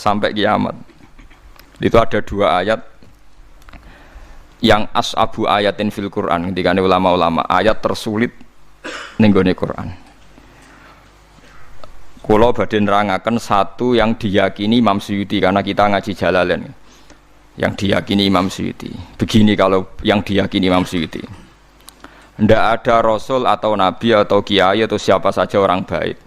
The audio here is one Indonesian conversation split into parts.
sampai kiamat. Itu ada dua ayat yang as'abu ayatin fil Quran, ketika ulama-ulama ayat tersulit ning gone Quran. Kula badhe nerangaken satu yang diyakini Imam Suyuti, karena kita ngaji Jalalain. Yang diyakini Imam Suyuti. Begini kalau yang diyakini Imam Suyuti. Tidak ada rasul atau nabi atau kiai atau siapa saja orang baik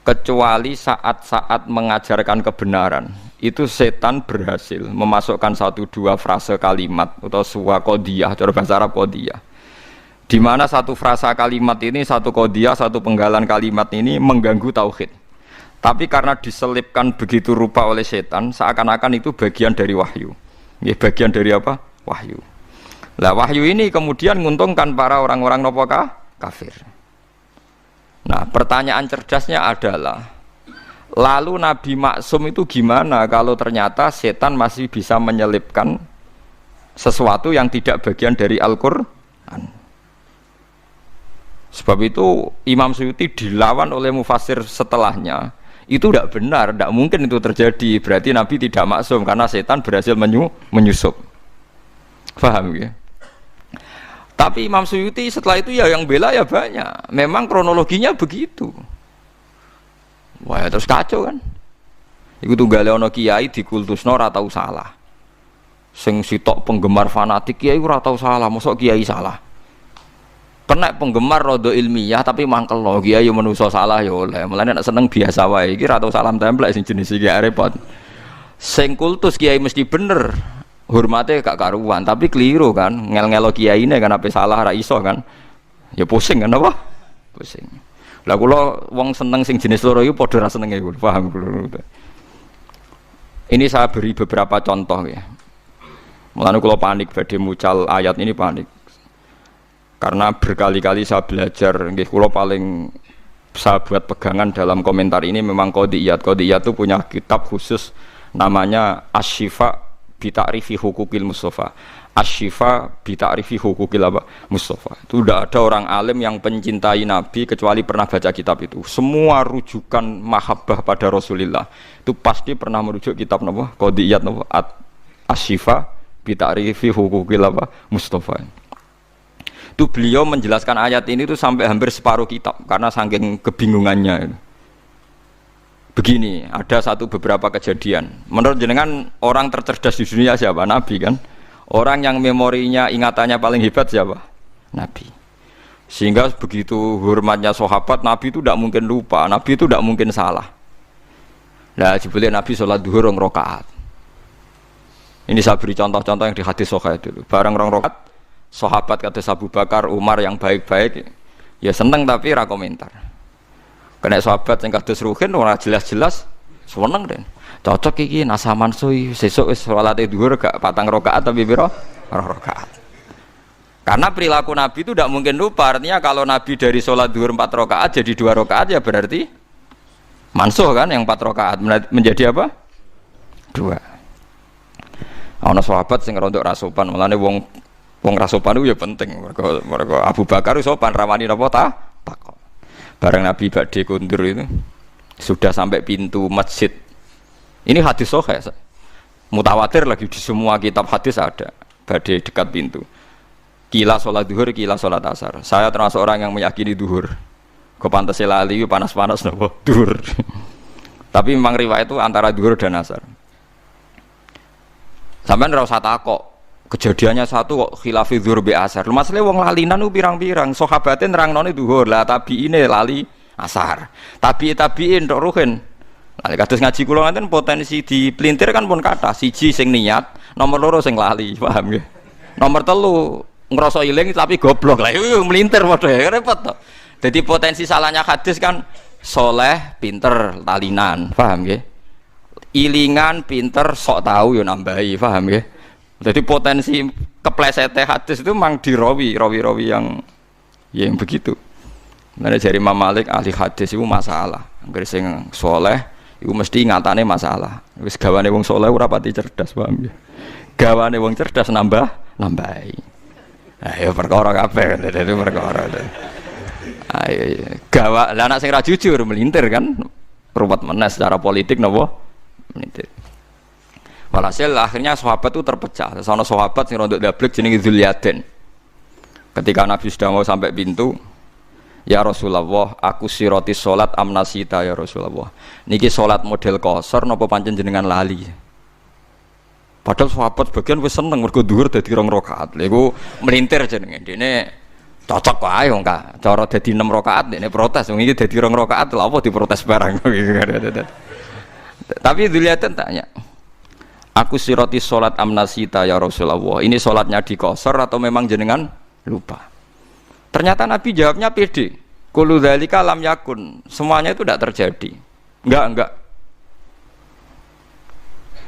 kecuali saat-saat mengajarkan kebenaran itu setan berhasil memasukkan satu dua frase kalimat atau sebuah qodiyah, cara bahasa Arab qodiyah, di mana satu frasa kalimat ini, satu qodiyah, satu penggalan kalimat ini mengganggu tauhid, tapi karena diselipkan begitu rupa oleh setan seakan-akan itu bagian dari wahyu. Ya, bagian dari apa? Wahyu. Lah wahyu ini kemudian menguntungkan para orang-orang kafir. Nah, pertanyaan cerdasnya adalah, lalu Nabi Maksum itu gimana kalau ternyata setan masih bisa menyelipkan sesuatu yang tidak bagian dari Al-Quran? Sebab itu Imam Suyuti dilawan oleh mufassir setelahnya. Itu tidak benar, tidak mungkin itu terjadi. Berarti Nabi tidak maksum karena setan berhasil menyusup. Paham ya? Tapi Imam Suyuti setelah itu ya yang bela ya banyak. Memang kronologinya begitu. Wah, terus kacau kan? Iku tunggale ana kiai dikultusno ora tau salah. Sing sitok penggemar fanatik kiai ora tau salah, mosok kiai salah. Kena penggemar rada ilmiah tapi mangkel lo kiai yo manusa salah ya oleh. Mulane nek seneng biasa wae iki ora tau salam templek sing jenis iki repot. Sing kultus kiai mesti bener. Hormatnya gak karuan, tapi keliru kan, ngel-ngelo kiai ini kan apa salah ra iso kan, ya pusing kan apa? Pusing. Lah kula wong seneng sing jenis loro iki padha ra senenge kula, paham kula. Ini saya beri beberapa contoh ya. Mulane kula panik badhe mucal ayat ini panik. Karena berkali-kali saya belajar, nggih kula paling saya buat pegangan dalam komentar ini memang Qodiyat. Qodiyat itu punya kitab khusus namanya Asy-Syifa bi ta'rifi hukukil Mustafa. Asy-Syifa bi ta'rifi hukukil Mustafa. Itu tidak ada orang alim yang pencintai Nabi kecuali pernah baca kitab itu. Semua rujukan mahabbah pada Rasulullah itu pasti pernah merujuk kitab napa? Qodiyat napa? Asy-Syifa bi ta'rifi hukukil Mustafa. Itu beliau menjelaskan ayat ini itu sampai hampir separuh kitab karena saking kebingungannya. Begini, ada beberapa kejadian. Menurut jenengan orang tercerdas di dunia siapa? Nabi kan? Orang yang memorinya, ingatannya paling hebat siapa? Nabi. Sehingga begitu hormatnya sahabat, Nabi itu tidak mungkin lupa, Nabi itu tidak mungkin salah. Nah, jebule Nabi sholat duhur 2 rakaat. Ini saya beri contoh-contoh yang di hadis sahih dulu. Barang 2 rakaat, sahabat kata Abu Bakar, Umar yang baik-baik, ya seneng tapi ra komentar. Kena sahabat yang kados Ruhin ora jelas-jelas seneng den. Cocok iki nasaman suwi sesuk wis salate dhuwur gak 4 rakaat tapi pira? 2 rakaat. Karena perilaku Nabi itu tidak mungkin lupa. Artinya kalau Nabi dari sholat dhuwur 4 rakaat jadi 2 rakaat ya berarti mansuh kan, yang 4 rakaat menjadi apa? 2. Ana sahabat sing rondok ra sopan, mulane wong ra sopan itu ya penting. Mergo Abu Bakar sopan rawani napa takok. Bareng Nabi badhe kundur itu sudah sampai pintu masjid. Ini hadis sahih. Mutawatir lagi di semua kitab hadis ada. Badhe dekat pintu. Kila sholat duhur, kila sholat asar. Saya termasuk orang yang meyakini duhur. Kepantese lali panas-panas napa duhur. Tapi memang riwayat itu antara duhur dan asar. Sampeyan ora usah takok. Kejadiannya satu kok khilafi dhuhur bi asar. Masalah wong lalinan ku pirang-pirang, sahabate nerangnone dhuhur, lah tabiine lali asar. Tabiin tok ruhin. Lah kados ngaji kula ngaten potensi dipelintir kan pun kathah. Siji sing niat, nomor 2 sing lali, paham nggih. Nomor 3 ngrasa iling tapi goblok. Lah iku melintir padha ya repot to. Dadi potensi salahnya hadis kan soleh, pinter, lalinan, paham nggih. Ilingan, pinter, sok tahu yo nambahi, paham nggih. Jadi potensi keplesetnya hadis itu memang dirawi yang begitu. Nah, dari Imam Malik ahli hadis itu masalah. Angger sing soleh itu mesti ingatane masalah. Wis gawane wong soleh ora pati cerdas, paham ya. Gawane wong cerdas nambahi. Ayo perkara kabeh, itu perkara. Ayo gawa lah anak sing ra jujur melintir kan. Ruwet meneh secara politik napa? Melintir. Walhasil akhirnya sahabat itu terpecah. Sono sahabat sing rondok dablek jenenge Dzulyaden. Ketika Nabi sudah mau sampai pintu, ya Rasulullah, aku siroti salat amnasita ya Rasulullah. Niki salat model qasar napa pancen jenengan lali? Padahal sahabat sebagian wis seneng mergo dhuwur dadi 2 rakaat. Lha iku melintir jenenge. Dene cocok wae wong ka. Cara dadi 6 rakaat dene protes. Wong iki dadi 2 rakaat lha apa diprotes barang. Tapi Dzulyaden tanya, aku siroti salat amnasita ya Rasulullah. Ini salatnya di qasar atau memang jenengan lupa? Ternyata Nabi jawabnya pede. Kullu dzalika lam yakun. Semuanya itu tidak terjadi. Enggak.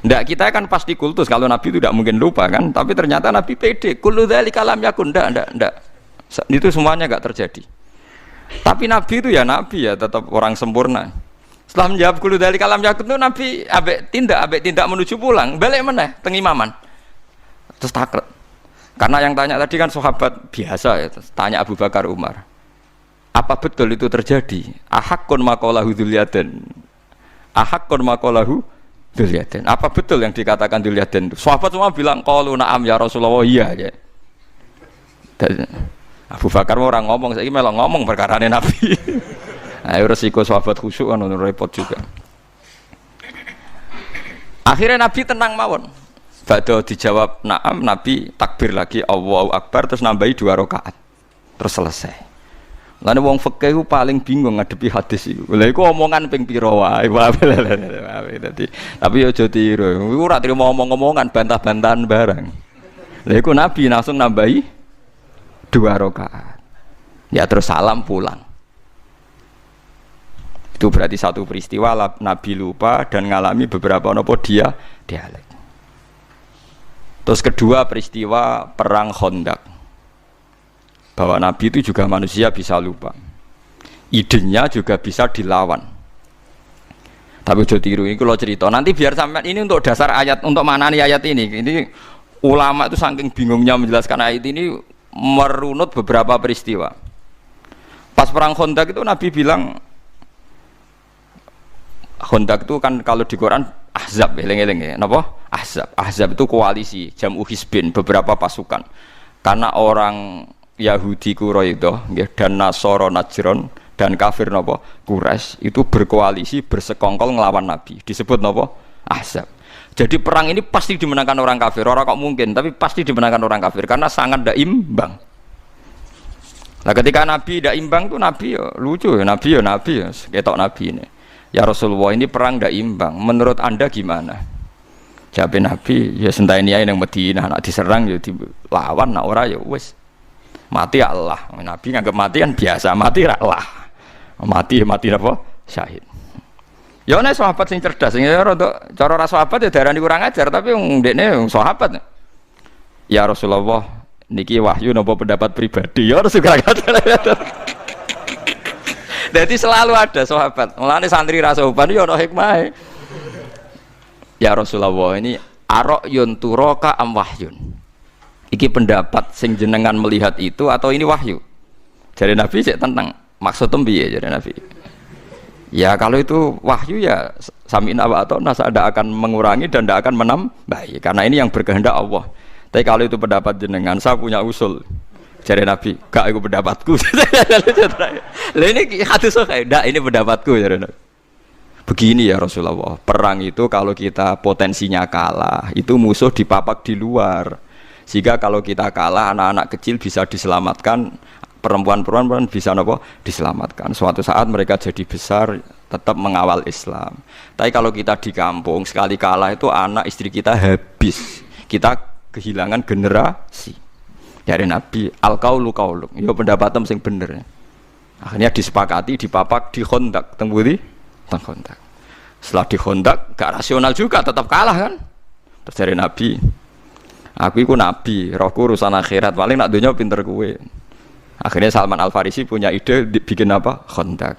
Enggak, kita kan pasti kultus kalau Nabi itu tidak mungkin lupa kan, tapi ternyata Nabi pede. Kullu dzalika lam yakun. Enggak. Itu semuanya enggak terjadi. Tapi Nabi itu ya Nabi ya, tetap orang sempurna. Setelah menjawab kullu dzalika lam yakun itu Nabi ambek tindak menuju pulang, balik meneh teng imaman. Terus takret. Karena yang tanya tadi kan sahabat biasa ya, tanya Abu Bakar Umar. Apa betul itu terjadi? Ahaqqun maqalahu Dzulyaden. Ahaqqun maqalahu Dzulyaden. Apa betul yang dikatakan Dzulyaden itu? Sahabat semua bilang qalu na'am ya Rasulullah, iya aja. Dan Abu Bakar orang ngomong, saiki melok ngomong perkarane Nabi. Ayo resiko sahabat khusyuk kan repot juga. Akhirnya Nabi tenang mawon. Badhe dijawab na'am, Nabi takbir lagi Allahu Akbar terus nambahi 2 rakaat. Terus selesai. Lan wong fikih ku paling bingung ngadepi hadis iku. Lha iku omongan ping pira wae. Tapi aja tiru. Iku ora trimo omong-omongan, bantah-bantahan barang. Lha iku Nabi langsung nambahi 2 rakaat. Ya terus salam pulang. Itu berarti satu peristiwa Nabi lupa dan ngalami beberapa nopo dialek. Terus kedua peristiwa perang Khandaq, bahwa Nabi itu juga manusia bisa lupa, idenya juga bisa dilawan. Tapi udah tiru ini kalau cerita nanti biar sampai ini untuk dasar ayat, untuk manani ayat ini. Ini ulama itu saking bingungnya menjelaskan ayat ini merunut beberapa peristiwa. Pas perang Khandaq itu Nabi bilang, Khandaq itu kan kalau di Quran Ahzab, eleng-eleng ya, napa? Ahzab itu koalisi, jam'u hizbin, beberapa pasukan. Karena orang Yahudi Quraidah dan Nasara Najran dan kafir napa? Quraisy itu berkoalisi, bersekongkol ngelawan Nabi. Disebut napa? Ahzab. Jadi perang ini pasti dimenangkan orang kafir. Orang kok mungkin, tapi pasti dimenangkan orang kafir karena sangat tidak imbang. Nah, ketika Nabi tidak imbang tuh Nabi ya lucu ya, Nabi ya, ketok Nabi ini. Ya Rasulullah, ini perang tidak imbang. Menurut Anda gimana? Jawab Nabi, ya sentaini ae nang Madinah, nak diserang ya dilawan, nak ora ya wis. Mati ya Allah. Nabi nganggep mati kan biasa, mati ra Allah. Mati apa? Syahid. Ya ana sahabat sing cerdas, sing rada cara ra sahabat ya darani kurang ajar, tapi wong ndekne wong sahabat. Ya Rasulullah, niki wahyu napa pendapat pribadi? Ya harus kurang ajar. Jadi selalu ada sahabat. Mulane santri ra sopan ya ana hikmahe. Ya Rasulullah, ini ara'yun turaka am wahyun. Iki pendapat sing jenengan melihat itu atau ini wahyu? Jadi Nabi cek tentang maksud piye jadi Nabi. Ya kalau itu wahyu ya sami'na wa ata'na, tidak akan mengurangi dan tidak akan menambahi karena ini yang berkehendak Allah. Tapi kalau itu pendapat jenengan, saya punya usul. Jadi Nabi, gak itu pendapatku. Lah ini hadis kayak, ini pendapatku jadi Nabi. Begini ya Rasulullah, perang itu kalau kita potensinya kalah, itu musuh dipapak di luar. Sehingga kalau kita kalah, anak-anak kecil bisa diselamatkan, perempuan-perempuan bisa diselamatkan. Suatu saat mereka jadi besar, tetap mengawal Islam. Tapi kalau kita di kampung, sekali kalah itu anak istri kita habis. Kita kehilangan generasi. Dari Nabi, al-qaulu qauluk, ya pendapatan sing bener. Akhirnya disepakati, dipapak di Khandaq, tembudi, Khandaq. Setelah di Khandaq, gak rasional juga, tetap kalah kan. Terus dari Nabi, aku itu Nabi, rohku urusan akhirat, paling nak dunia pinter kue. Akhirnya Salman Al-Farisi punya ide bikin apa? Khandaq.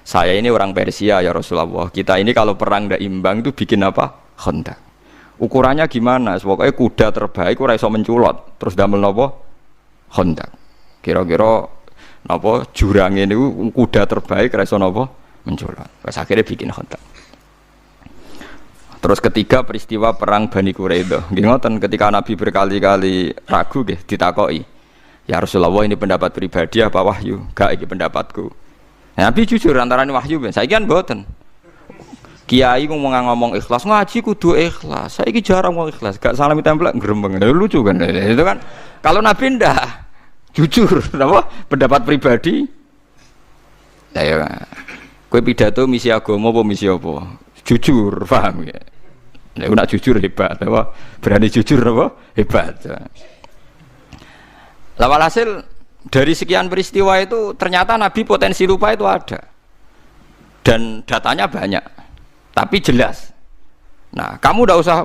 Saya ini orang Persia ya Rasulullah. Kita ini kalau perang ndak imbang itu bikin apa? Khandaq. Ukurannya gimana? Pokoknya kuda terbaik ora iso menculot. Terus damel napa? Khandaq. Kira-kira napa jurange niku kuda terbaik ora iso napa? Menculot. Wes akhirnya bikin Khandaq. Terus ketiga peristiwa perang Bani Quraidah. Nggih ngoten ketika Nabi berkali-kali ragu nggih ditakoki. Ya Rasulullah ini pendapat pribadi apa wahyu? Gak iki pendapatku. Nabi jujur antarane wahyu ben. Saiki kan mboten. Kiai ngomong ikhlas, ngaji kudu ikhlas. Saiki jarang ngomong ikhlas, gak salami templek grembeng. Lucu kan? Itu kan kalau Nabi ndak jujur, apa? Pendapat pribadi. Ya, kowe pidato misi agama apa misi apa? Jujur, paham ya? Nek nak jujur hebat, apa? Berani jujur apa? Hebat. Lah walhasil dari sekian peristiwa itu ternyata Nabi potensi lupa itu ada. Dan datanya banyak. Tapi jelas. Nah, kamu tidak usah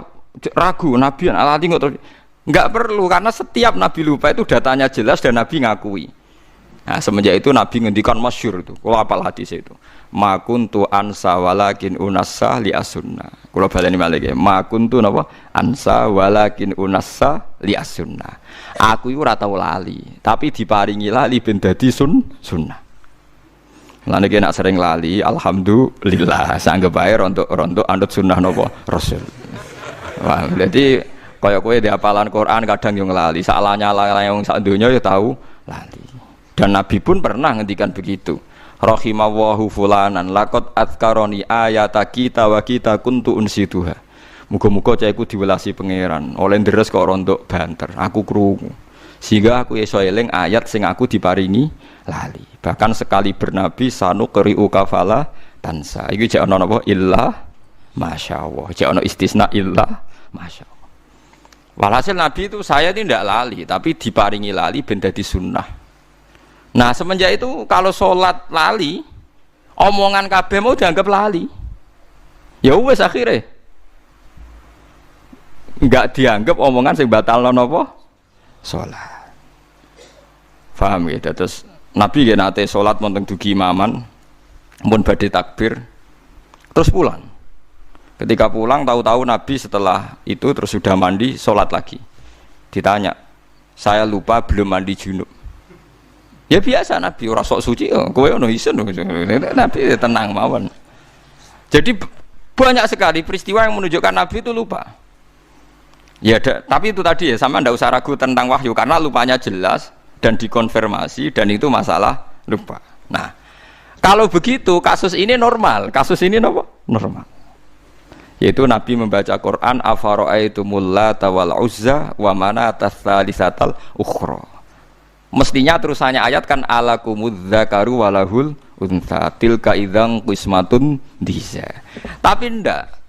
ragu Nabi alati nggak perlu karena setiap Nabi lupa itu datanya jelas dan Nabi ngakui. Nah, semenjak itu Nabi ngendikan masyhur itu. Kalau apal hadis itu. Ma kuntu ansa walakin unassa li as-sunnah. Kalau baleni malih ma kuntu napa? Ansa walakin unassa li as-sunnah. Aku iku ora tau lali, tapi diparingi lali ben dadi sunnah. Lan iki nek sering lali, alhamdulillah, sanggep bae rontok anut sunnah napa Rasul. Wah, berarti kaya kowe di hafalan Quran kadang yo nglali, salahnya wong sak donya yo tahu lali. Dan Nabi pun pernah ngendikan begitu. Rahimallahu fulanan laqad adzkaroni ayata kita wa kita kuntu unsituha. Muga-muga cahku diwelasi pangeran, oleh deres kok rontok banter. Aku krungu. Sehingga aku iso eling ayat sing aku diparingi lali. Bahkan sekali bernabi sanu qri'u kafala tansa. Iki jek ana napa illah masyaallah. Jek ana istisna illah masyaallah. Walhasil Nabi itu saya tidak lali, tapi diparingi lali ben dadi sunnah. Nah, semenjak itu kalau sholat lali, omongan kabeh mau dianggap lali. Ya wis akhirnya enggak dianggap omongan sing batalno napa? Sholat. Paham ya? Terus Nabi nggih nate sholat wonten dugi imaman, mun badhe takbir, terus pulang. Ketika pulang tahu-tahu Nabi setelah itu terus sudah mandi, sholat lagi. Ditanya, saya lupa belum mandi junub. Ya biasa Nabi ora sok suci, kowe ono isin Nabi tenang mawon. Jadi banyak sekali peristiwa yang menunjukkan Nabi itu lupa. Ya tapi itu tadi ya sama ndak usah ragu tentang wahyu karena lupanya jelas dan dikonfirmasi dan itu masalah lupa. Nah, kalau begitu kasus ini normal, kasus ini normal. Yaitu Nabi membaca Quran afara'aitumul lata wal uzza wa manata tsalisatal ukhra. Mestinya terusannya ayat kan alakumudz dzakaru walahul untha tilka idzan qismatun diza. Tapi ndak.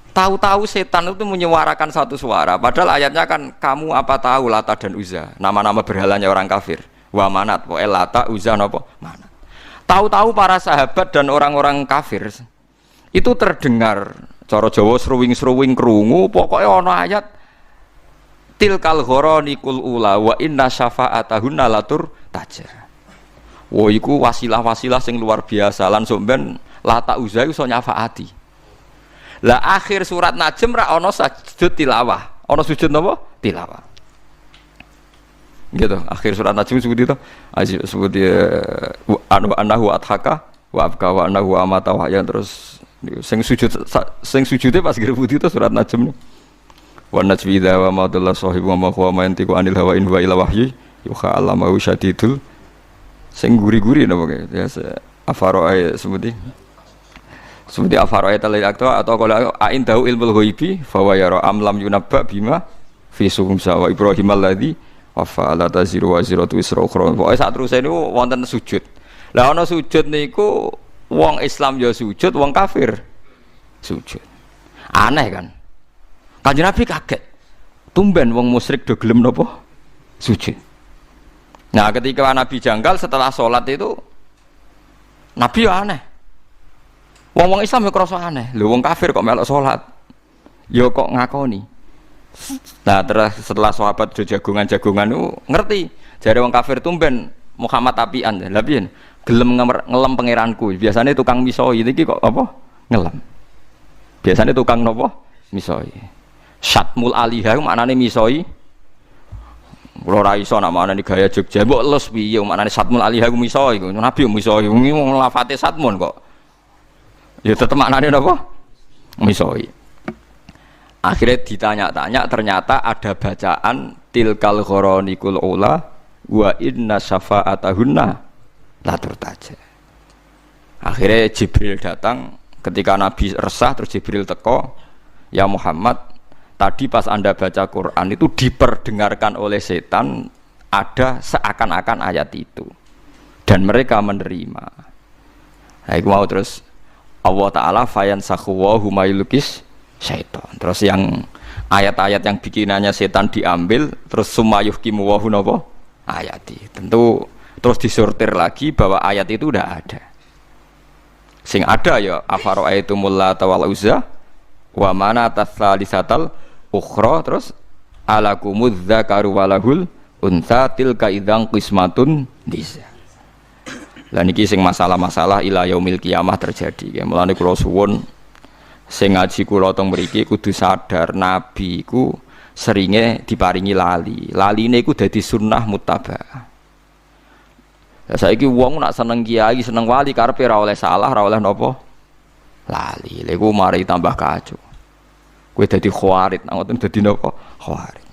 Tahu-tahu setan itu menyuarakan satu suara. Padahal ayatnya kan kamu apa tahu Lata dan Uzza, nama-nama berhalanya orang kafir. Wa manat, pokoke Lata, Uzza napa? Manat. Tahu-tahu para sahabat dan orang-orang kafir itu terdengar cara Jawa sruwing-sruwing krungu, pokoknya ana ayat tilkal ghoronikul ula wa inna syafa'atahunna latur taja. Wah iku wasilah-wasilah sing luar biasa lan somben Lata Uzza iso nyafaati. Lah akhir surat Najm ra ana sujud tilawah. Ana sujud napa? Tilawah. Gitu. Akhir surat Najm seperti itu. Seperti anahu adhaka wa abka wa anahu amata wa ya terus sing sujude pas grebut itu surat Najm. Wa najwi idza wa ma dalla sahibu wa ma huwa yantiqu anil hawa in huwa illa wahyi yuha allamahu syadidul sing guri-guri napa ya afaro seperti afaro'ayat al-akta atau kalau a'indahu ilmul ghaibi fawa yara amlam yunabba bima fi sumsa wa ibrahim alladhi wa fa'ala taziru wa ziratu isra ukhra. Pokoke sak terus niku wonten sujud. Lah ana sujud niku wong Islam ya sujud, wong kafir sujud. Aneh kan? Kanjeng Nabi kaget. Tumben wong musyrik do gelem napa? Sujud. Nah, ketika Nabi janggal setelah sholat itu Nabi ya aneh. Wong Islam ya krasa aneh. Lho wong kafir kok melok salat. Ya kok ngakoni. Nah, terus setelah sahabat do jagongan-jagongan itu ngerti. Jare wong kafir tumben Muhammad apian. Lah piye? Gelem ngelem pangeranku. Biasanya tukang misoi iki kok apa? Ngelem. Biasanya tukang napa? Misoi. Syatmul alihah maknane misoi. Kula ora iso nak maknane gaya Jogja. Mbok les piye maknane syatmul alihah misoi. Nabi misoi. Wong lafate satmun kok. Ya tetep maknane napa? Misoi. Akhirnya ditanya-tanya, ternyata ada bacaan tilkal ghoronikul ula wa inna syafa'atahunna la turtaja. Akhirnya Jibril datang ketika Nabi resah, terus Jibril teko, ya Muhammad, tadi pas Anda baca Quran itu diperdengarkan oleh setan ada seakan-akan ayat itu dan mereka menerima. Nah, itu mau terus Allah Ta'ala fayansakhu wa huma yulqis syaitan. Terus yang ayat-ayat yang bikinannya setan diambil, terus sumayuhkimu wa hunapa ayati. Tentu terus disortir lagi bahwa ayat itu udah ada. Sing ada ya afara'aitumul lata wal uzza wa manata tsalisatal ukhra, terus alakumudz dzakaru walahul untsa tilka idzan qismatun diza. Lah niki sing masalah-masalah ila yaumil kiamah terjadi. Mulane kula suwun sing ngaji kula teng mriki kudu sadar nabi iku seringe diparingi lali. Laline iku dadi sunnah muttabaah. Ya saiki wong nak seneng kiai, seneng wali karepe ora oleh salah, ora oleh napa? Lali. Lha iku mari tambah kacau. Kowe dadi khawarit, ngoten dadi napa? Khawarit.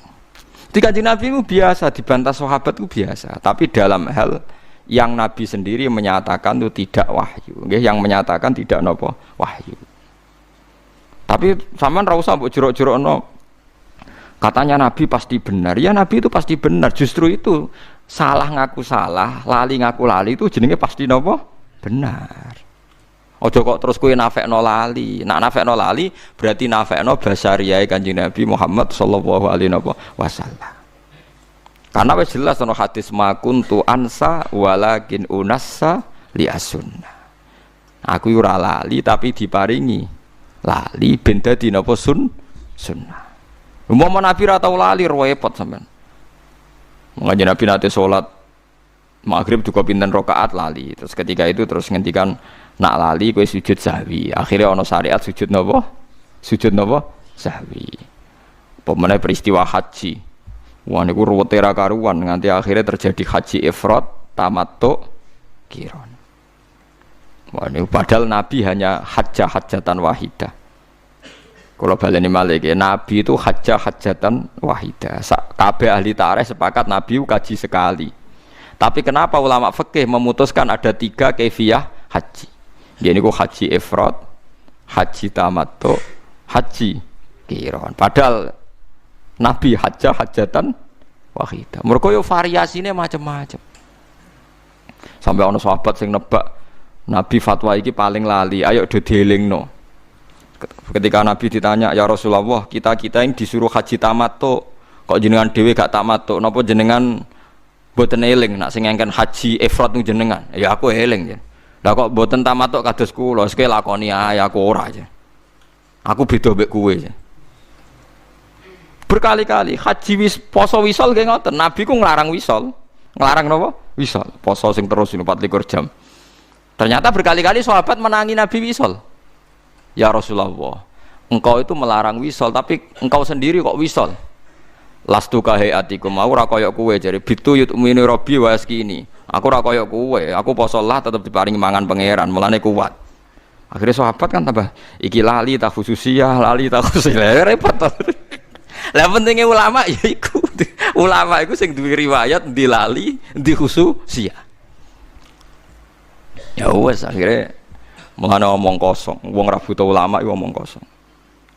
Di Kanjeng Nabi itu biasa dibantah sahabat itu biasa, tapi dalam hal yang Nabi sendiri menyatakan itu tidak wahyu, yang menyatakan tidak napa wahyu. Tapi sampean ra usah mbok jerok-jerokno. Katanya Nabi pasti benar. Ya Nabi itu pasti benar. Justru itu salah ngaku salah, lali ngaku lali itu jenenge pasti napa? Benar. Ojo kok terus kowe nafekno lali. Nak nafekno lali berarti nafekno basariyae Kanjeng Nabi Muhammad sallallahu alaihi wasallam. Karena wis jelas ana hadis ma kuntu ansa walakin unassa li as-sunnah. Aku ora lali tapi diparingi lali ben dadi napa sunnah. Umpama Nabi ra tau lali repot sampean. Mengaji Nabi nate salat maghrib juga pinten rakaat lali. Terus ketika itu terus ngendikan nak lali kowe sujud sahwi. Akhirnya ana syariat sujud napa? Sujud napa? Sahwi. Pemene peristiwa haji. Wah niku ruwete ra karuan nganti akhirnya terjadi haji ifrad, tamattu, qiran. Wah niku padahal Nabi hanya hajjatan wahidah. Kalau baleni malih Nabi itu hajjatan wahidah. Kabeh ahli tarikh sepakat Nabi kaji sekali. Tapi kenapa ulama fikih memutuskan ada 3 kaifiyah haji? Jadi niku haji ifrad, haji tamattu, haji qiran. Padahal Nabi hajjatan wahidah. Mergo yo variasine macam-macam. Sampai ana sahabat sing nebak Nabi fatwa iki paling lali, ayo do dielingno. Ketika Nabi ditanya, "Ya Rasulullah, kita yang disuruh haji tamattu, kok jenengan dhewe gak tamattu? Napa jenengan mboten eling nak sing ngengken haji ifrad niku jenengan?" Ya aku eling ya. Lah kok mboten tamattu kados kula, sik lakoni ae aku ora aja. Aku beda mbek kowe ya. Berkali-kali haji poso wisol nggih ngoten. Nabi ku nglarang wisol. Nglarang napa? Wisol. Poso sing terus 24 jam. Ternyata berkali-kali sahabat menangi Nabi wisol. Ya Rasulullah, engkau itu melarang wisol, tapi engkau sendiri kok wisol? Lastu kahayatikum, aku ora kaya kowe jare bitu yutmini rabbi wa askini. Aku ora kaya kowe, aku poso lah tetep diparingi mangan pangeran, mulane kuat. Akhirnya sahabat kan tambah iki lali ta khususiyah, lali ta khususiyah, repot. Lah pentingnya ulama ya iku. Ulama iku sing duwe riwayat ndi lali, ndi khususiyah. Ya wes akhirnya mulane omong kosong, wong ra buta ulama iku omong kosong.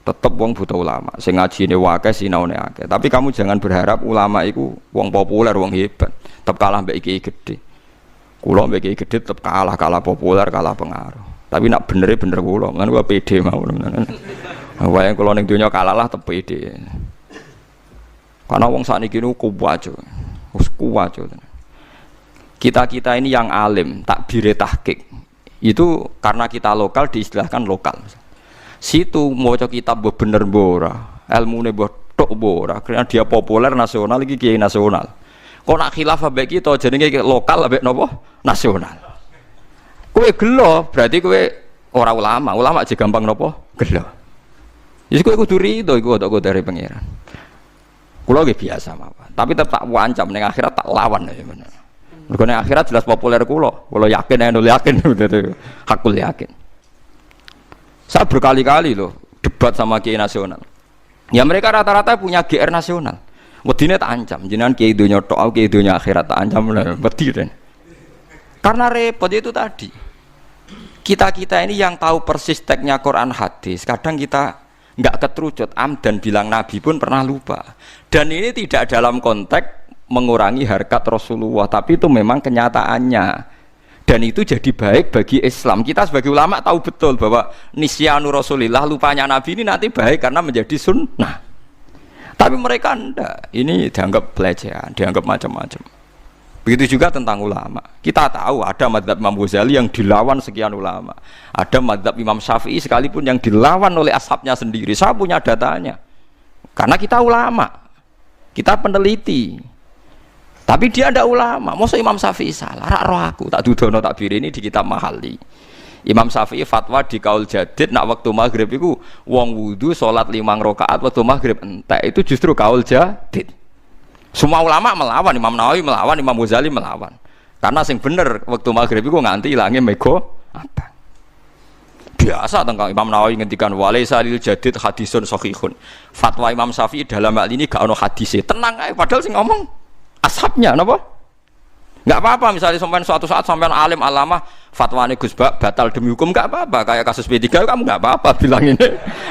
Tetep wong buta ulama, sing ngajine akeh sinaune akeh. Tapi kamu jangan berharap ulama iku wong populer, wong hebat, tetep kalah mbek iki gede. Kula mbek iki gede tetep kalah populer, kalah pengaruh. Tapi nak bener kula, kan gua pede mau tenan. Wae kula ning donya kalah lah tetep pede. Karena wong sakniki niku kuwat. Wis kuwat. Kita ini yang alim, takbire tahqiq. Itu karena kita lokal diistilahkan lokal. Situ maca kitab mbok bener mbok ora, ilmune mbok tok mbok ora, karena dia populer nasional iki kiai nasional. Kok nak khilaf ambek kita jenenge lokal ambek napa? Nasional. Kowe gelo, berarti kowe ora ulama. Ulama aja gampang napa? Gelo. Jadi kowe kudu rido iku kok dari pangeran. Kula nggih biasa mawon, tapi tetap wancam ning akhirat tak lawan ya bener. Mergo ning akhirat jelas populer kula yakin yakin hakul yakin. Saya berkali-kali loh debat sama kiai nasional. Ya mereka rata-rata punya GR nasional. Wedine tak ancam, jenengan kiai donya tok, aku kiai donya akhirat tak ancam wedi den. Karena repot itu tadi. Kita ini yang tahu persis teksnya Quran hadis, kadang kita nggak keterucut dan bilang Nabi pun pernah lupa. Dan ini tidak dalam konteks mengurangi harkat Rasulullah, tapi itu memang kenyataannya. Dan itu jadi baik bagi Islam. Kita sebagai ulama tahu betul bahwa nisyanu Rasulillah, lupanya Nabi ini nanti baik karena menjadi sunnah. Tapi mereka enggak. Ini dianggap pelecehan, dianggap macam-macam. Begitu juga tentang ulama. Kita tahu ada mazhab Imam Ghazali yang dilawan sekian ulama. Ada mazhab Imam Syafi'i sekalipun yang dilawan oleh ashabnya sendiri. Saya punya datanya. Karena kita ulama. Kita peneliti. Tapi dia ada ulama, masa Imam Syafi'i salah, rak roh aku, tak dudono tak birini di kitab Mahali. Imam Syafi'i fatwa di kaul jadid, nak waktu maghrib itu wong wudu sholat 5 rakaat waktu maghrib entek, itu justru kaul jadid. Semua ulama melawan, Imam Nawawi melawan, Imam Ghazali melawan. Karena sing bener waktu maghrib itu nganti ilangnya mego apa? Biasa tentang Imam Nawawi ngendikan walaisa lil jadid hadisun sahihun. Fatwa Imam Syafi'i dalam hal ini gak ono hadise. Tenang aja, padahal sing ngomong ashabnya, napa? Nggak apa-apa misalnya sampai suatu saat sampai alim alama fatwanya Gus batal demi hukum, nggak apa-apa. Kayak kasus P3 kamu nggak apa-apa bilang ini,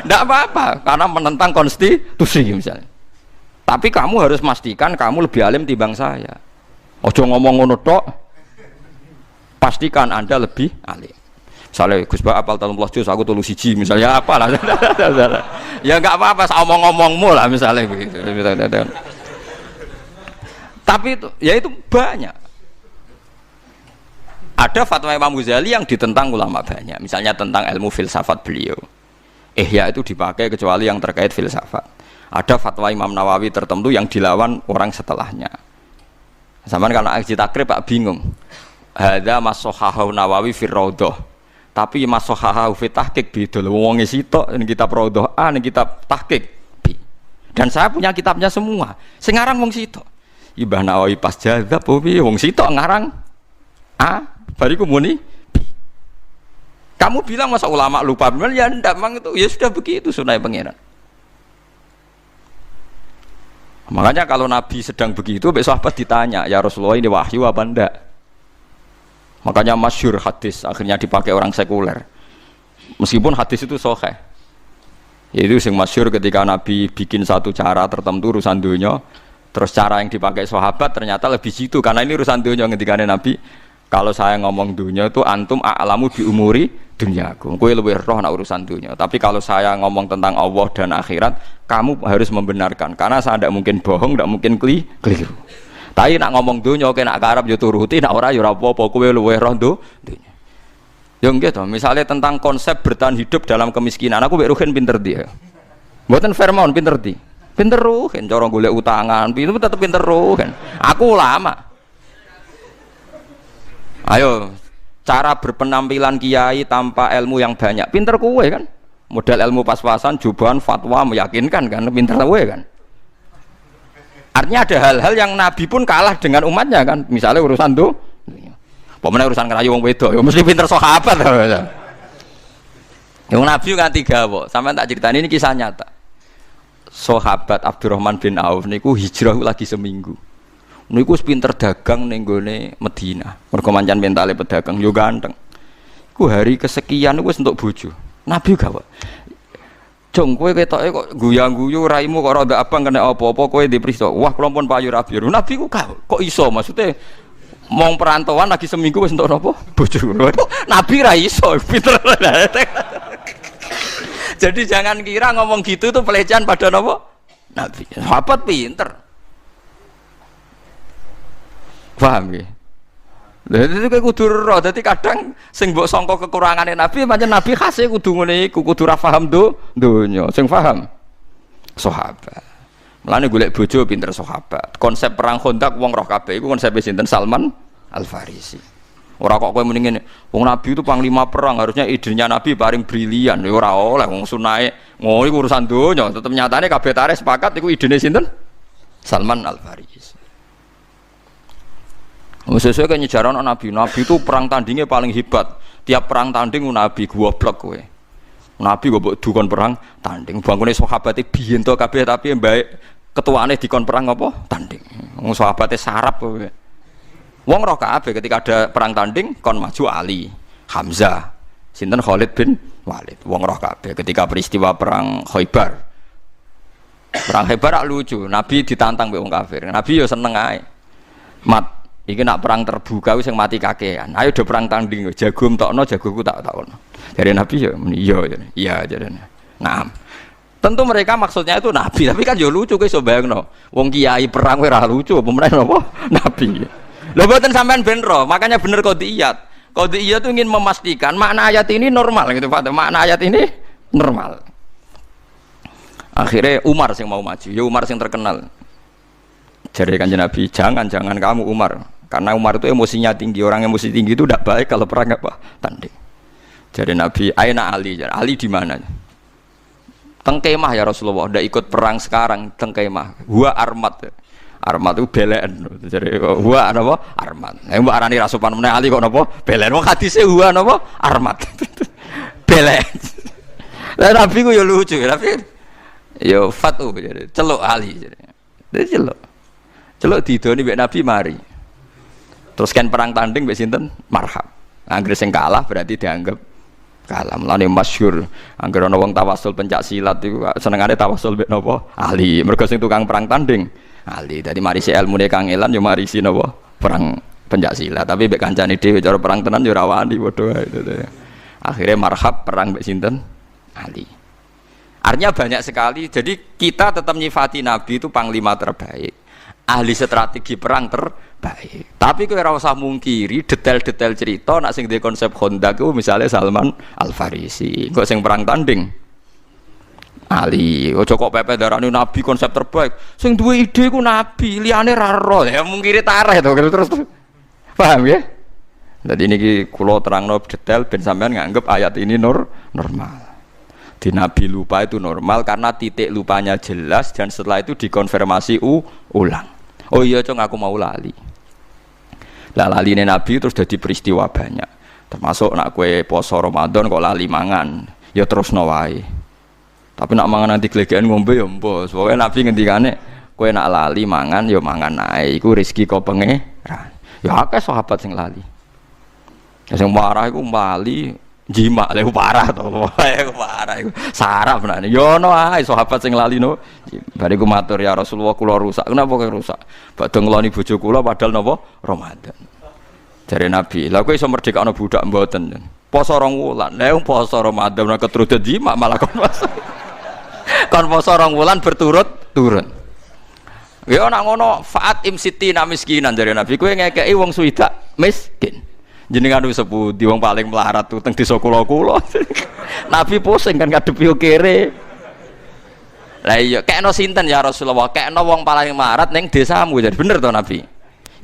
nggak apa-apa karena menentang konstitusi misalnya. Tapi kamu harus pastikan kamu lebih alim timbang saya. Ojo ngomong ngono tok, pastikan Anda lebih alim. Misalnya Gus apal 13 juz aku 3 siji misalnya apalah. Ya nggak apa-apa, omong-omongmu lah misalnya begitu. Tapi itu, ya itu banyak. Ada fatwa Imam Ghazali yang ditentang ulama banyak. Misalnya tentang ilmu filsafat beliau. Ihya itu dipakai kecuali yang terkait filsafat. Ada fatwa Imam Nawawi tertentu yang dilawan orang setelahnya. Sama karena aji takrib Pak bingung. Hadza masohahu Nawawi fir raudhah. Tapi masohahu fi tahqiq beda lho. Wong sitok ning kitab raudhah A ning kitab tahqiq B. Dan saya punya kitabnya semua. Sing aran wong sitok. Ibah Nawawi pas jazab piye wong sitok ngarang A bariku muni B. Kamu bilang masa ulama lupa benar ya ndak, memang itu ya sudah begitu sunai pangeran. Makanya kalau Nabi sedang begitu besok sahabat ditanya, ya Rasulullah ini wahyu apa ndak? Makanya masyhur hadis akhirnya dipakai orang sekuler. Meskipun hadis itu sahih. Yaitu yang masyhur ketika Nabi bikin satu cara tertentu urusan dunia. Terus cara yang dipakai sahabat ternyata lebih situ karena ini urusan dunia ngendikane Nabi. Kalau saya ngomong dunia itu antum a'lamu bi umuri dunyaku. Kowe luwih roh nak urusan dunia. Tapi kalau saya ngomong tentang Allah dan akhirat, kamu harus membenarkan karena saya tidak mungkin bohong, tidak mungkin keliru. Tapi nak ngomong dunia kowe nak karep yo turuti, nak ora yo ora apa-apa, kowe luwih roh dunia. Yo nggih to, misalnya tentang konsep bertahan hidup dalam kemiskinan, aku mbek Ruhin pinter dia. Mboten Fairmont pinter di. Pinter Ruhin, cara golek utangan, itu tetap pinter Ruhin. Aku ulama. Ayo, cara berpenampilan kiai tanpa ilmu yang banyak, pinter kowe kan? Modal ilmu pas-pasan, jubahan, fatwa meyakinkan kan, pinter kowe kan? Artinya ada hal-hal yang Nabi pun kalah dengan umatnya kan? Misalnya urusan tuh, pokoknya urusan ngerayu wong wedok, ya mesti pinter sahabat. Yang Nabi kan 3 kok, sampai tak ceritain ini kisah nyata. Sahabat Abdurrahman bin Auf niku hijrah lagi seminggu. Niku pinter dagang ning gone Madinah. Mergo mancan mentale pedagang yo ganteng. Ku hari kesekian niku wis entuk bojo. Nabi gawe. Jong kowe ketoke kok guyang-guyu raimu kok rada abang kena apa-apa kowe dipriksa. Wah, kula pun payu rabi. Nabi ku kok iso maksudnya mong perantauan lagi seminggu wis entuk apa? Bojo. Nabi ra iso pinter. Jadi jangan kira ngomong gitu tuh pelecehan pada Nabi. Sahabat pinter. Paham ya? Jadi itu kayak kudu roh. Jadi kadang sing mbok sangka kekurangane Nabi, pancen Nabi khase kudu ngene iku, kudu ra paham donya. Sing paham sahabat. Mulane golek bojo pinter sahabat. Konsep perang Khandaq wong roh kabeh iku konsepe sinten? Salman Al-Farisi. Ora kok kowe muni ngene, wong Nabi itu panglima perang, harusnya idenya Nabi paling brilian. Ya ora oleh wong sunae ngono iku urusan donya, tetep nyatane kabeh tarikh sepakat iku idene sinten? Salman Al-Farisi. Sesuai kan nyejarah Nabi itu perang tandingnya paling hebat. Tiap perang tanding Nabi goblok kowe. Nabi kok mbok dukon perang tanding. Bangkune sahabate biyen to kabeh tapi mbake ketuane dikon perang apa? Tanding. Wong sahabate sarap kowe. Wong roh kabeh ketika ada perang tanding kon maju Ali, Hamzah, sinten Khalid bin Walid. Wong roh kabeh ketika peristiwa perang Khaibar. Perang Khaibar lucu, Nabi ditantang mbek wong kafir. Nabi yo seneng ae. Mat, iki nak perang terbuka wis sing mati kakean. Ayo do perang tanding, jago entokno, jagoku tak takon. Jadi Nabi ya iya jadinya. Nah, tentu mereka maksudnya itu Nabi, tapi kan yo lucu guys, bayangno. Wong kiai perang ora lucu, apa meneh napa? Nabi. Lho mboten sampean ben ro, makanya bener qodiyat. Qodiyat itu ingin memastikan makna ayat ini normal gitu, Pak. Makna ayat ini normal. Akhirnya Umar yang mau maju, ya Umar yang terkenal. Jadi Kanjeng Nabi, jangan kamu Umar, karena Umar itu emosinya tinggi, orang emosi tinggi itu tidak baik kalau perang apa tanding. Jadi Nabi, aina Ali, Ali di mana? Teng kemah ya Rasulullah, udah ikut perang sekarang teng kemah. Gua armat, armat itu belen. Jadi gua apa? Armat. Yang mbak arani rasupan meneh Ali kok napa? Belen. Wong hadise gua napa? Armat. Belen. Lah Nabi ku yo lucu, tapi yo fatu jadi celuk Ali jadi celuk didoni mbek Nabi mari terus kan perang tanding mbek sinten marhab anggere sing kalah berarti dianggap kalah mulane masyhur anggere ana wong tawasul pencak silat iku senengane tawasul mbek napa Ali mergo sing tukang perang tanding Ali dadi marisi ilmune kangelan yo marisi napa perang pencak silat tapi mbek kancane dhewe cara perang tenan yo ora wani padha wae akhirnya marhab perang mbek sinten Ali. Artinya banyak sekali, jadi kita tetap nyifati Nabi itu panglima terbaik, ahli strategi perang terbaik. Tapi kowe ora usah mungkiri detail-detail cerita nak sing duwe konsep Honda ku misalnya Salman Al Farisi, kok sing perang tanding Ali, ojo kok pepe darani Nabi konsep terbaik. Sing duwe ide ku Nabi, liyane ra ro. Ya mungkiri tareh to terus. Paham ya? Jadi niki kula terangno detail ben sampean nganggep ayat ini normal. Di Nabi lupa itu normal karena titik lupanya jelas dan setelah itu dikonfirmasi ulang. Oh iya cong aku mau lali. Lah laline Nabi terus jadi peristiwa banyak. Termasuk nak kue poso Ramadan kok lali mangan, ya terus wae. Tapi nak mangan nanti gelegean ngombe ya mbos. Pokoke Nabi ngendikane kue nak lali mangan ya mangan ae. Iku rezeki kok pangeran. Ya akeh sahabat sing lali. Sing marah iku bali jima lha parah to. Parah iku. Sarap menane. Yo ono ae sahabat sing lali no. Bariku matur ya Rasulullah kula rusak. Kenapa kok rusak? Badhe ngeloni bojo kula padahal napa Ramadan. Jare Nabi, lha kowe iso merdekakno budak mboten. Poso 2 wulan. Lah poso Ramadan nek ketrudut jima malah kon poso. Kon poso 2 wulan berturut-turut. Ya nek ngono faat imsitina miskinan jare Nabi kowe ngekeki wong swidak miskin. Jenengan wis sepundi wong paling melarat tuh teng desa kula-kula. Nabi pusing kan ngadepi kere. Lah iya kekno sinten ya Rasulullah? Kekno wong paling melarat ning desamu. Jadi bener to Nabi?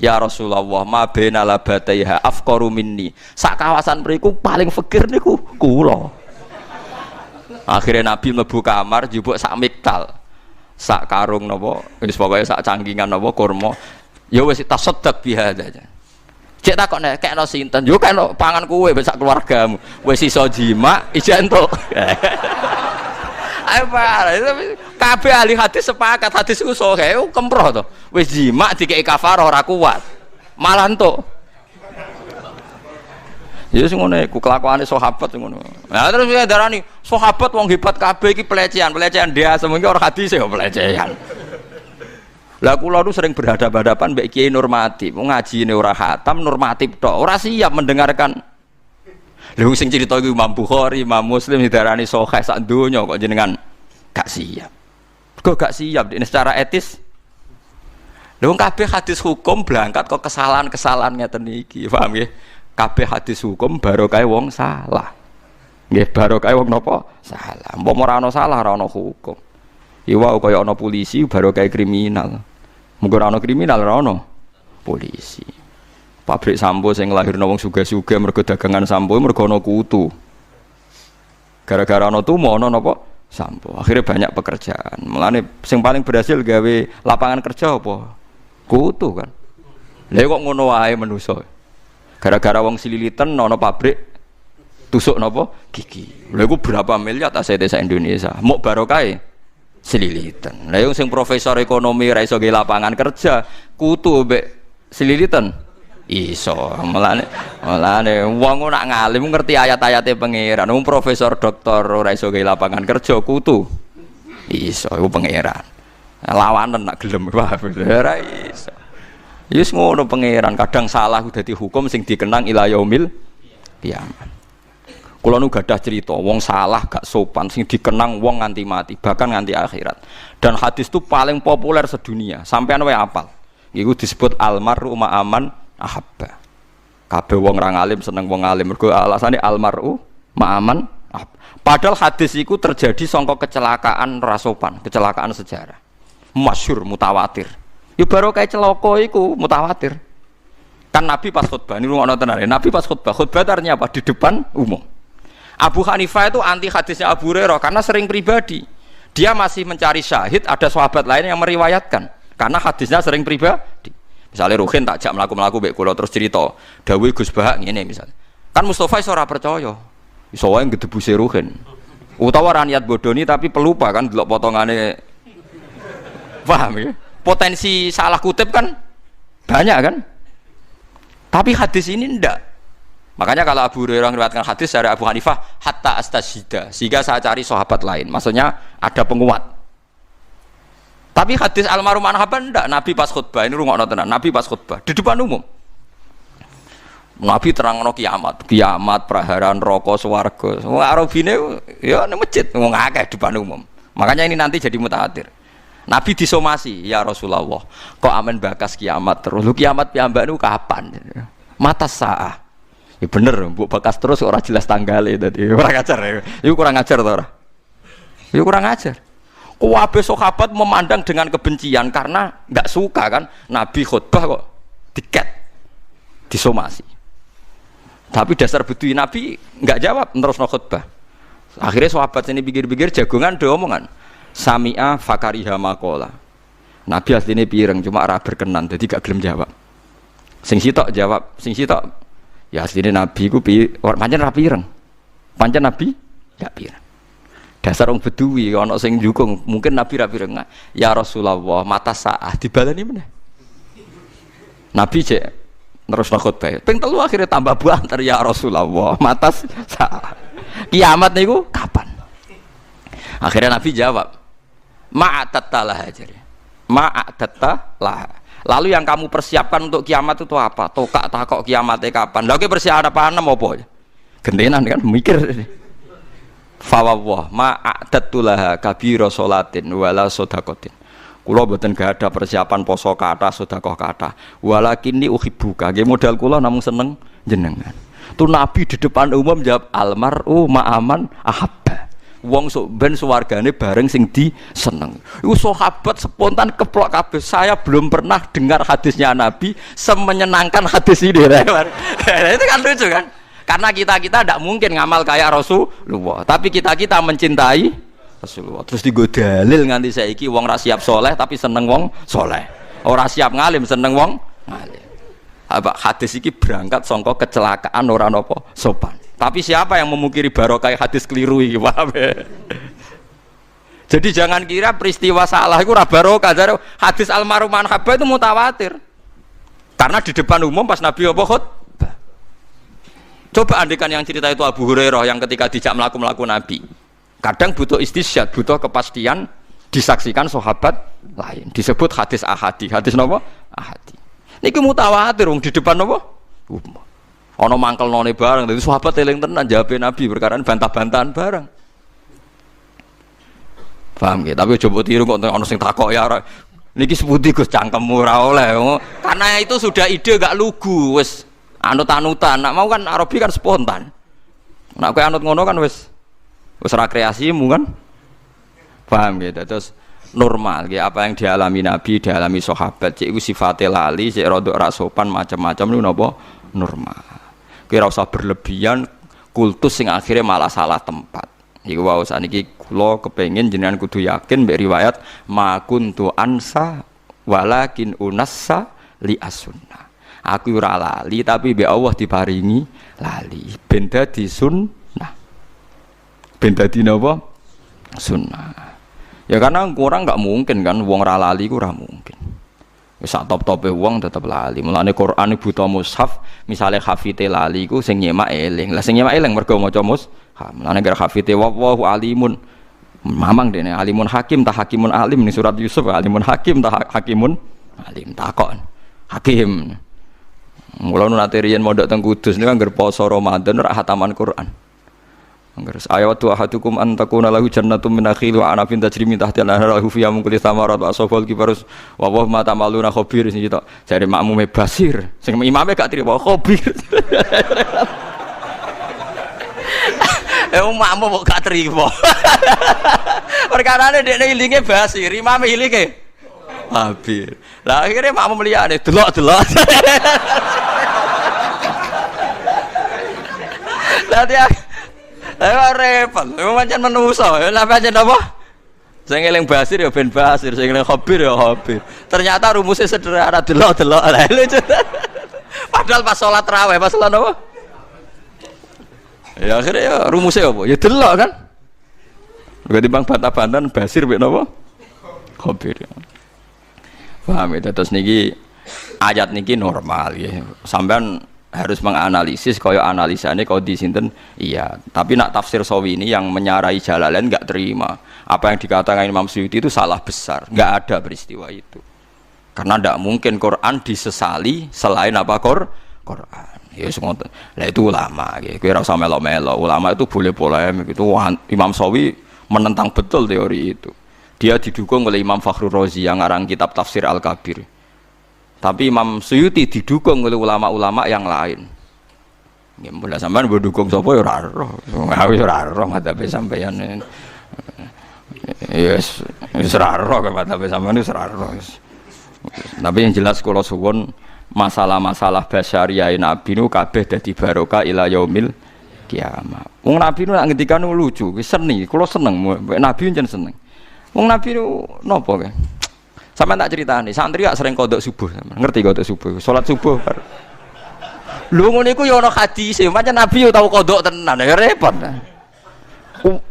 Ya Rasulullah ma baina labataiha afqaru minni. Sak kawasan mriku paling fakir niku kula. Akhirnya Nabi mlebu kamar njupuk sak miktal. Sak karung napa? Wis pokoke sak cangkingan napa kurma. Ya wis tasaddaq bihadza. Cek takok nek kekno sinten? Yo kekno pangan kowe sak keluargamu. Wis iso jima, ijen entuk. Ayo parah, kabeh ahli hadis sepakat hadis ku sahih, kemproh to. Wis jima dikeki kafarah ora kuat. Malah entuk. Ya sing ngono iku kelakuane sahabat sing ngono. Nah terus ya darani sahabat wong hebat kabeh iki pelecehan dia semono ora hadis ya pelecehan. Lah kula nu sering berhadapan-hadapan mbek Kiai normatif, ngajine ora khatam normatif tok, ora siap mendengarkan. Lha sing cerita iku Imam Bukhari, Imam Muslim didarani sahih sak donya kok jenengan gak siap. Kok gak siap secara etis? Lha wong kabeh hadis hukum berangkat kok kesalahan-kesalahan ngeten iki, paham nggih? Kabeh hadis hukum barokah wong salah. Nggih, barokah wong napa? Salah. Mbok ora ana salah ora ana hukum. Iwa kaya ana polisi barokah kriminal. Mungkin ana kriminal ora ana polisi. Pabrik sampo sing nglahirno wong sugih-sugih mergo dagangan sampo mergo ana kutu. Gara-gara ana tumo ana napa? Sampo. Akhirnya banyak pekerjaan. Mulane sing paling berhasil gawe lapangan kerja apa? Kutu kan. Lha kok ngono wae manusa. Gara-gara wong sililiten ana pabrik tusuk napa gigi. Lha iku berapa miliar aset desa Indonesia. Mok barokahe selilitan. Lah yang sing profesor ekonomi ra iso ge lapangan kerja, kutu mbek selilitan iso. Mulane wong nak ngalim ngerti ayat-ayate pangeran. Wong profesor doktor ora iso ge lapangan kerja, kutu iso iku pangeran. Lawanan nak gelem wae ora iso. Wis ngono pangeran, kadang salah dadi hukum sing dikenang ila yaumil kiamat. Kula nu gadah cerita, wong salah gak sopan sing dikenang wong nganti mati, bahkan nganti akhirat. Dan hadis itu paling populer sedunia, sampean wae apal. Iku disebut almaru ma'aman ahabba. Kabeh wong ra ngalim seneng wong alim, mergo alasane almaru ma'aman ahabba. Padahal hadis iku terjadi sangka kecelakaan ra sopan, kecelakaan sejarah. Masyhur mutawatir. Ya baru kayak celaka iku mutawatir. Kan Nabi pas khutbah, ini rungokno tenan. Nabi pas khutbah artinya apa? Di depan umum. Abu Hanifah itu anti hadisnya Abu Hurairah karena sering pribadi. Dia masih mencari syahid, ada sahabat lain yang meriwayatkan karena hadisnya sering pribadi. Misalnya Ruhin tak jak melaku-melaku mbek kula terus cerita, dawuh Gus Bahak ngene misalnya. Kan Mustafa iso ora percaya. Iso wae ngedebuse Ruhin. Utawa ra niat bodoni tapi pelupa kan delok potongane. Paham ya? Potensi salah kutip kan banyak kan? Tapi hadis ini ndak. Makanya kalau Abu Hurairah meriwayatkan hadis dari Abu Hanifah hatta astashhida, sehingga saya cari sahabat lain. Maksudnya ada penguat. Tapi hadis almarhum Anhaban ndak, Nabi pas khutbah ini rungokno tenan, Nabi pas khutbah di depan umum. Nabi terangno kiamat, praharan neraka swarga. Wong Arabine ya nang masjid wong akeh depan umum. Makanya ini nanti jadi mutawatir. Nabi disomasi, ya Rasulullah, kok amen bakas kiamat terus. Lu kiamat piyambak niku kapan? Mata saah. Ya bener, mbok bakas terus ora jelas tanggalé dadi ora ngajar ya. Iku kurang ngajar to ora? Ya kurang ngajar. Kabeh sahabat memandang dengan kebencian karena enggak suka kan Nabi khutbah kok diket disomasi. Tapi dasar bedui Nabi enggak jawab terusno khutbah. Akhirnya sahabat ini pikir-pikir jagongan do omongan. Sami'a fakariha maqala. Nabi asline pireng cuma ora berkenan dadi gak gelem jawab. Sing sitok jawab, sing sitok ya asline Nabi ku pancen ra pireng. Pancen Nabi gak pireng. Dasar wong bedui ana sing njukung, mungkin Nabi ra pireng. Ya Rasulullah, mata saah dibaleni meneh. Nabi cek nerusno khutbah. Ping 3 akhirnya tambah banter ya Rasulullah, mata saah. Kiamat niku kapan? Akhirnya Nabi jawab, ma'atattalah ajari. Ma'atattalah. Lalu yang kamu persiapkan untuk kiamat itu apa? Tokak takok kiamatnya kapan? Lagi persiapan apa? Gentenan kan mikir. Fawwah ma'atattulaha kabira sholatin wala sedaqatin. Kula mboten gak ada persiapan poso kathah, sedekah kathah. Walakinni uhibbuka. Nggih modal kula namung seneng jenengan. Tuh Nabi di depan umum jawab almaru ma'aman ahabba. Wong sok ben suwargane bareng sing diseneng. Iku sahabat spontan keplok kabeh. Saya belum pernah dengar hadisnya Nabi semenyenangkan hadis ini. Itu kan lucu kan? Karena kita tidak mungkin ngamal kayak Rasulullah. Tapi kita mencintai Rasulullah. Terus digo dalil nganti saiki wong ra siap soleh tapi seneng wong soleh. Ora siap ngalim seneng wong ngalim. Apa hadis iki berangkat sangka kecelakaan ora napa sopan. Tapi siapa yang memungkiri barokah hadis keliru iki, paham ya? Jadi jangan kira peristiwa salah itu ora barokah. Hadis almarhum Anhaban itu mutawatir. Karena di depan umum pas Nabi apa khutbah. Coba andekan yang cerita itu Abu Hurairah yang ketika dijak melaku Nabi. Kadang butuh istisyad, butuh kepastian disaksikan sahabat lain. Disebut hadis ahadi. Hadis napa? Ahadi. Niki mutawatir wong di depan napa? Umum. Ono mangkel none bareng, jadi sahabat eling tenan jawab Nabi perkara bantah-bantahan bareng. Paham ya? Tapi coba tiru kok ono sing takok ya. Niki sepundi Gus cangkemmu ora oleh. Karena itu sudah ide gak lugu, wis anut-anutan. Nak mau kan Arabi kan spontan. Nak kowe anut ngono kan wis ra kreasimu kan. Paham gitu. Terus normal ya apa yang dialami Nabi, dialami sahabat, cek iku sifate lali, cek rodok ra sopan macam-macam niku napa normal. Kira usah berlebihan kultus sing akhirnya malah salah tempat. Iku wae saniki kula kepengin jenengan kudu yakin mbek riwayat ma kuntu ansa walakin unassa li as-sunnah. Aku ora lali tapi mbek Allah diparingi lali. Ben dadi ben dadi napa sunnah. Ya karena orang nggak mungkin kan wong ra lali ku ora mungkin. Wis sak top-tope wong tetep lali. Mulane Quran buta mushaf, misale hafite lali ku sing nyemak eling. Lah sing nyemak eling mergo maca mushaf. Mulane kira hafite wallahu alimun. Mamang dene alimun hakim ta hakimun alim ning surat Yusuf alimun hakim ta hakimun alim takon. Hakim. Mula nu nate riyen mondok teng Kudus niku anggar poso Ramadan ra hataman Quran. Anggar ayat wa ahadukum an takuna lahu jannatun min nakhil wa anabin tajri min tahtiha al-anharu fiha min kulli thamarat wa asfal kibarus wa wa ma tamaluna khabir sing tok jare makmume basir sing imame gak trimo khabir. Makmum kok gak trimo. Perkarane dekne ilinge basir, imame ilinge khabir. Lah akhirnya makmum liyane delok-delok. Lah dia repot, pancen menungso, lha pancen apa? Sing eling basir ya ben basir, sing eling khabir ya khabir. Ternyata rumusnya sederhana, delok-delok. Padahal pas salat tarawih, pas salat apa? Ya akhirnya ya rumusnya apa? Ya delok kan. Berarti bang bantah-bantahan basir mek napa? Khabir. Paham ya, terus niki ayat niki normal ya. Sampean harus menganalisis kaya analisane kau di sinten iya, tapi nak tafsir Sawi ini yang menyarai Jalalain enggak terima. Apa yang dikatakan Imam Suyuti itu salah besar, enggak ada peristiwa itu. Karena enggak mungkin Quran disesali selain apa Quran. Ya ngoten. Lah itu ulama nggih, kowe ora usah melo-melo. Ulama itu boleh polemik itu Imam Sawi menentang betul teori itu. Dia didukung oleh Imam Fakhrur Razi yang ngarang kitab Tafsir Al-Kabir. Tapi Imam Suyuti didukung oleh ulama-ulama yang lain. Ya mulai sampean berdukung sapa ya ora roh. Wis ora roh madhabe sampeyan. Yes, wis ora roh madhabe sampeyan wis ora roh. Tapi yang jelas kula suwun masalah-masalah basyariah Nabi nu kabeh dadi barokah ila yaumil kiamat. Wong Nabi nu ngendikan lucu, seni, kula seneng, Nabi njen seneng. Wong Nabi nu napa kae? Sampai tak ceritani, santri gak sering kodok subuh, ngerti kodok subuh, sholat subuh. Lu ngono iku ya ana hadise, pancen Nabi yo tau kodok tenan, ya repot.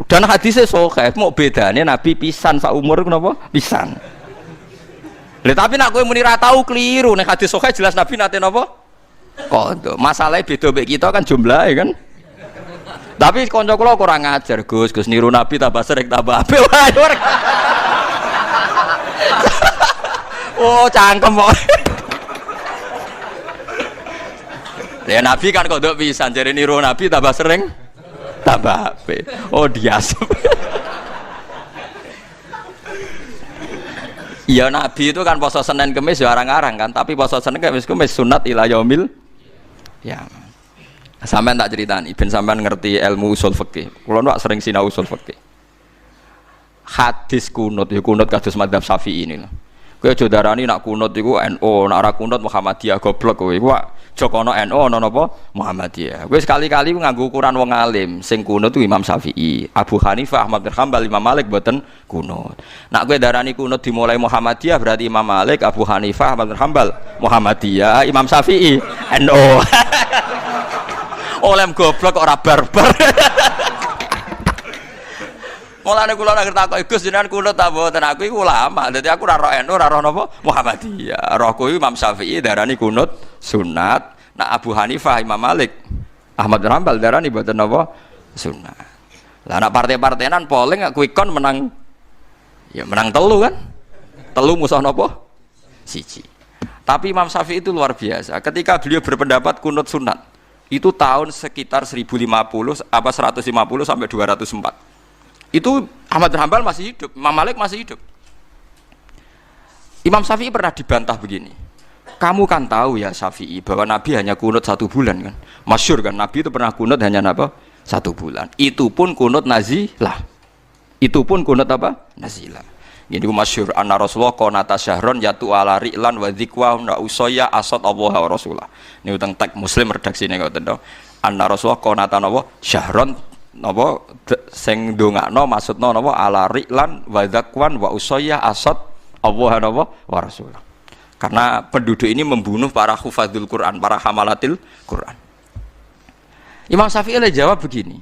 Dan hadise sahih, mau bedane Nabi pisan sak umur napa? Pisan. Lha tapi nek kowe muni ra tau kliru, nek hadis sahih jelas Nabi nate napa? Kodok. Masalahe beda mek kita kan jumlahe kan. Tapi kanca kula kurang ngajar, Gus niru Nabi tambah sering tambah apik wae. Oh cangkem kok. Ya Nabi kan kodok pisan, jare niru Nabi tambah sering tambah apik. Oh dias. Ya Nabi itu kan poso Senin Kamis ya arang-arang kan, tapi poso Senin Kamis sunat ila yaumil ya. Sampeyan tak ceritani ben sampean ngerti ilmu usul fikih. Kula nu sering sinau usul fikih. Hadis kunut ya kunut kados madzhab Syafi'i ini lho. Kowe aja darani nak kunut iku NU, nak ora kunut Muhammadiyah goblok kowe. Iku Jokono NU ana napa Muhammadiyah. Kowe sekali-kali nganggo ukuran wong alim, sing kunut itu Imam Syafi'i, Abu Hanifah, Ahmad bin Hanbal, Imam Malik mboten kunut. Nak kowe darani kunut dimulai Muhammadiyah berarti Imam Malik, Abu Hanifah, Ahmad bin Hanbal, Muhammadiyah, Imam Syafi'i NU. Oleh goblok ora barbar. Mulane kula nek takok Gus jenengan kunut ta mboten aku iku ulama. Dadi aku ora roh NU, ora roh napa Muhammadiyah. Rohku Imam Syafi'i darani kunut sunat. Nak Abu Hanifah, Imam Malik, Ahmad bin Hanbal darani mboten napa sunat. Lah nak partai-partainan polling quick count menang ya menang telu kan? Telu musuh napa? Siji. Tapi Imam Syafi'i itu luar biasa. Ketika beliau berpendapat kunut sunat, itu tahun sekitar 1050 apa 150 sampai 204. Itu Ahmad bin Hanbal masih hidup, Imam Malik masih hidup. Imam Syafi'i pernah dibantah begini. Kamu kan tahu ya Syafi'i bahwa Nabi hanya kunut 1 bulan kan? Masyhur kan Nabi itu pernah kunut hanya apa? 1 bulan. Itu pun kunut nazilah. Itu pun kunut apa? Nazilah. Ini masyhur anna Rasulullah qanata syahron yatu ala ri'lan wa dzikwa wa usaya asad Allah wa Rasulullah. Ini utang teks Muslim redaksine ngoten to. Anna Rasulullah qanata napa syahron napa sing ndongakno maksudna napa ala ri'lan wa dzakwan wa usaya asad Allah napa wa Rasulullah. Karena penduduk ini membunuh para hufadzul Quran, para hamalatil Quran. Imam Syafi'i jawab begini.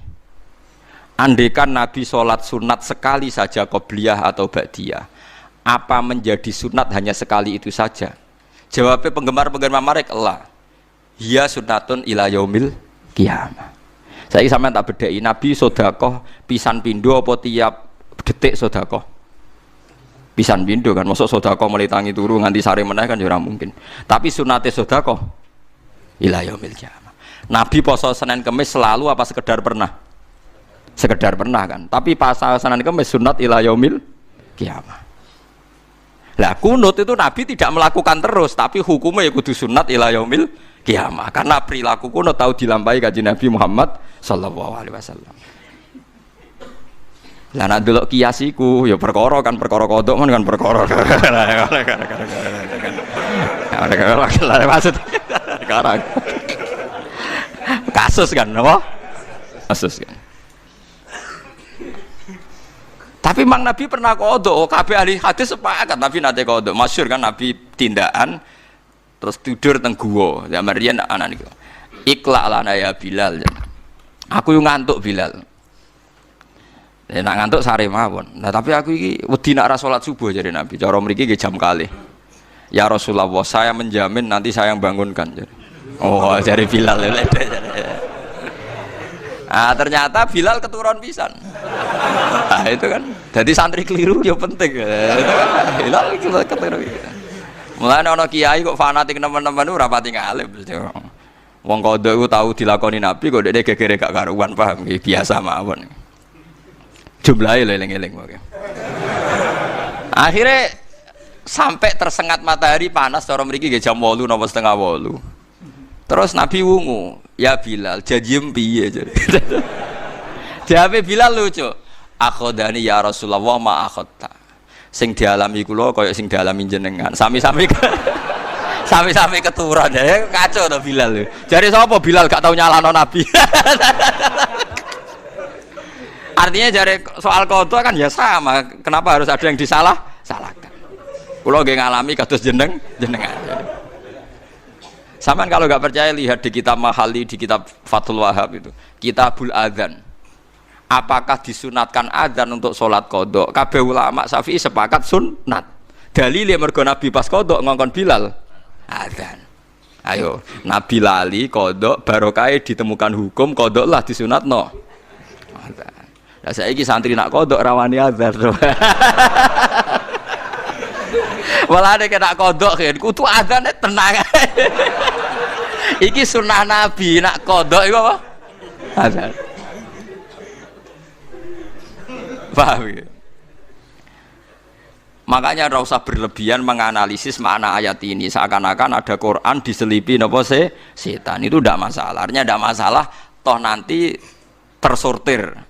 Andaikan Nabi sholat sunat sekali saja qobliyah atau ba'diyah, apa menjadi sunat hanya sekali itu saja? Jawabnya penggemar-penggemar marek Allah. Ya sunatun ila yaumil qiyamah. Saya sampean tak bedheki Nabi sedekah pisan pindho apa tiap detik sedekah? Pisan pindho kan, mosok sedekah mulai tangi turu nganti sare meneh kan ya ora mungkin. Tapi sunate sedekah ila yaumil qiyamah. Nabi poso Senin Kamis selalu apa sekedar pernah? Sekedar pernah kan. Tapi pas Senin Kamis sunat ila yaumil qiyamah. Lah kunut itu Nabi tidak melakukan terus, tapi hukumnya ya kudu sunat ila yaumil qiyamah. Karena perilaku kunut tahu dilampahi kanjeng Nabi Muhammad sallallahu alaihi wasallam. Lah nek delok kias iku ya perkara kan perkara kodok kan perkara. Maksud sekarang kasus kan apa? Kasus kan. Tapi Mang Nabi pernah kodok, kabeh ahli hadis sepakat Nabi nate kodok. Masyhur kan Nabi tindakan terus tidur teng guwa. Ya Maryam anak niku. Iqla lana ya Bilal. Aku yo ngantuk Bilal. Nak ngantuk sare mawon. Nah tapi aku iki wedi nak ra salat subuh jare Nabi. Cara mriki nggih jam kalih. Ya Rasulullah, saya menjamin nanti saya yang bangunkan jare. Oh, jare Bilal ledek jare. Ah ternyata Bilal keturun pisan. Nah itu kan. Jadi santri keliru ya penting. Itu kan Bilal keturun. Mulane ana kiai kok fanatik teman-teman ora pati ngalim. Wong kodho iku tau dilakoni Nabi kok dekne gegere gak karuan, paham? Biasa mawon. Jumlahnya leleng-eleng oke. Akhirnya sampai tersengat matahari panas cara mriki nggih jam 8 napa setengah 8. Terus Nabi wungu, "Ya Bilal, janjim piye?" jare. Jawabe Bilal lucu. "Akhodani ya Rasulullah ma akhadta." Sing dialami kula kaya sing dialami jenengan. Sami-sami sami-sami keturunan ya kacau to Bilal. Jare sapa Bilal gak tau nyalano Nabi. Artinya dari soal qadha kan ya sama. Kenapa harus ada yang salahkan? Kulo nggih ngalami kados jenengan. Sampeyan kalau nggak percaya lihat di kitab Mahali, di kitab Fathul Wahhab itu, Kitabul Adzan. Apakah disunatkan adzan untuk sholat qadha? Kabeh ulama Syafi'i sepakat sunat. Dalile mergo Nabi pas qadha ngongkon Bilal adzan. Ayo, Nabi lali qadha barokahe ditemukan hukum qadha lah disunatno. Adzan. Lah saiki santri nak kodok rawani azhar. Walane kena kodok kan kudu adzane tenang. Iki sunah Nabi nak kodok iku apa? Azhar. Paham ya? Makanya ora usah berlebihan menganalisis makna ayat ini seakan-akan ada Quran diselipi napa setan. Itu ndak masalah. Artinya ndak masalah toh nanti tersortir.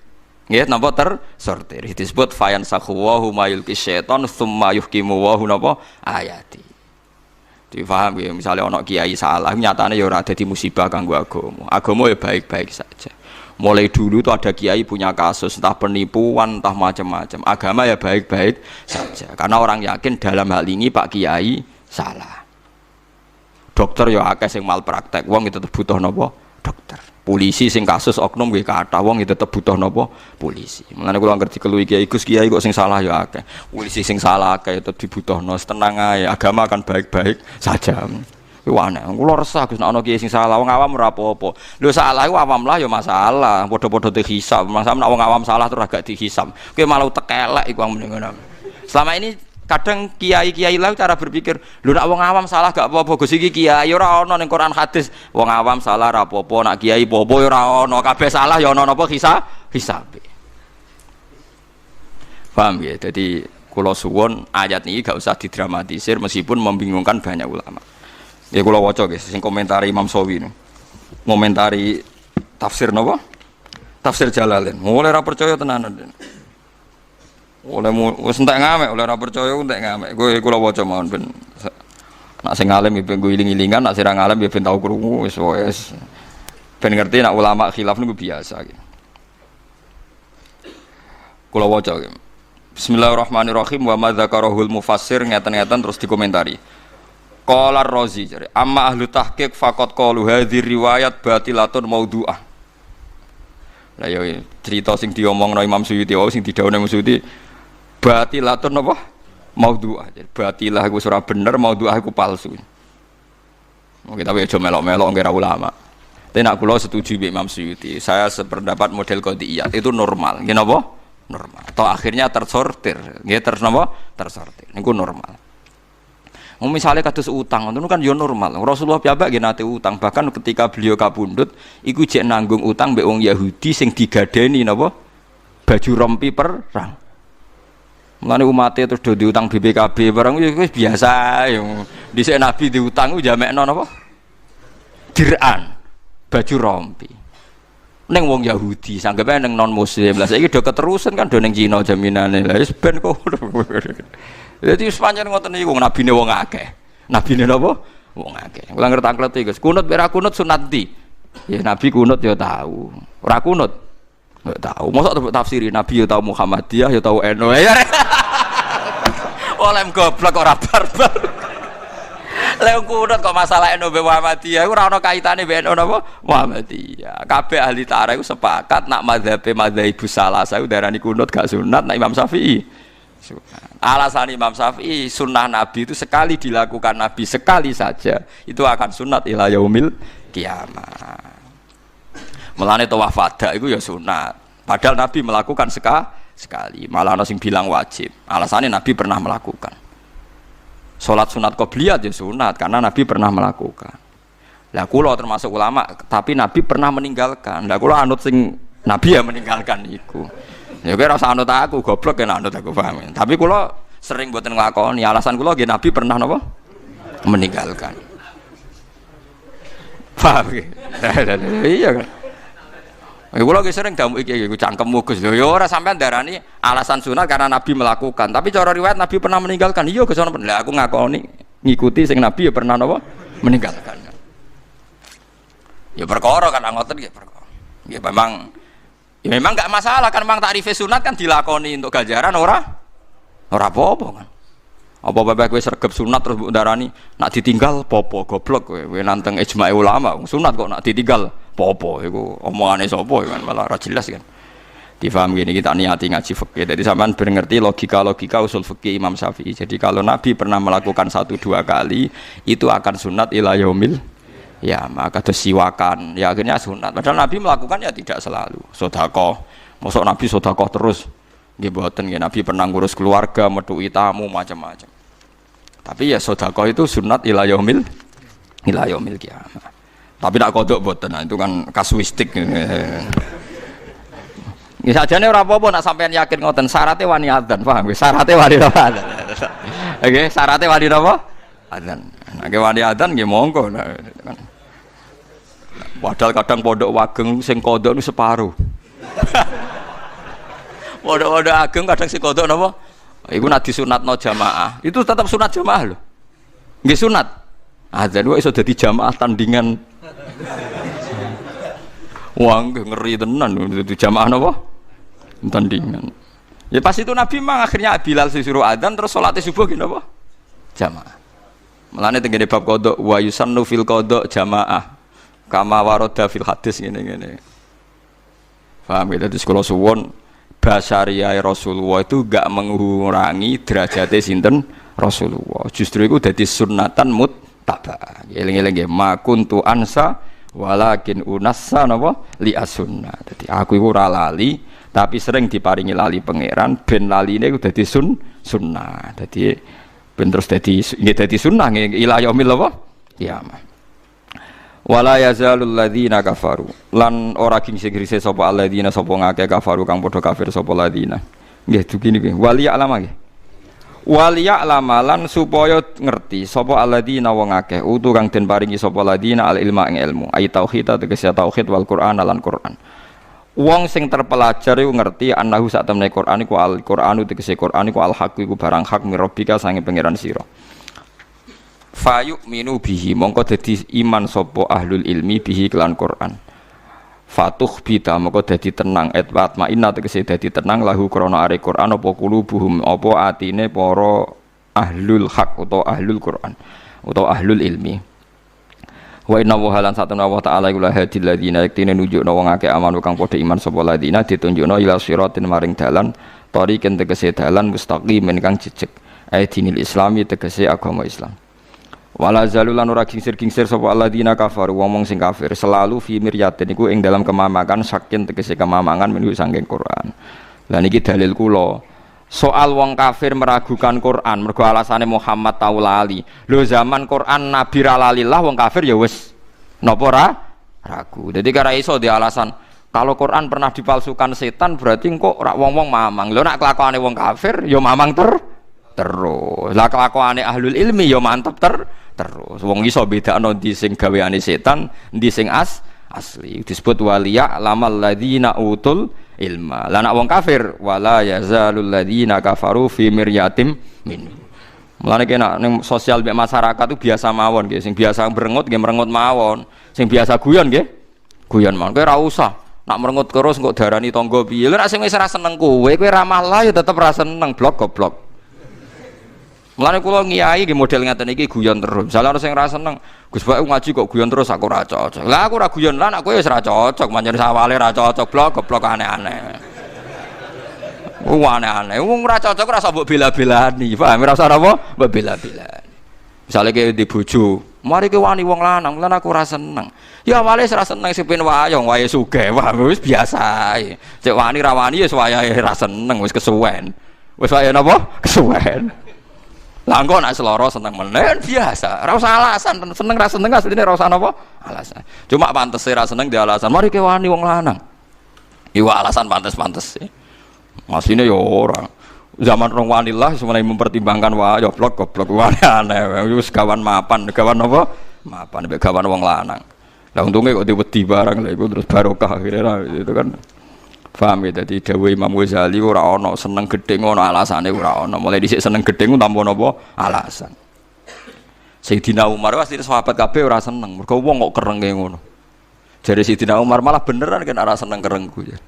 Nggih napa tersortir disebut fayan sakhuwahu mayulki syaiton tsumma yuhkimu wa napa ayati. Difaham ya misalnya ana kiai salah nyatane ya ora dadi musibah kanggo agama. Agama ya baik-baik saja. Mulai dulu tuh ada kiai punya kasus entah penipuan entah macam-macam. Agama ya baik-baik saja karena orang yakin dalam hal ini Pak Kiai salah. Dokter ya akeh sing malpraktek, wong itu tetep butuh napa dokter. Polisi sing kasus oknum nggih kathah wong tetep butuh napa polisi. Mulane kula ngerti keluwi kiai Gus kiai kok sing salah ya akeh. Polisi sing salah akeh tetep dibutuhno tenang ae. Agama akan baik-baik saja. Kuwi aneh. Kula resah Gus nek ana kiai sing salah wong awam ora apa-apa. Lho salah iku awam lah ya masalah. Padha-padha dihisab. Masalah nek wong awam salah terus agak dihisab. Kuwi malah tekelek iku wong ngono. Selama ini kadang kiai-kiai lah cara berpikir, lho nek wong awam salah gak apa-apa Gus iki kiai ora ana ning Quran hadis. Wong awam salah ora apa-apa, nek kiai apa-apa ya ora ana, kabeh salah ya ana napa hisabe. Paham ya? Jadi kula suwun ayat ini gak usah didramatisir meskipun membingungkan banyak ulama. Ya kula waca guys sing komentari Imam Sawi niku. Komentari tafsir napa? Tafsir Jalalain. Mulai ra percaya tenanan. Oleh wis entek ngamek, oleh ora percaya entek ngamek. Kowe kula waca mawon ben nak sing alim ya ben iling-ilingan, nak sing ra ngalim ya ben tau krungu wis ben ngerti nak ulama khilaf niku biasa gitu. Kula waca. Bismillahirrahmanirrahim wa ma dzakarahul mufassir ngeten-ngeten terus dikomentari. Qala Ar-Razi jare amma ahlu tahqiq faqat qalu hadhi riwayat batilatun maudhu'ah. Lah ya cerita sing diomongno Imam Suyuti wae sing didhawuhne Imam Suyuti batilatun apa? Maudhu'ah. Batilah iku ora bener, maudhu'ah iku palsu. Oke, tapi aja melok-melok ngira ulama. Tapi nak kula setuju mbek Imam Suyuti. Saya sependapat model qadiyat itu normal. Nggih napa? Normal. Atau akhirnya tersortir. Nggih napa? Tersortir. Niku normal. Misalnya kados utang, itu kan ya normal. Rasulullah piyambak nggih nate utang, bahkan ketika beliau kapundhut, iku jek nanggung utang mbek wong Yahudi sing digadeni napa? Baju rompi perang. Mulane umate terus do diutang BPKB barang wis biasa ya. Dhisik Nabi diutang ku jamekno napa? Diran, baju rompi. Ning wong Yahudi, sanggepe ning non muslim. Lah saiki do keterusan kan do ning Cina jaminane. Lah wis ben kok. Jadi sepanjang ngoten niku nabine wong akeh. Nabine napa? Wong akeh. Kula ngerti-ngerti Gus. Kunut ora kunut sunat ndi? Ya Nabi kunut ya tahu. Ora kunut enggak tahu. Mosok tafsiri Nabi ya tahu Muhammadiyah ya tahu NU. Oleh goblok ora barbar. Lha kunut kok masalah NU Muhammadiyah ora ana kaitane mbek NU napa? Muhammadiyah. Kabeh ahli tarikh iku sepakat nak madzhab salasa darani kunut gak sunat nak Imam Syafi'i. Alasan Imam Syafi'i sunnah Nabi itu sekali dilakukan Nabi sekali saja itu akan sunat ila yaumil kiamah. Mulane tawaf wada itu ya sunat. Padahal Nabi melakukan sekali. Malah ana sing bilang wajib. Alasannya Nabi pernah melakukan. Salat sunat qobliyah ya sunat karena Nabi pernah melakukan. Lah kula termasuk ulama tapi Nabi pernah meninggalkan. Lah kula anut sing Nabi ya meninggalkan iku. Ya kira rasa anut aku, goblok ya anut aku paham. Tapi kula sering mboten nglakoni. Alasan kula nggih Nabi pernah napa? Meninggalkan. Paham nggih? Iya kan. Kula nggih sering damu iki cangkemmu Gus. Ya ora sampean darani alasan sunat karena Nabi melakukan. Tapi cara riwayat Nabi pernah meninggalkan. Iya Gus ana. Lah aku ngakoni ngikuti sing Nabi ya pernah napa? Meninggalkan. Ya perkara kan ngoten nggih perkara. Ya memang enggak masalah kan memang takrif sunat kan dilakoni untuk ganjaran ora apa-apa kan. Apa bae kowe sregep sunat terus mbok darani nak ditinggal popo goblok kowe nanteng ijma' ulama sunat kok nak ditinggal popo iku omongane sapa kan malah ora jelas kan. Difaham gini kita niati ngaji fikih. Jadi sampean ben ngerti logika usul fikih Imam Syafi'i. Jadi kalau Nabi pernah melakukan 1-2 kali itu akan sunat ila yaumil ya maka siwakan ya akhirnya sunat. Padahal Nabi melakukan ya tidak selalu sedekah. Mosok Nabi sedekah terus nggih mboten nggih. Nabi pernah ngurus keluarga, metuki tamu macam-macam. Tapi ya sedekah itu sunat ila yaumil kiamah. Tapi nak kodok mboten itu kan kasuistik. Nggih sajane ora apa-apa nak sampean yakin ngoten syaratnya wani adzan, paham nggih? Syaratnya wani napa? Nggih, syaratnya wani napa? Adzan. Nek wani adzan nggih monggo. Padahal kadang pondok wageng sing kodok itu separuh. Pondok ageng kadang sing kodok napa? Iku nek disunatno jamaah, itu tetap sunat jamaah lho. Nggih sunat. Adzan kok iso dadi jamaah tandingan. Wah, ngeri tenan itu jamaah napa? Tandingan. Ya pas itu Nabi memang akhirnya Bilal disuruh adzan terus salat subuh gini napa? Jamaah. Mulane tengene bab qada wa yusannu fil qada jamaah. Kama warada fil hadis ngene-ngene. Paham ya? Dadi kula suwun basyariah Rasulullah itu enggak mengurangi derajate sinten Rasulullah. Justru itu dadi sunnatan muttaba. Eling-eling nggih ma kuntu ansa walakin unassa napa li as-sunnah. Dadi aku iku ora lali tapi sering diparingi lali pangeran ben laline iku dadi sunnah. Dadi ben terus dadi sunnah ila yaumil kiamah. Wala yazalul ladzina kafaru lan ora king segrise sapa alladzina sapa ngake kafaru kang padha kafir sapa ladzina nggih begini nggih wali alama nggih wali alama lan supaya ngerti sapa alladzina wong akeh utu kang den paringi sapa ladzina al ilma ing ilmu ai tauhid tegese tauhid wal Qur'an lan Qur'an wong sing terpelajar iku ngerti annahu sak temne Qur'an iku al Qur'anu tegese Qur'an iku al haq iku barang hak mirobika sange pangeran sira fayuk minu bihi mongko dadi iman sapa ahlul ilmi bihi kelan Quran fatuh bita mongko dadi tenang etwat maina tegese dadi tenang lahu krana are Quran apa qulubuhum apa atine para ahlul haq utawa ahlul Quran utawa ahlul ilmi Wa inna wa halan satuna wa ta'ala iku la hadil ladina yaktine nunjukna wong akeh aman kang padha iman sapa ladina ditunjukna ila siratin maring dalan tariqen tegese dalan mustaqimin kang jejeg dinil islami tegese agama Islam. Wala zalulan ora gingsir-gingsir sapa alladzina kafaru wong sing kafir selalu fi miryatin iku ing dalam kemamangan saking tegese kemamangan menuju saking Quran. Lah niki dalil kula soal wong kafir meragukan Quran mergo alasane Muhammad tau lali. Lho zaman Quran Nabi ra lalilah wong kafir ya wis napa ora ragu. Dadi kara iso di alasan kalau Quran pernah dipalsukan setan berarti kok ora wong-wong mamang. Lho nek kelakuane wong kafir ya mamang terus. Lah kelakuane ahlul ilmi ya mantep terus. Wong iso bedakno ndi sing gaweane setan, ndi sing asli. Disebut waliya lamal ladzina utul ilma. Lah nek wong kafir wala yazalul ladzina kafaru fi miryatim min. Mulane kena ning sosial mek masyarakat itu biasa mawon nggih, sing biasa merengut nggih merengut mawon, sing biasa guyon nggih guyon mawon. Kowe ora usah nak merengut terus kok darani tangga piye. Lha nek sing wis ora seneng kowe ramah lah ya tetep ora seneng blok goblok. Mulane kula ngiyai nggih model ngaten iki guyon terus. Misale ana sing ora seneng, Gus Bak ngaji kok guyon terus aku ora cocok. Lah aku ora guyon lah nek kowe wis ora cocok, pancen sawale ora cocok goblok aneh-aneh. Aneh-aneh. Wong ora cocok ora usah mbok bela-belani. Paham ora usah apa? Mbok bela-belani. Misale kowe di bojo, mari kowe wani wong lanang, lan aku ora seneng. Ya awale ora seneng sing pen wayang, wae sugih. Wah wis biasa ae. Cek wani ra wani ya wayahe ora seneng, wis kesuwen. Wis wayahe napa? Kesuwen. Lah engko nek seloro seneng meneh biasa. Ora usah alasan, seneng ra seneng asline ora usah napa? Alasan. Cuma pantes ra seneng di alasan. Mari ke wani wong lanang. Iku alasan pantes-pantes. Asline ya ora. Zaman rong wanillah semuanya mempertimbangkan wah ya blok goblok aneh. Wis gawan mapan, gawan napa? Mapan mek gawan wong lanang. Lah untunge kok diwedi barang lha iku terus barokah akhirnya itu kan. Paham ya, jadi dawuh Imam Ghazali ora ana seneng gedhe ngono alasane ora ana. Mulai dhisik seneng gedhe ku tanpa napa alasan. Sayyidina Umar pasti sahabat kabeh ora seneng, mergo wong kok kerenge ngono. Jare Sayyidina Umar malah beneran kan ora seneng kerengku ya.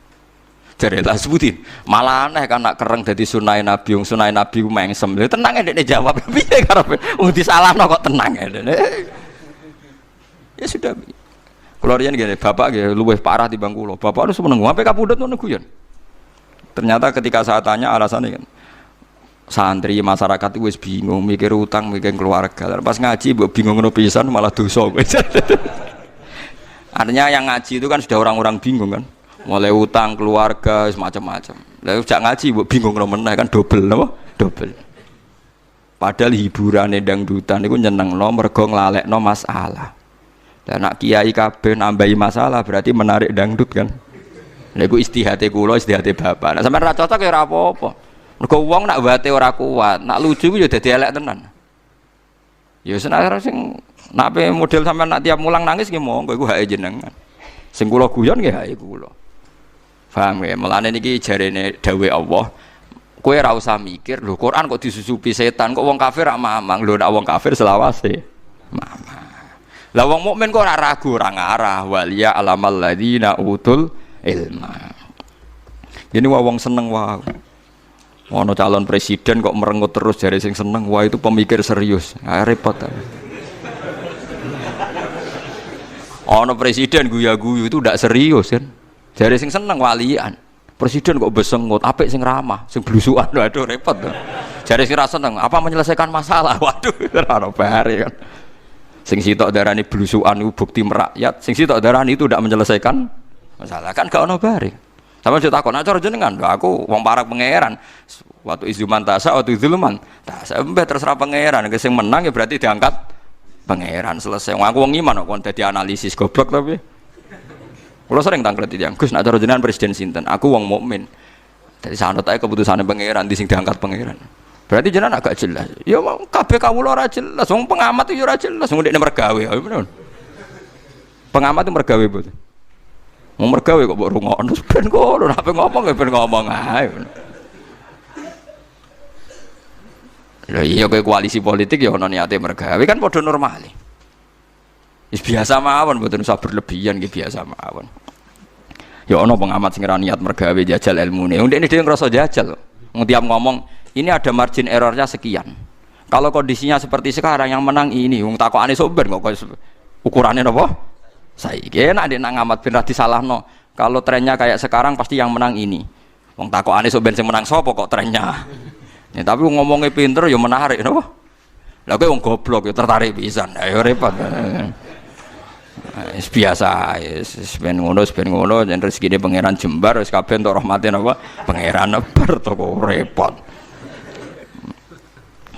Jare lah sebutin, malah aneh kan nak kereng dadi sunah Nabi, wong sunah Nabi ku mengsem. Tenang ndekne jawab piye karepe. Wong disalahno kok tenang ndekne. Ya sudah. Kalau riyen gini, bapak gini luwih parah di bangku lo. Bapak harus menunggu, sampai kapundut menunggu guyon. Ternyata ketika saya tanya alasannya kan, santri masyarakat itu wis bingung, mikir utang, mikir keluarga. Pas ngaji, bingung no pisan malah dosa. Artinya yang ngaji itu kan sudah orang-orang bingung kan, mulai utang, keluarga, semacam-macam. Lalu jak ngaji, bingung no meneh kan double, no? Double. Padahal hiburan dangdutan itu nyeneng no, mergo nglalek no masalah. Dan nak kiai kabeh nambahi masalah berarti menarik dangdut kan. Lha iku istihate kula, istihate bapak. Nek sampean ra cocok ya ora apa-apa. Mergo wong nak wate ora kuat, nak lucu ku ya dadi elek tenan. Ya senajan sing nak model sampean nak tiap mulang nangis nggih monggo iku hake jenengan. Sing kula guyon nggih hake kula. Paham ya? Mulane niki jarene dawuh Allah. Kowe ora usah mikir, lho Quran kok disusupi setan, kok wong kafir ra mamang. Lho nek wong kafir selawase mamang. Lah wong mukmin kok ora ragu ora ngarah waliya alamal ladzina utul ilma. Jadi wong seneng wae. Ono calon presiden kok merengut terus jare sing seneng, wah itu pemikir serius. Repot. Ono presiden guya-guyu itu ndak serius kan. Jare sing seneng walian. Presiden kok besengut, apik sing ramah, sing blusukan. Waduh repot. Jare sing ra seneng, apa menyelesaikan masalah? Waduh ora ono bare kan. Sing sitok darani blusukan itu bukti merakyat, sing sitok darani itu tidak menyelesaikan masalah kan gak ono bare. Sampe yo takon, "Nah cara jenengan, lho aku wong parak pangeran. Waktu izuman tasa, waktu zulman tasa, mbah terserah pangeran, sing menang ya berarti diangkat pangeran selesai. Wong aku wong iman kok dadi analisis goblok tapi. Kula sering tanglet iki, Gus, nak cara jenengan presiden sinten? Aku wong mukmin. Dadi sanut ae keputusane pangeran di sing diangkat pangeran. Berarti jenengan agak jelas. Ya kabeh kawula ora jelas. Wong pengamat itu ora jelas. Wong ndekne mergawe. Bener. Pengamat itu mergawe mboten. Wong mergawe kok mbok rungokno ben kono nek ngomong ya ben ngomong ae. Lha iya kowe koalisi politik ya ono niate mergawe kan padha normal. Wis biasa mawon mboten usah berlebihan nggih biasa mawon. Ya ono pengamat sing ora niat mergawe jajal ilmune. Wong ndekne dhewe ngrasa jajal. Wong tiap ngomong ini ada margin errornya sekian. Kalau kondisinya seperti sekarang yang menang ini, wong takokane sober kok ukurannya apa? Saiki nek nek ngamat ben ra disalahno. Kalau trennya kayak sekarang pasti yang menang ini. Wong takokane sok ben sing menang sapa kok trennya. Ya tapi ngomongnya pinter ya menarik napa? Lah kowe wong goblok ya tertarik pisan. Ayo repot. Wis biasa, wis ben ngono yen rezekine pangeran jembar wis kabeh entuk rahmate napa? Pangeran nebar to kok repot.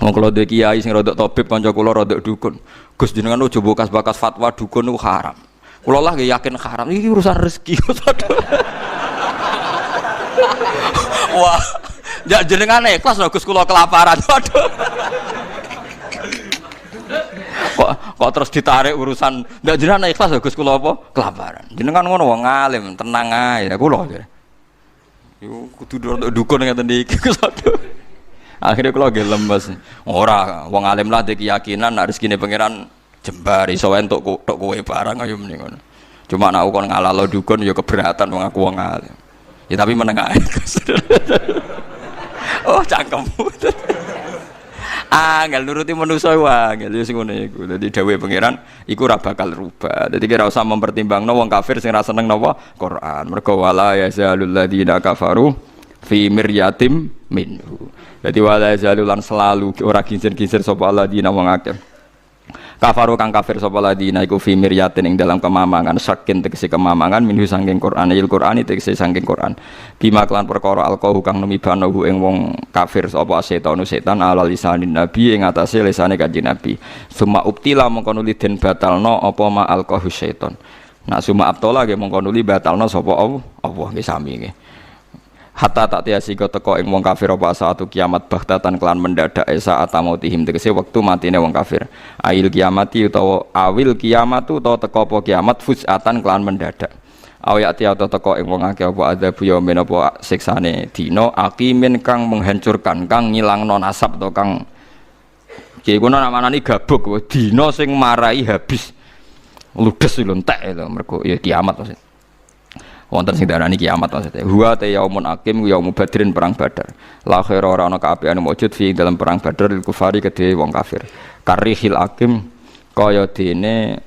Wong kula duwe kiai sing rodok tabib kanca kula rodok dukun. Gus jenengan ojo bakas fatwa dukun niku haram. Kula lah yakin haram iki urusan rezeki. Wah, ya jenengan ikhlas lho Gus kula kelaparan. Waduh. Kok terus ditarik urusan ndak jenengan ikhlas lho Gus kula apa? Kelaparan. Jenengan ngono wong alim, tenang ae kula. Yo kudu dukun ngeten iki Gus. Akhirnya kula nggih lemes. Ora, wong alim lah ndek keyakinan nek rezekine pangeran jembar iso entuk tok kowe barang ayo mending ngono. Cuma nek kon ngalalo dukun ya keberatan wong aku wong alim. Ya tapi meneng ae. Oh, cangkem. Angel nuruti manusa wae, angel sing ngene iku. Dadi dawuhe pangeran iku ora bakal rubah. Dadi kira usah mempertimbangno wong kafir sing ra seneng napa Quran. Mergo wala yazalul ladzina kafaru fi miryatim minhu. Dadi wala yazalulan selalu ora ginsir-ginsir sapa alladzina wong akeh. Kafaru kang kafir sapa ladina iku fi miryatin ing dalam kemamangan saking tegese kemamangan minhu saking Quran il Qur'ani tegese saking Quran bima kelan perkara alqahu kang numibanahu ing wong kafir sapa setan ala lisanin nabi ing atase lisane kanjeng nabi summa ubtila mongko nuli den batalno apa ma alqahu setan nak summa abtala nggih mongko nuli batalno sapa Allah nggih sami nggih hatta tak tiasi teko ing wong kafir apa saatu kiamat baghtatan kelan mendadak saat mautihim tegese wektu matine wong kafir ail kiamati utawa awil kiamatu utawa teko apa kiamat fusatan kelan mendadak awayati atau teko ing wong akeh apa adzab yaumin apa siksane dina aqimin kang menghancurkan kang ngilangno nasab to kang iki kono namanani gabuk dina sing marai habis ludes lho entek lho mergo ya kiamat maksud wonten sing darani kiamat maksudnya huwa ta yaumun aqim yaumul badrin perang badar la khaira ora ana kaapian mujud fi dalam perang badar lil kufari kedhe wong kafir karihil aqim kaya dene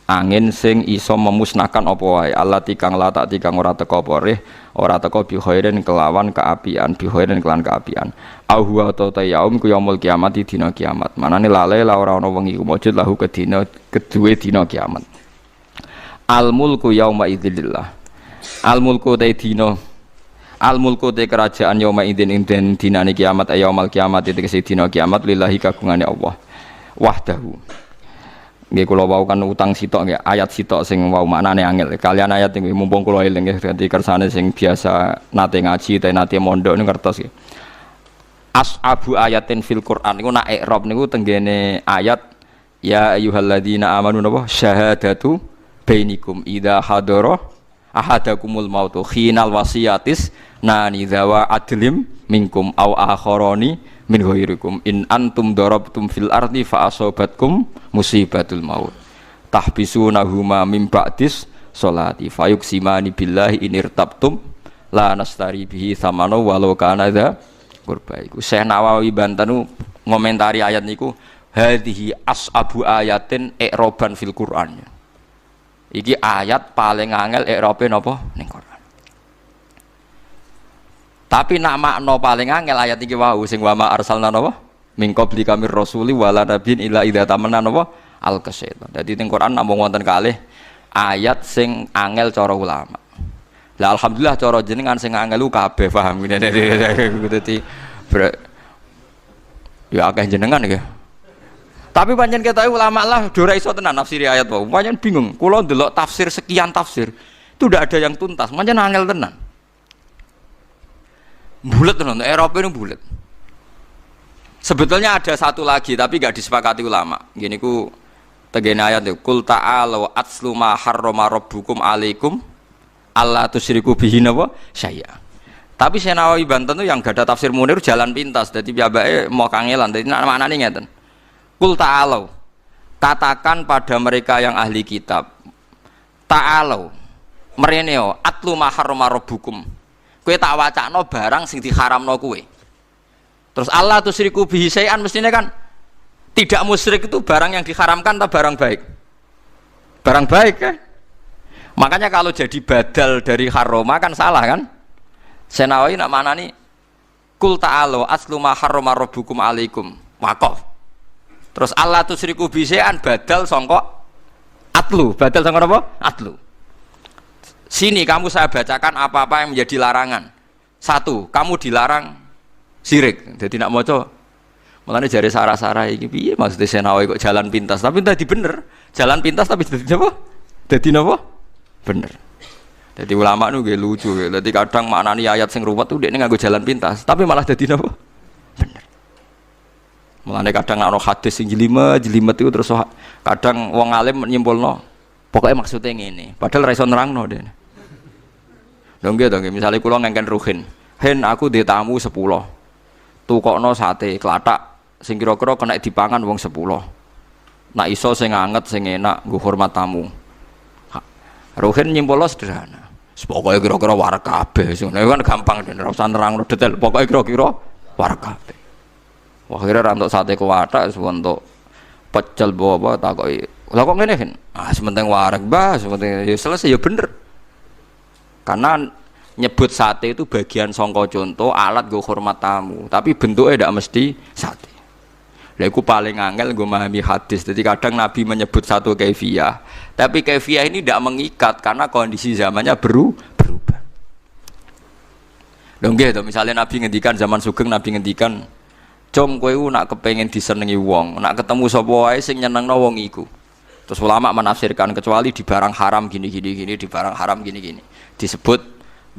angin sing iso memusnahkan apa wae allati kang la tak kang ora teko apa rih ora teko bi khairin kelawan kaapian bi khairin kelan kaapian au huwa ta yaum ku yaumul kiamat dina kiamat manane lale la ora ana wengi mujud lahu kedue dina kiamat al mulku yauma idzillah al mulku te dina al mulku te kerajaan yauma idzin ing dinane kiamat yaumul kiamat tegese dina kiamat lillahi kagungane Allah wahdahu nggih kula wau kan utang sitok nggih ayat sitok sing wau maknane angel kalian ayat nggih mumpung kula eling nggih dadi kersane sing biasa nate ngaji ta nate mondok niku ngertos nggih ashabu ayatin fil Quran niku nak i'rab niku tenggene ayat ya ayyuhalladzina amanu napa syahadatu bainikum idza hadara ahadakumul mautu khinal wasiyatis nani zawa adlim minkum au akharani min ghairikum in antum darabtum fil ardi fa asobatkum musibatul maut tahbisunahuma min ba'dis sholati fayuqsimani billahi in irtabtum la nastari bihi thamana walau kana dza qurba iku Syekh Nawawi Bantanu ngomentari ayat niku hadhihi ashabu ayatin i'roban fil Qur'an. Iki ayat paling angel i'rabe napa ning Quran. Tapi nak makna paling angel ayat iki wau sing wa ma arsalna napa min qabli kamir rasuli wala nabiyyin illa idza tamanna napa al-qasyaitan. Dadi ning Quran namung wonten kalih ayat sing angel cara ulama. Lah alhamdulillah cara jenengan sing angel ku kabeh paham ngene dadi ya akeh jenengan iki. Tapi pancen ketoke ulama lah ora iso tenan nafsiri ayat wae. Pancen bingung. Kula ndelok tafsir sekian tafsir, itu ndak ada yang tuntas. Pancen angel tenan. Bulet tenan, Eropa ini bulet. Sebetulnya ada satu lagi tapi enggak disepakati ulama. Gini ku tegene ayat itu qul ta'ala atslu ma harrama rabbukum alaikum alla tusyriku bihi wa syai'a. Tapi Syekh Nawawi Banten itu yang gak ada tafsir Munir jalan pintas. Dadi piyambake mau kangelan. Dadi maknane ngeten. Qul ta'alau katakan pada mereka yang ahli kitab ta'alau mereneo atlu ma harrama rabbukum kowe tak wacakno barang sing diharamno kowe terus Allah tusyriku bihi syai'an mestinya kan tidak musyrik itu barang yang diharamkan atau barang baik barang baik kan. Makanya kalau jadi badal dari haroma kan salah kan. Senawi nak mana nih? Kul ta'alu aslu ma harrama rabbukum alaikum. Waqaf. Terus Allah tusyriku bisean badal sangka atlu. Badal sangka apa? Atlu. Sini kamu saya bacakan apa-apa yang menjadi larangan. Satu, kamu dilarang syirik. Jadi nak maca mulane jare sarah-sarah iki piye maksudnya Senawi kok jalan pintas. Tapi tadi bener. Jalan pintas tapi dadi apa? Dadi napa? Bener. Jadi ulama nu nggih lucu ya. Dadi kadang maknani ayat sing ruwet tuh dekne nganggo jalan pintas, tapi malah dadi napa? Bener. Mulane kadang ana hadis sing jelimet itu terus kadang wong alim nyimpulno, pokoknya maksudnya ngene, padahal ra iso nerangno dene. Lho nggih to nggih, misale kula ngengken ruhin. Hen aku ndek tamu 10. Tukokno sate klathak sing kira-kira kena dipangan wong 10. Nak iso sing anget sing enak nggo hormat tamu. Ruhin nyimpulno sederhana. Pokoke kira-kira warak kabeh. Ngono kan gampang ora usah nerangno detail. Pokoke kira-kira warak kabeh. Wah kira rantuk sate kuwathak untuk pecel apa takoki. Lah kok ngene kan? Ah sementing warak, Mbah, sementing ya selesai ya bener. Karena nyebut sate itu bagian sangka contoh alat nggo hormat tamu, tapi bentuknya tidak mesti sate. Lha iku paling angel nggo memahami hadis. Jadi kadang Nabi menyebut satu kaifiyah, tapi kaifiyah ini tidak mengikat karena kondisi zamannya berubah. Lho nggih to, misalnya Nabi ngendikan zaman Sugeng, Nabi ngendikan, "Com kowe nak kepengin disenengi wong, nak ketemu sapa wae sing nyenengno wong iku." Terus ulama menafsirkan kecuali di barang haram gini, di barang haram gini. Disebut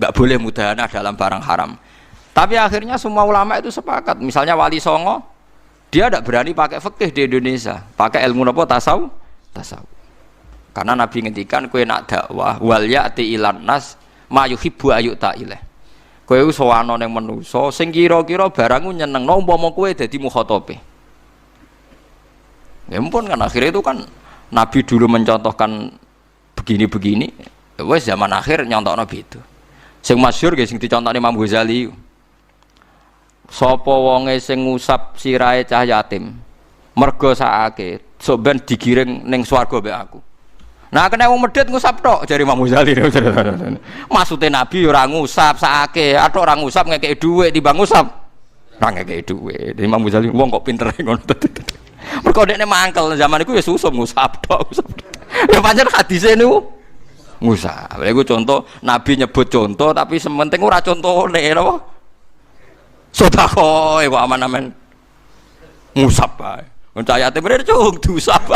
enggak boleh mudahanah dalam barang haram. Tapi akhirnya semua ulama itu sepakat. Misalnya Wali Songo, dia tidak berani pakai fikih di Indonesia, pakai ilmu apa? Tasawuf. Karena Nabi ngendikan kowe nak dakwah wal ya'ti ilan nas ma yuhibbu ayyuta ilaih. Kowe sowan ning manusa sing kira-kira barang nyenengno umpama kowe dadi mukhatabe. Ya ampun kan akhirnya itu kan Nabi dulu mencontohkan begini-begini, wes zaman akhir nyontokno gitu. Sing masyhur nggih sing dicontohne Imam Ghazali. Sapa wonge sing ngusap sirahe cah yatim, mergo sakake, sok ben digiring ning swarga mbek aku. Nah kena wong medhit ngusap tok jare Imam Ghazali. Maksude Nabi ora ngusap sakake, atok ora ngusap ngekeki dhuwit timbang ngusap. Ora ngekeki dhuwit. Imam Ghazali wong kok pinter ngono. Mergo dekne mangkel zaman iku ya susum ngusap tok. Ya pancen hadise niku ngusap. Lha iku contoh Nabi nyebut contoh tapi sementing ora contone napa? Sedekah kok aman-aman ngusap bae. Wong cayate bener cung diusap.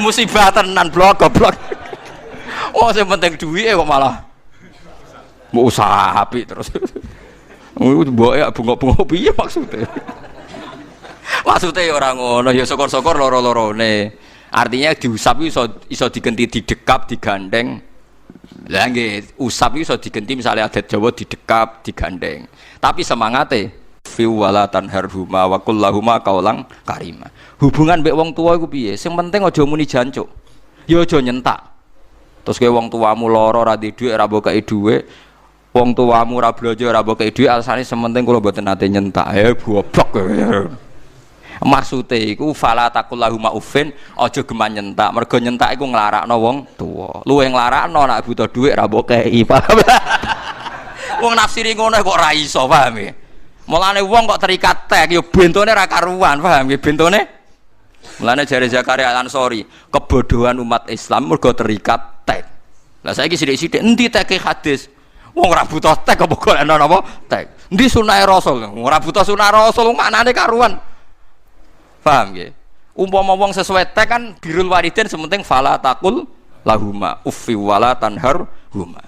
Musibah tenan goblok. Oh sing penting duwike kok malah mau usaha apik terus. Mboke bunga-bunga piye maksude? Maksude ora ngono ya syukur-syukur loro-lorone. Artinya diusap iso digenti didekap digandeng. Lah nggih, usap iso digenti misalnya adat Jawa didekap digandeng. Tapi semangate fi wala tanharhuma wa kullahuma qaulan karima. Hubungan mbek wong tua iku piye? Sing penting aja muni jancuk. Ya aja nyentak. Terus kowe wong tuamu lara ora di dhuwit ora mbok kei dhuwit. Wong tuamu ora blanja ora mbok kei dhuwit alasane sementing kula mboten nate nyentak. Goblok. Maksude iku fala taqullahuma uffin, aja geman nyentak. Mergo nyentak iku nglarakno wong tuwa. Luwih nglarakno nek butuh dhuwit ora mbok kei. Wong nafsiri ngono kok ora iso, paham ya? Mulane wong kok terikat tek ya bentone ra karuan, paham ya bentone? Mulane jare Zakaria Al-Ansori, kebodohan umat Islam mergo terikat tek. Lah saiki sithik-sithik endi teke hadis? Wong ora butuh tek apa golekno napa? Tek. Endi sunah Rasul? Ora butuh sunah Rasul, maknane karuan. Paham nggih? Umpama wong sesuai tek kan birrul walidain sementing fala taqul lahuma uffi wala tanharhuma.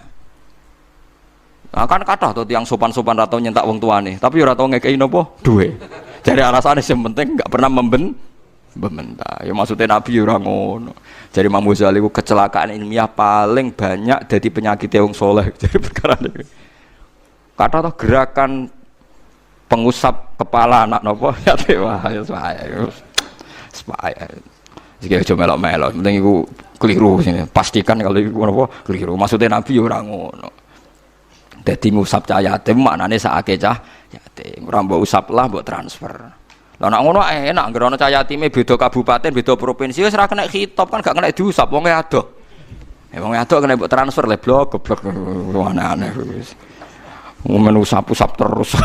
Nah, kan kathah to tiyang sopan-sopan ra tau nyentak wong tuane, tapi ora tau ngekeki napa? Duwe. Jare alasane sing penting enggak pernah membentak. Ya maksudnya Nabi ora ngono. Jare Imam Ghazali ku kecelakaan ilmiah paling banyak dadi penyakit wong saleh. Jadi perkara niku. Kathah to gerakan pengusap kepala anak napa? Ya wah ya saya. Jika aja melok-melok, penting iku keliru sini. Pastikan kalau iku napa keliru. Maksudnya Nabi ora ngono. Dadi ngusap cah yatim maknane sakake cah yatim. Ora mbok usap lah mbok transfer. Lah nek ngono enak anggere ana cah yatime beda kabupaten, beda provinsi wis ora kena khitab kan gak kena diusap wong adoh. Wong adoh kena mbok transfer le blok goblok aneh-aneh wis. Ngomen usap-usap terus.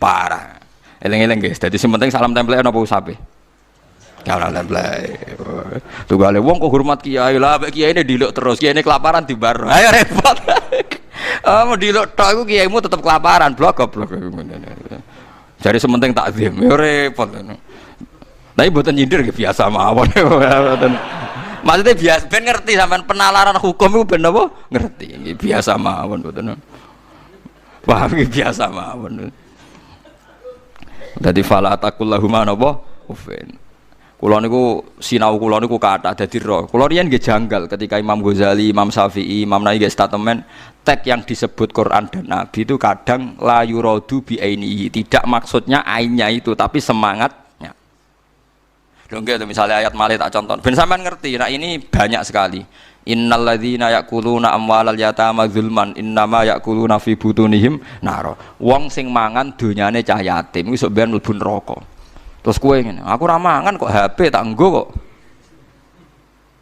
Parah. Eleng-eleng guys, dadi sing penting salam template napa usape? Salam template. Tunggale wong kok hormat kiai lah, mek kiyaine diluk terus, kiyaine kelaparan dibar. Ayo repot. Mau diluk tok iku kiaimu tetep kelaparan, blok goblok. Jare sementing takzim, yo repot. Tapi mboten nyindir nggih biasa mawon. Maksudnya biasa ben ngerti sampean penalaran hukum iku ben apa? Ngerti. Biasa mawon mboten. Paham iki biasa mawon. Dadi fala taqullahuma napa ufin. Kula niku sinau kula niku kathah dadi roh. Kula riyen nggih janggal ketika Imam Ghazali, Imam Syafi'i, Imam Nawawi nggih statement teks yang disebut Quran dan Nabi itu kadang la yuradu bi ainihi, tidak maksudnya ainnya itu tapi semangatnya. Lho nggih misalnya ayat malih tak contoh. Ben sampean ngerti, nah ini banyak sekali. Innal ladzina ya'kuluna amwalal yatama zulman innama ya'kuluna fi butunihim nar. Wong sing mangan donyane cah yatim iku sok ben mlebu neraka. Terus kowe ngene, aku ora mangan kok HP tak nggo kok.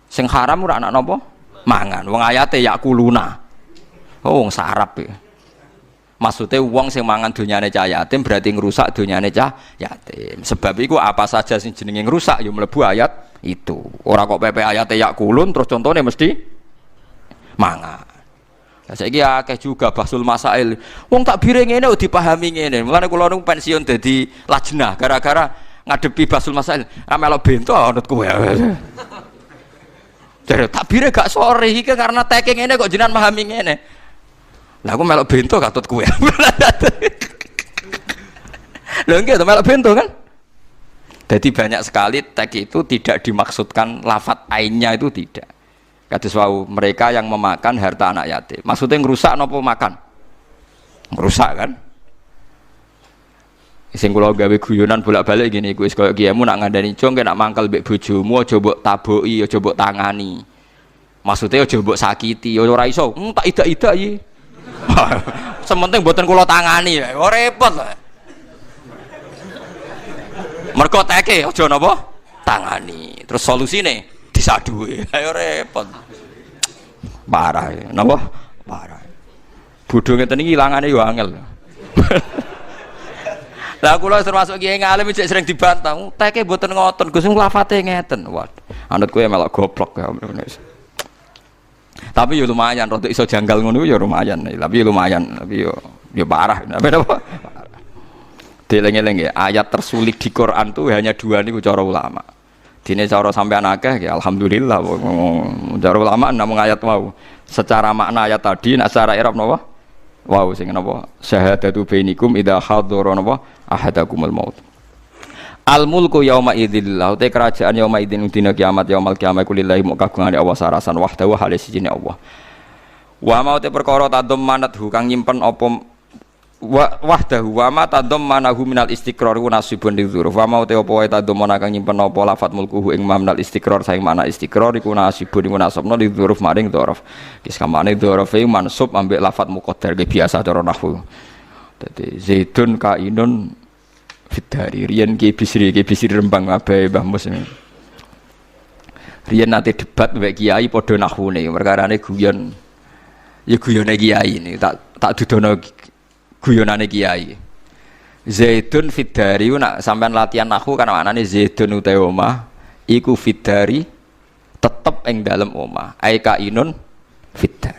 Sing haram ora anak napa? Mangan. Wong ayate ya'kuluna. Oh wong sarap iki. Maksudnya wong sing mangan donyane cah yatim berarti ngrusak donyane cah yatim. Sebab iku apa saja sing jenenge ngrusak ya mlebu ayat itu. Ora kok PP ayate yakulun terus contohnya mesti mangan. Lah saiki akeh juga bahsul masail. Wong takbire ngene kok dipahami ngene. Mulane kula niku pensiun dadi lajnah gara-gara ngadepi bahsul masail. Melok bento anut kowe. Jare takbire gak sore iki karena teke ngene kok jenengan pahami ngene. Lah aku melok bento katut kowe. Lho nggih to melok bento kan? Jadi banyak sekali teks itu tidak dimaksudkan lafadz ainnya itu tidak. Kados wau mereka yang memakan harta anak yatim. Maksudnya ngerusak napa makan? Ngerusak kan? Sing kula gawe guyonan bolak-balik gini iku wis koyo kiyamu nak ngandani jong nak mangkel mbek bojomu aja mbok taboki, aja mbok tangani. Maksudnya aja mbok sakiti, ora iso. Tak idak-idak iki. Sementing mboten kula tangani, ora repot lho. Mergo teke aja napa tangani. Terus solusine disaduhi. Ayo repot. Parah napa? Parah. Bodho ngeten iki ilangane yo angel. Lah kula termasuk kiai ngalim cek sering dibantah. Teke mboten ngoten, Gus lafate ngeten. Waduh, anut kowe melok goblok ya. Tapi yo lumayan rada iso janggal ngono yo lumayan. Tapi lumayan, tapi yo parah. Tapi napa? Dileng-eleng ya, ayat tersulit di Quran itu hanya dua nih cara ulama. Dene cara sampean akeh ya alhamdulillah. Cara ulama namung ayat mau. Secara makna ayat tadi nak secara i'rab napa? Wow sing napa? Syahadatu bainikum idza hadara napa ahadakumul maut. Al mulku yauma idzil te kerajaan yauma idzin dina kiamat yaumal kiamat kulillahi mukagungane Allah sarasan wahdahu halis sijine Allah. Wa mau te perkara tadom manat kang nyimpen apa wahdahu wa ma tadammanahu minal istiqrar wa nasibun lidzuruf wa ma te apa wae tadammana kang nyimpen apa lafat mulkuhu ing minal istiqrar saing makna istiqrar iku nasibun iku nasabna lidzuruf maring dzaraf wis kamane dzaraf e mansub ambek lafat muqaddar ge biasa cara nahwu dadi zaidun kainun fitari riyen ki bisri Rembang abahe Mbah Mus riyen nate debat mbek kiai padha nahwune perkarane guyon ya guyone kiai ini tak dudono guyonane kiai. Zaidun fidari nak sampean latihan nahwu kan maknane zaidun utawa omah iku fidari tetep ing dalem omah. Ai kainun fidar.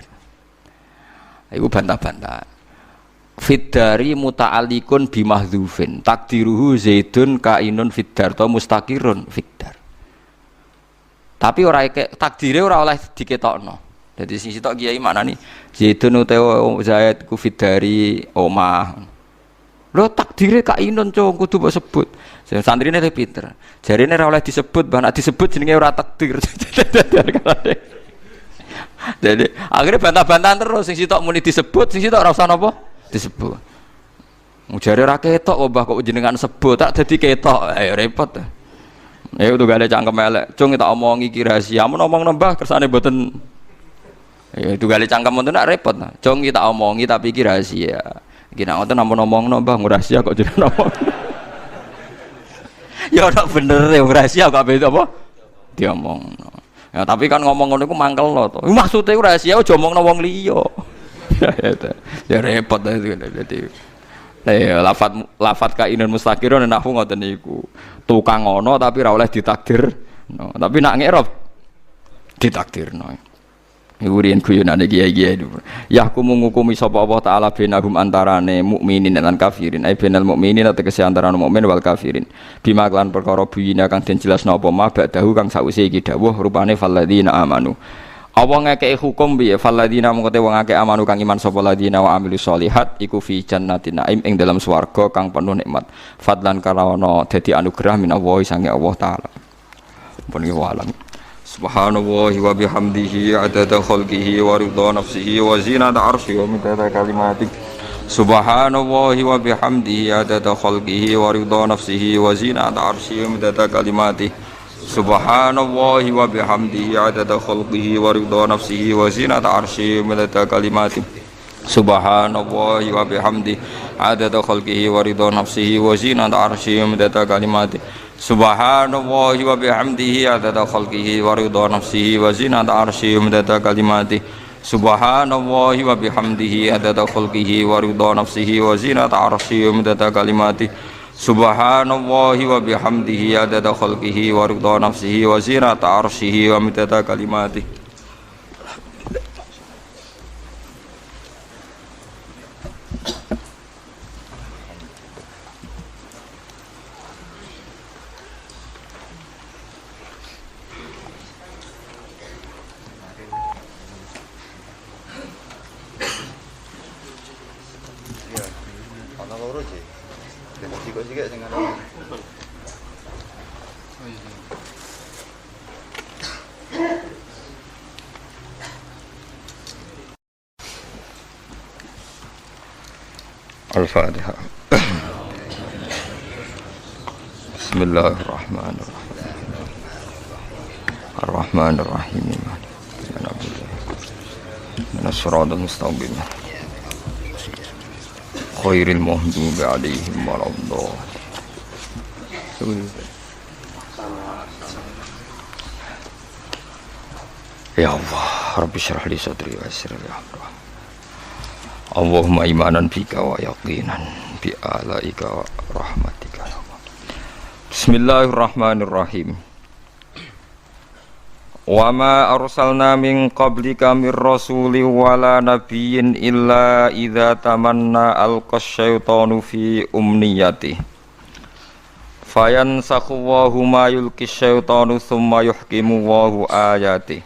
Iku bantah-bantah. Fidari muta'alliqun bimahdhufin. Takdiruhu zaidun kainun fidar ta mustaqirun fidar. Tapi ora takdire ora oleh diketokno. Jadi sing sitok kiai maknane zaidun utawa zaid ku fidari omah. Lho takdire kainun cung kudu mbok sebut. Santrine le pinter. Jarine ora oleh disebut, bah nek disebut jenenge ora takdir. Jadi akhirnya bantah-bantahan terus sing sitok muni disebut, sing sitok ora usah napa disebut. Mujare ora ketok obah kok jenengan sebut tak dadi ketok. Ayo repot. Ya udah gak ada cangkem elek. Cung tak omongi iki rahasia. Mun omong nembah kersane mboten ya itu kali cangkem itu nak repot nah. Cung kita omongi tapi iki rahasia. Iki nak ngoten namun omongno Mbah rahasia kok jenengan omong. Ya ora bener ya rahasia kok beda apa? Diomongno. Ya tapi kan ngomong ngono iku mangkel to. Maksude rahasia aja omongno wong liya. Ya repot dadi. Ya lafat kainun mustaqirun nahwu ngoten niku. Tukang ngono tapi ora oleh ditakdir. No, tapi nak ngerop ditakdirno. Ngurian guyonane kiai-kiai itu. Yahkumu ngukumi sapa Allah taala bainahum antarane mukminin lan kafirin. Ai bainal mukminin tegese antarané mukmin wal kafirin. Bima lan perkara buyina kang den jelasno apa ma ba'dahu kang sawise iki dawuh rupane falladzina amanu. Apa ngekeki hukum piye falladzina mung wong akeh amanu kang iman sapa ladina wa amilus solihat iku fi jannatin naim ing dalam swarga kang penuh nikmat. Fadlan karawana dadi anugerah min Allah sange Allah taala. Pun walam. Subhanallahi wa bihamdihi adada khalqihi wa ridha nafsihi wa zinata arsyihi wa midada kalimatihi. Subhanallahi wa bihamdihi adada khalqihi wa ridha nafsihi wa zinata arsyihi wa midada kalimatihi. Subhanallahi wa bihamdihi adada khalqihi wa ridha nafsihi wa zinata arsyihi wa midada kalimatihi. Subhanallahi wa bihamdihi adada khalqihi wa ridha nafsihi wa zinata arsyihi wa midada kalimatihi. Subhanallahi wa bihamdihi adada khalqihi wa ridha nafsihi wa zinata arsyihi wa midada kalimatihi. Subhanallahi wa bihamdihi adada khalqihi wa ridha nafsihi wa zinata arsyihi wa midada kalimatihi. Subhanallahi wa bihamdihi adada khalqihi wa ridha nafsihi wa zinata arsyihi wa midada kalimatihi. Al-Fatihah. Bismillahirrahmanirrahim. Ar-Rahmanirrahim. Minasy-syraatal mustaqim. Khairil maghdubi 'alaihim waladdallin. Ya Allah, Rabbi syrah li sadri wa yassir li amri. Allahumma imanan bika wa yaqinan bi alaika wa rahmatika ya Allah. Bismillahirrahmanirrahim. Wa ma arsalna min qablika mir rasulin wala nabiyyin illa idza tamanna alqas syaitanu fi umniyati fayansakhu Allahu ma yulqis syaitanu tsumma yuhkimu Allahu ayati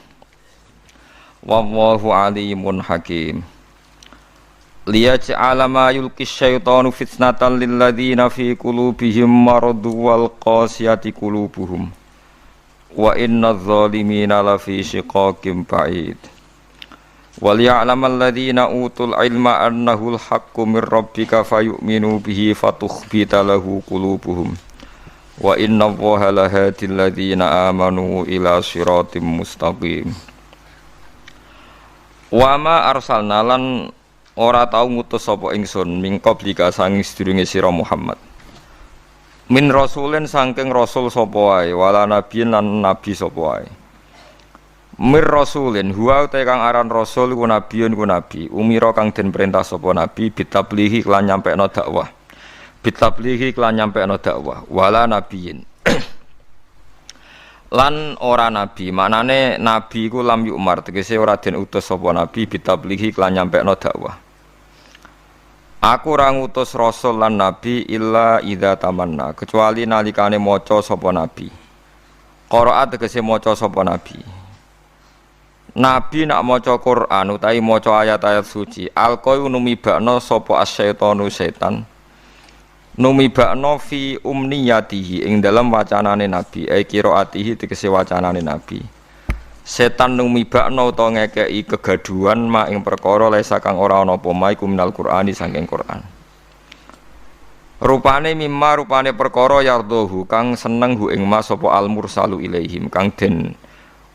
wallahu alimun hakim. Liyaj'ala ma yulqis syaitanu fitnatan lil ladzina fi qulubihim maradun wal qasiyati qulubuhum wa innadz zalimina lafi shiqaqin ba'id. Wal ya'lamal ladzina utul ilma annahu al-haqqu mir rabbika fayu'minu bihi fatukhbita lahu qulubuhum wa innallaha lahadil ladzina amanu ila siratim mustaqim. Wa ma arsalna lan ora tau ngutus sapa ingsun min qablika sanging sedurunge sira Muhammad. Min rasulin saking rasul sapa wae wala nabiyin lan nabi sapa wae. Mir rasulin huwa te kang aran rasul ku nabiyun ku nabi. Umira kang den perintah sapa nabi bitablihi lan nyampekno dakwah. Bitablihi lan nyampekno dakwah wala nabiyin. Lan ora nabi, maknane nabi ku lam yu'mar tegese ora den utus sapa nabi bitablihi lan nyampekno dakwah. Aku ora ngutus rasul lan nabi illa idza tamanna kecuali nalikane maca sapa nabi. Qiraat tegese maca sapa nabi. Nabi nak maca Quran utawi maca ayat-ayat suci, alqoi numibakno sapa asyaitonu setan. Numibakno fi umniyatihi ing dalam wacanane nabi, qiraatihi tegese wacanane nabi. Setan numibakno utawa ngekeki kegaduhan mak ing perkara lesa kang ora ana apa ma iku minal Qur'ani saking Qur'an. Rupane perkara yardohu kang seneng hu ing ma sapa al mursalu ilaihim kang den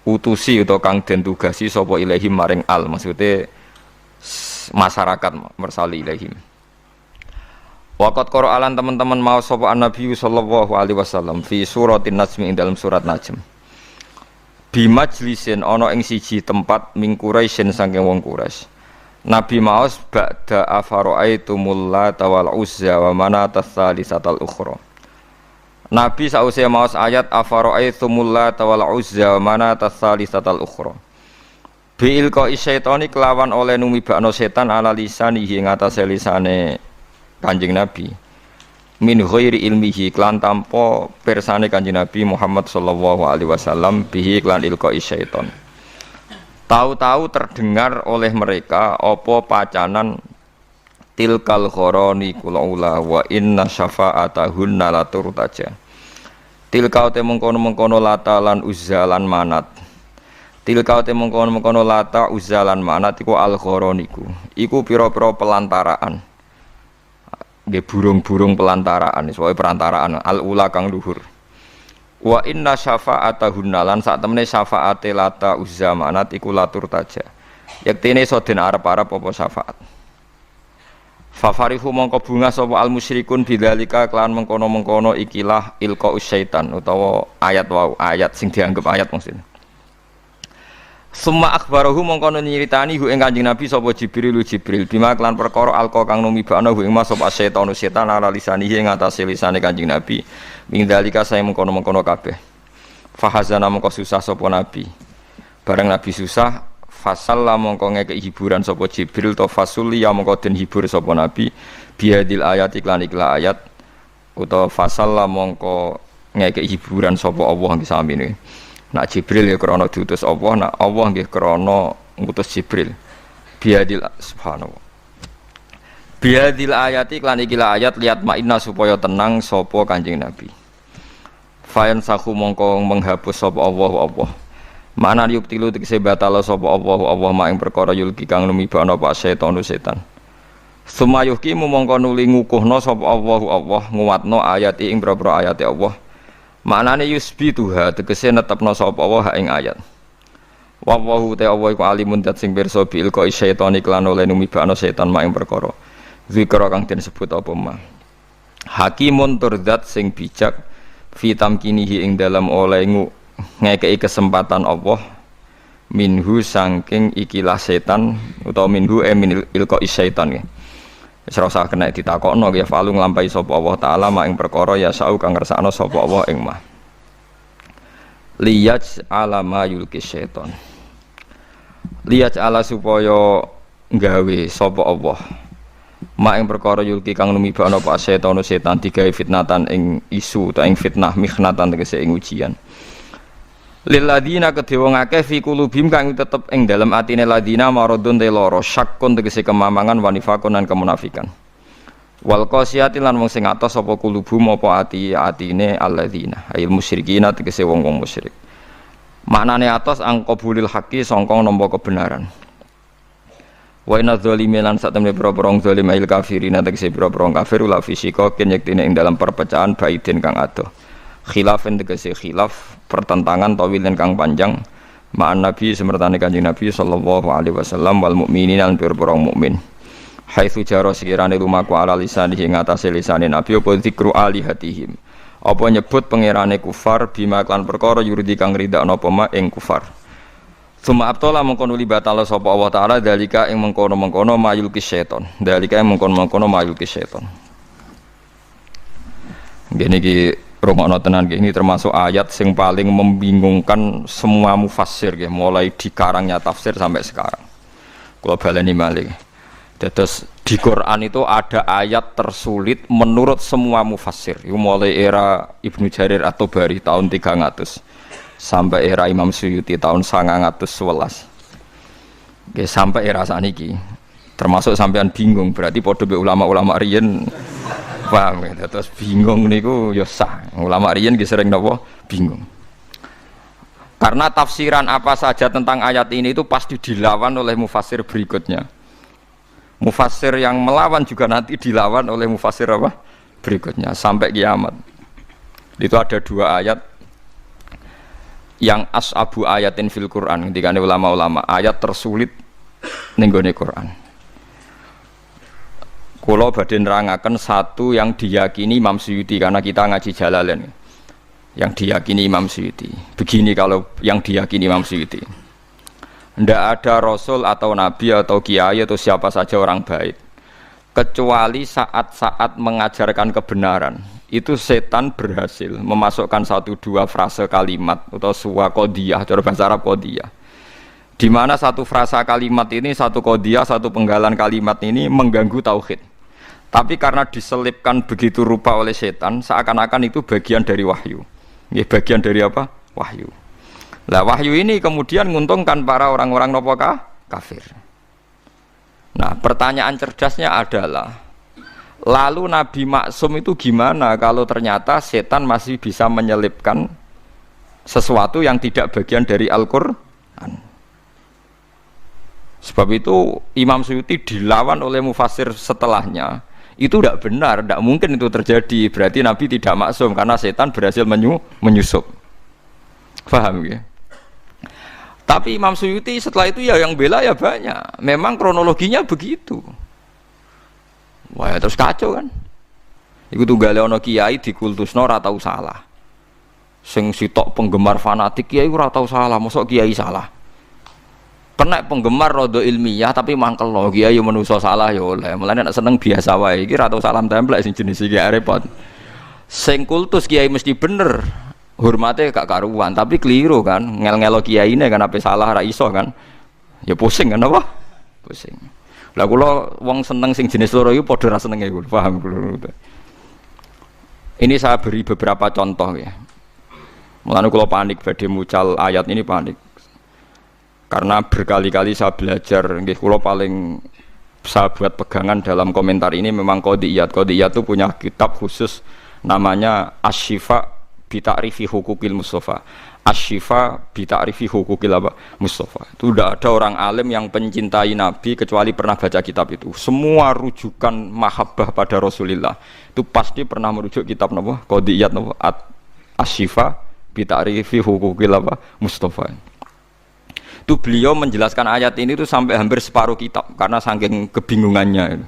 utusi utawa kang den tugasi sapa ilaihim maring maksude masyarakat mursali ilaihim. Waqat qara'alan teman-teman mau sapa Nabi sallallahu alaihi wasallam fi suratin Najm ing dalam surat Najm. Bi majlisin ana ing siji tempat ming Quraisyin saking wong Quraisy. Nabi maos ba'da afara'aitumul Lata wal Uzza wa manata tsalisatal ukhra. Nabi sause maos ayat afara'aitumul Lata wal Uzza wa manata tsalisatal ukhra. Bi'il ka syaitani kelawan oleh numibakno setan ala lisanihi ing atase lisane Kanjeng Nabi. Min ghairi ilmihi klan tanpa persane Kanjeng Nabi Muhammad sallallahu alaihi wasallam bihi klan ilqa syaitan. Tahu-tahu terdengar oleh mereka apa pacanan tilkal khoroni kulaula wa inna syafa'atahunna la turtaja. Tilka te mengkono-mengkono Lata lan Uzza lan Manat. Tilka te mengkono-mengkono Lata Uzza lan Manat iku al khoroniku. Iku pira-pira pelantaraan. Nggih burung-burung pelantaraan, soe perantaraan al ula kang luhur. Wa inna syafa'atahunna lan sak temene syafaate Lata Uzza Manat iku latur taja. Yektene iso den arep-arep apa syafaat. Fafarihu mongko bunga sapa al musyrikun bidzalika kelan mengkono-mengkono ikilah ilqa syaitan utawa ayat wau ayat sing dianggap ayat maksud. Summa akhbarahu mongko nyiritani hu ing Kanjeng Nabi sapa Jibril bima kelan perkara alqa kang numibana hu ing mas sapa setan ala lisanihi ing atase lisane Kanjeng Nabi min dalika saya mengkono-mengkono kabeh. Fahazana mongko susah sapa Nabi. Bareng Nabi susah fasalla mongko ngekeki hiburan sapa Jibril to fasuli ya mongko den hibur sapa Nabi biadil ayat iklan ayat utawa fasalla mongko ngekeki hiburan sapa Allah nggih samene. Nak Jibril ya krana diutus Allah, nak Allah nggih krana ngutus Jibril. Biadil subhanallah. Biadil ayati lan iki ayat lihat ma'inna supaya tenang sapa Kanjeng Nabi. Fayan sahu mongko menghapus sapa Allah. Mana yuktilu tegese batal sapa Allah mak ing perkara yulki kang numibana apa setan. Sumayuhki mongko nuli ngukuhna sapa Allah nguwatno ayati ing boro-boro ayate Allah. Maknane yusbituha tegese netepno sapa Allah ing ayat. Wallahu ta Allah iku alimun dat sing pirsa bil ka syaitan iklan oleh numibana setan mak ing perkara. Zikra kang den sebut apa ma. Hakimun turdat sing bijak fi tamkinihi ing dalam oleh ngekei kesempatan Allah minhu saking ikilah setan utawa minhu min ilqa syaitan nggih. Wis ora usah kena ditakokno ya falu nglampahi sapa Allah taala mak ing perkara ya sau kang ngersakno sapa Allah ing mah. Liyaj ala ma yulki syaitan. Liyaj ala supaya gawe sapa Allah mak ing perkara yulki kang numibana apa setan digawe fitnatan ing isu ta ing fitnah mihnatan tegese ing ujian. Lil ladina kedhe wong akeh fi qulubihim kang tetep ing dalem atine ladina maradun te lara syakkun tegese kemamangan wanifakun lan kemunafikan. Wal qasiyati lan wong sing atos apa qulubum apa atine alladzina ayil musyrikin tegese wong-wong musyrik. Maknane atos angqabulil haqqi sangka nampa kebenaran. Wa inna dzalimin lan satemene pro-pro zalim ayil kafirin tegese pro-pro kafir la fisika ken yektine ing dalam perpecahan baidin kang adoh. Khilafin tegese khilaf pertentangan tawilin kang panjang ma'an Nabi semertane Kanjeng Nabi sallallahu alaihi wasallam wal mukminin lan pira-pira mukmin. Haitsu jaro sekirane lumaku ala lisan ing atase lisane Nabi apa zikru alihatihim. Apa nyebut pangerane kufar bima kan perkara yuridi kang ridakno apa ma ing kufar. Suma abtala mengkono libatala sapa Allah taala dalika ing mengkono-mengkono mayul ki setan. Dalika ing mengkono-mengkono mayul ki setan. Ngene iki rungokno tenan nggih, ini termasuk ayat sing paling membingungkan semua mufassir nggih, mulai dikarangnya tafsir sampai sekarang. Kula baleni malih. Dados di Quran itu ada ayat tersulit menurut semua mufassir. Iku mulai era Ibnu Jarir At-Tabari tahun 300 sampai era Imam Suyuti tahun 911. Nggih, sampai era saniki. Termasuk sampean bingung, berarti padha be ulama-ulama riyen. Paham ya, terus bingung niku ya sah. Ulama riyen ki sering napa bingung. Karena tafsiran apa saja tentang ayat ini itu pasti dilawan oleh mufassir berikutnya. Mufassir yang melawan juga nanti dilawan oleh mufassir apa? Berikutnya sampai kiamat. Itu ada dua ayat yang as'abu ayatin fil Quran, ketika ulama-ulama ayat tersulit ning gone Quran. Kula badhe nerangaken satu yang diyakini Imam Suyuti karena kita ngaji Jalalain. Yang diyakini Imam Suyuti. Begini kalau yang diyakini Imam Suyuti. Tidak ada rasul atau nabi atau kiai atau siapa saja orang baik kecuali saat-saat mengajarkan kebenaran itu setan berhasil memasukkan satu dua frase kalimat atau sebuah qodiyah, cara bahasa Arab qodiyah, di mana satu frasa kalimat ini, satu qodiyah, satu penggalan kalimat ini mengganggu tauhid. Tapi karena diselipkan begitu rupa oleh setan, seakan-akan itu bagian dari wahyu. Ya, bagian dari apa? Wahyu. Lah wahyu ini kemudian menguntungkan para orang-orang kafir. Nah, pertanyaan cerdasnya adalah, lalu Nabi Maksum itu gimana kalau ternyata setan masih bisa menyelipkan sesuatu yang tidak bagian dari Al-Qur'an? Sebab itu Imam Suyuti dilawan oleh mufassir setelahnya. Itu tidak benar, tidak mungkin itu terjadi. Berarti Nabi tidak maksum karena setan berhasil menyusup. Paham ya? Tapi Imam Suyuti setelah itu ya yang bela ya banyak. Memang kronologinya begitu. Wah ya terus kacau kan? Iku tunggale ana kiai dikultusno ora tau salah. Sing sitok penggemar fanatik kiai ora tau salah, mosok kiai salah. Kena penggemar rodo ilmiah tapi mangkel lo kiai yo manusa salah ya oleh. Mulane nek seneng biasa wae iki ora tau salam templek sing jenis iki repot. Sing kultus kiai mesti bener. Hormatnya gak karuan, tapi keliru kan, ngel-ngelo kiai ini kan apa salah ra iso kan, ya pusing kan apa? Pusing. Lah kula wong seneng sing jenis loro iku padha ra senenge kula, paham kula. Ini saya beri beberapa contoh ya. Mulane kula panik badhe mucal ayat ini panik. Karena berkali-kali saya belajar, nggih kula paling saya buat pegangan dalam komentar ini memang Qodiyat. Qodiyat itu punya kitab khusus namanya Asy-Syifa bi ta'rifi hukukil Mustafa. Asy-Syifa bi ta'rifi hukukil Mustafa. Itu tidak ada orang alim yang pencintai Nabi kecuali pernah baca kitab itu. Semua rujukan mahabbah pada Rasulullah itu pasti pernah merujuk kitab napa? Qodiyat napa? Asy-Syifa bi ta'rifi hukukil Mustafa. Itu beliau menjelaskan ayat ini itu sampai hampir separuh kitab karena saking kebingungannya.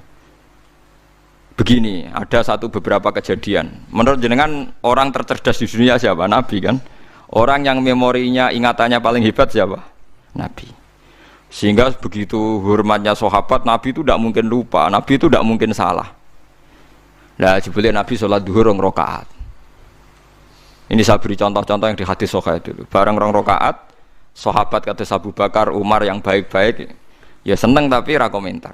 Begini, ada beberapa kejadian. Menurut jenengan orang tercerdas di dunia siapa? Nabi kan? Orang yang memorinya, ingatannya paling hebat siapa? Nabi. Sehingga begitu hormatnya sahabat, Nabi itu tidak mungkin lupa, Nabi itu tidak mungkin salah. Nah, jebule Nabi sholat duhur 2 rakaat. Ini saya beri contoh-contoh yang di hadis sahih dulu. Bareng 2 rakaat, sahabat kata Abu Bakar, Umar yang baik-baik, ya seneng tapi ra komentar.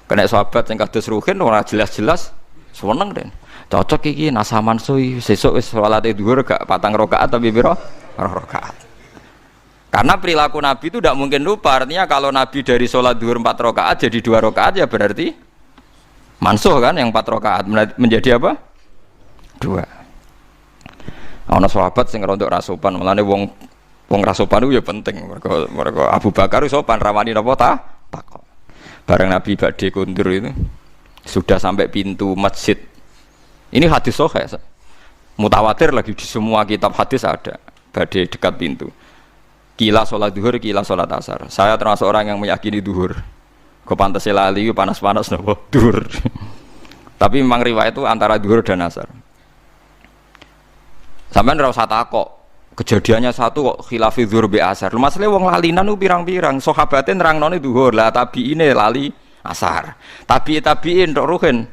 Kena sahabat yang kados Ruhin ora jelas-jelas seneng den. Cocok iki nasaman suwi sesuk wis salate dhuwur gak 4 rakaat tapi pira? 2 rakaat. Karena perilaku Nabi itu tidak mungkin lupa. Artinya kalau Nabi dari sholat dhuwur 4 rakaat jadi 2 rakaat ya berarti mansuh kan, yang 4 rakaat menjadi apa? 2. Ana sahabat sing rondok ra sopan, mulane wong ra sopan itu ya penting. Mergo Abu Bakar sopan rawani napa takok. Bareng Nabi badhe kundur itu sudah sampai pintu masjid. Ini hadis sahih. Mutawatir lagi di semua kitab hadis ada. Badhe dekat pintu. Kila sholat duhur, kila sholat asar. Saya termasuk orang yang meyakini duhur. Kok pantas lali panas-panas napa duhur. Tapi memang riwayat itu antara duhur dan asar. Sampeyan ora usah takok. Kejadiannya satu kok khilafi dhuhur bi asar. Masalah wong lalinan ku pirang-pirang. Sahabate nerangnone dhuhur, lah tabiine lali asar. Tabiin tok ruhin.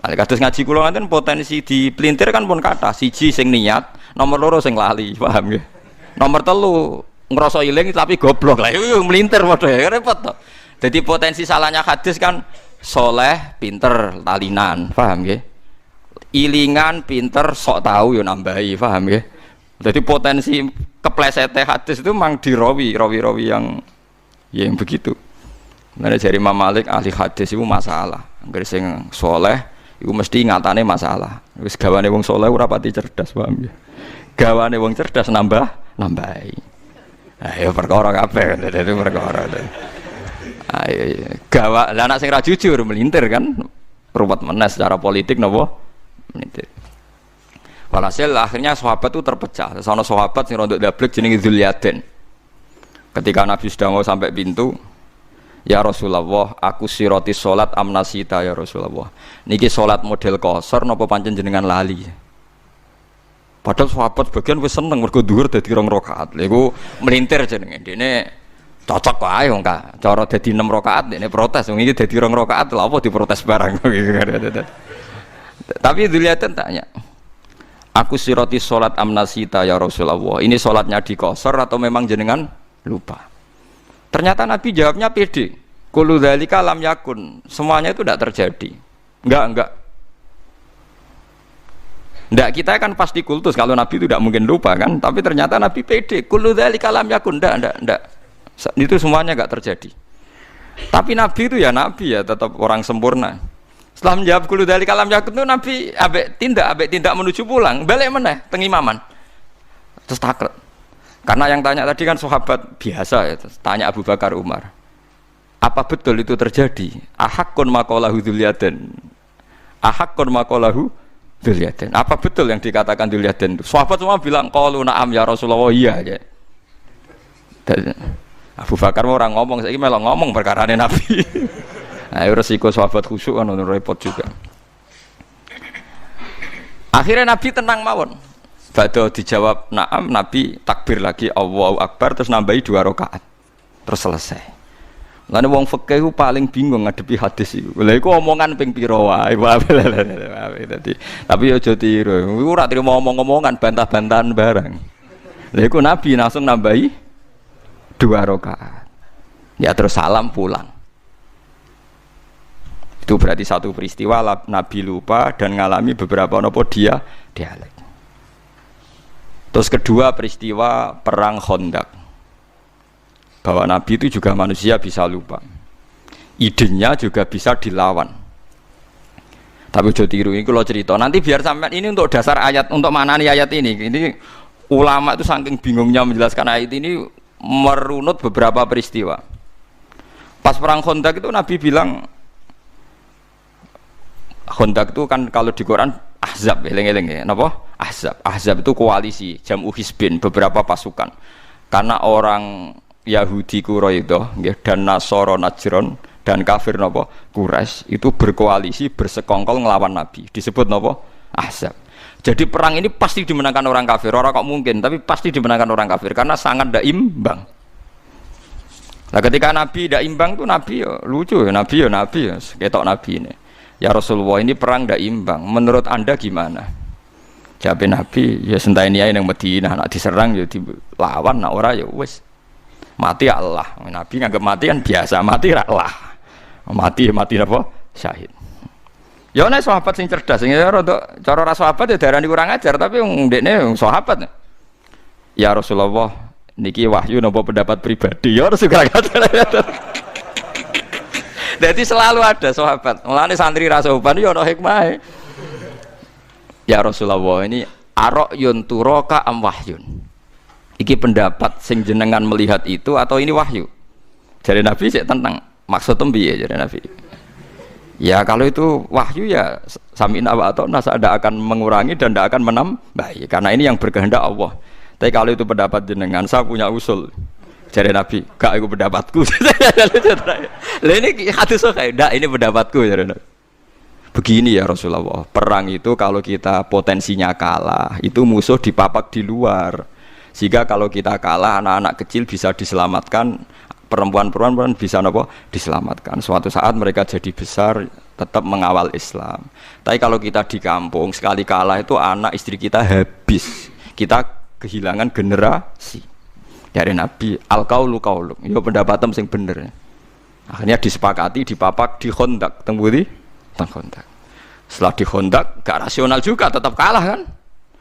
Lah kados ngaji kula ngaten potensi dipelintir kan pun kathah. Siji sing niat, nomor 2 sing lali, paham nggih. Nomor 3 ngrasa iling tapi goblok. Lah yo melintir padha ya repot to. Jadi potensi salahnya hadis kan soleh, pinter, lalinan, paham nggih. Ilingan, pinter, sok tahu yo nambahi, paham nggih. Jadi potensi keplesetnya hadis itu memang rawi yang begitu. Nah dari Imam Malik ahli hadis itu masalah. Angger sing soleh itu mesti ngatane masalah. Wis gawane wong soleh ora pati cerdas, paham ya. Gawane wong cerdas nambahi. Ayo perkara kabeh itu perkara. Ayo gawa lah anak sing ra jujur melintir kan. Ruwet menes secara politik napa? Melintir. Walhasil akhirnya sahabat itu terpecah. Sono sahabat sing rondok dablek jenenge Dzulyaden. Ketika Nabi sudah mau sampai pintu, Ya Rasulullah, aku siroti salat amnasita ya Rasulullah. Niki salat model qasar napa pancen jenengan lali? Padahal sahabat sebagian wis seneng mergo dhuwur dadi 2 rakaat. Lha iku melintir jenenge. Dene cocok wae wong ka. Cara dadi 6 rakaat dene protes. Wong iki dadi 2 rakaat lha apa diprotes barang. Tapi dilihatin tanya. Aku siroti salat amnasita ya Rasulullah. Ini salatnya di qasar atau memang jenengan lupa? Ternyata Nabi jawabnya pede. Kullu dzalika lam yakun. Semuanya itu tidak terjadi. Enggak. Enggak, kita kan pasti kultus kalau Nabi itu tidak mungkin lupa kan, tapi ternyata Nabi pede. Kullu dzalika lam yakun. Enggak. Itu semuanya enggak terjadi. Tapi Nabi itu ya Nabi ya, tetap orang sempurna. Setelah menjawab kullu dzalika lam yakun itu Nabi ambek tindak menuju pulang, balik meneh teng imaman. Terus takret. Karena yang tanya tadi kan sahabat biasa ya, tanya Abu Bakar Umar. Apa betul itu terjadi? Ahaqqun maqalahu Dzulyadan. Ahaqqun maqalahu Dzulyadan. Apa betul yang dikatakan Dzulyadan itu? Sahabat semua bilang qalu na'am ya Rasulullah, iya aja. Abu Bakar orang ngomong, saiki melok ngomong perkarane Nabi. Nah, resiko sahabat khusyuk kan repot juga. Akhirnya Nabi tenang mawon. Badhe dijawab na'am, Nabi takbir lagi Allahu Akbar terus nambahi 2 rakaat. Terus selesai. Lane wong fikih ku paling bingung ngadepi hadis iku. Lha iku omongan ping pira wae. Tapi aja tiru. Iku ora trimo omong-omongan, bantah-bantahan barang. Lha iku Nabi langsung nambahi 2 rakaat. Ya terus salam pulang. Itu berarti satu peristiwa Nabi lupa dan ngalami beberapa nopo dialek. Terus kedua peristiwa perang Khandaq. Bahwa Nabi itu juga manusia bisa lupa. Idenya juga bisa dilawan. Tapi ojo tiru ini kalau cerita. Nanti biar sampean ini untuk dasar ayat, untuk maknani ayat ini. Ini ulama itu saking bingungnya menjelaskan ayat ini merunut beberapa peristiwa. Pas perang Khandaq itu Nabi bilang, Khandaq itu kan kalau di Quran Ahzab, eleng-eleng ya, napa? Ahzab itu koalisi, jam'u hizbin, beberapa pasukan. Karena orang Yahudi Quraidah dan Nasara Najran dan kafir napa? Quraisy itu berkoalisi, bersekongkol ngelawan Nabi. Disebut napa? Ahzab. Jadi perang ini pasti dimenangkan orang kafir. Orang kok mungkin, tapi pasti dimenangkan orang kafir karena sangat tidak imbang. Nah, ketika Nabi tidak imbang itu Nabi ya lucu ya, Nabi ya, ketok Nabi ini. Ya Rasulullah, ini perang tidak imbang. Menurut Anda gimana? Jawab Nabi, ya sentaini ae nang Madinah, nak diserang ya dilawan, nak ora ya wis. Mati Allah. Nabi nganggep mati kan biasa, mati ra Allah. Mati apa? Syahid. Ya ana sahabat sing cerdas, sing rada cara ra sahabat ya darani kurang ajar, tapi wong ndekne wong sahabat. Ya Rasulullah, niki wahyu napa pendapat pribadi? Ya harus kurang ajar. Jadi selalu ada sahabat. Mulane santri ra sopan ya ana hikmahe. Ya Rasulullah, ini ara'yun turaka am wahyun. Iki pendapat sing jenengan melihat itu atau ini wahyu? Jadi Nabi sik tentang maksudnya piye jadi Nabi. Ya kalau itu wahyu ya sami'na wa ata'na, tidak akan mengurangi dan tidak akan menambahi karena ini yang berkehendak Allah. Tapi kalau itu pendapat jenengan, saya punya usul. Jadi Nabi, gak itu pendapatku. Lah ini hadis kayak ndak ini pendapatku jadi Nabi. Begini ya Rasulullah, perang itu kalau kita potensinya kalah, itu musuh dipapak di luar. Sehingga kalau kita kalah, anak-anak kecil bisa diselamatkan, perempuan-perempuan bisa diselamatkan. Suatu saat mereka jadi besar, tetap mengawal Islam. Tapi kalau kita di kampung, sekali kalah itu anak istri kita habis. Kita kehilangan generasi. Dari Nabi, al-qaulu qauluk, ya pendapatan sing bener. Akhirnya disepakati, dipapak di Khandaq, tembudi Khandaq. Setelah di Khandaq gak rasional juga, tetap kalah kan.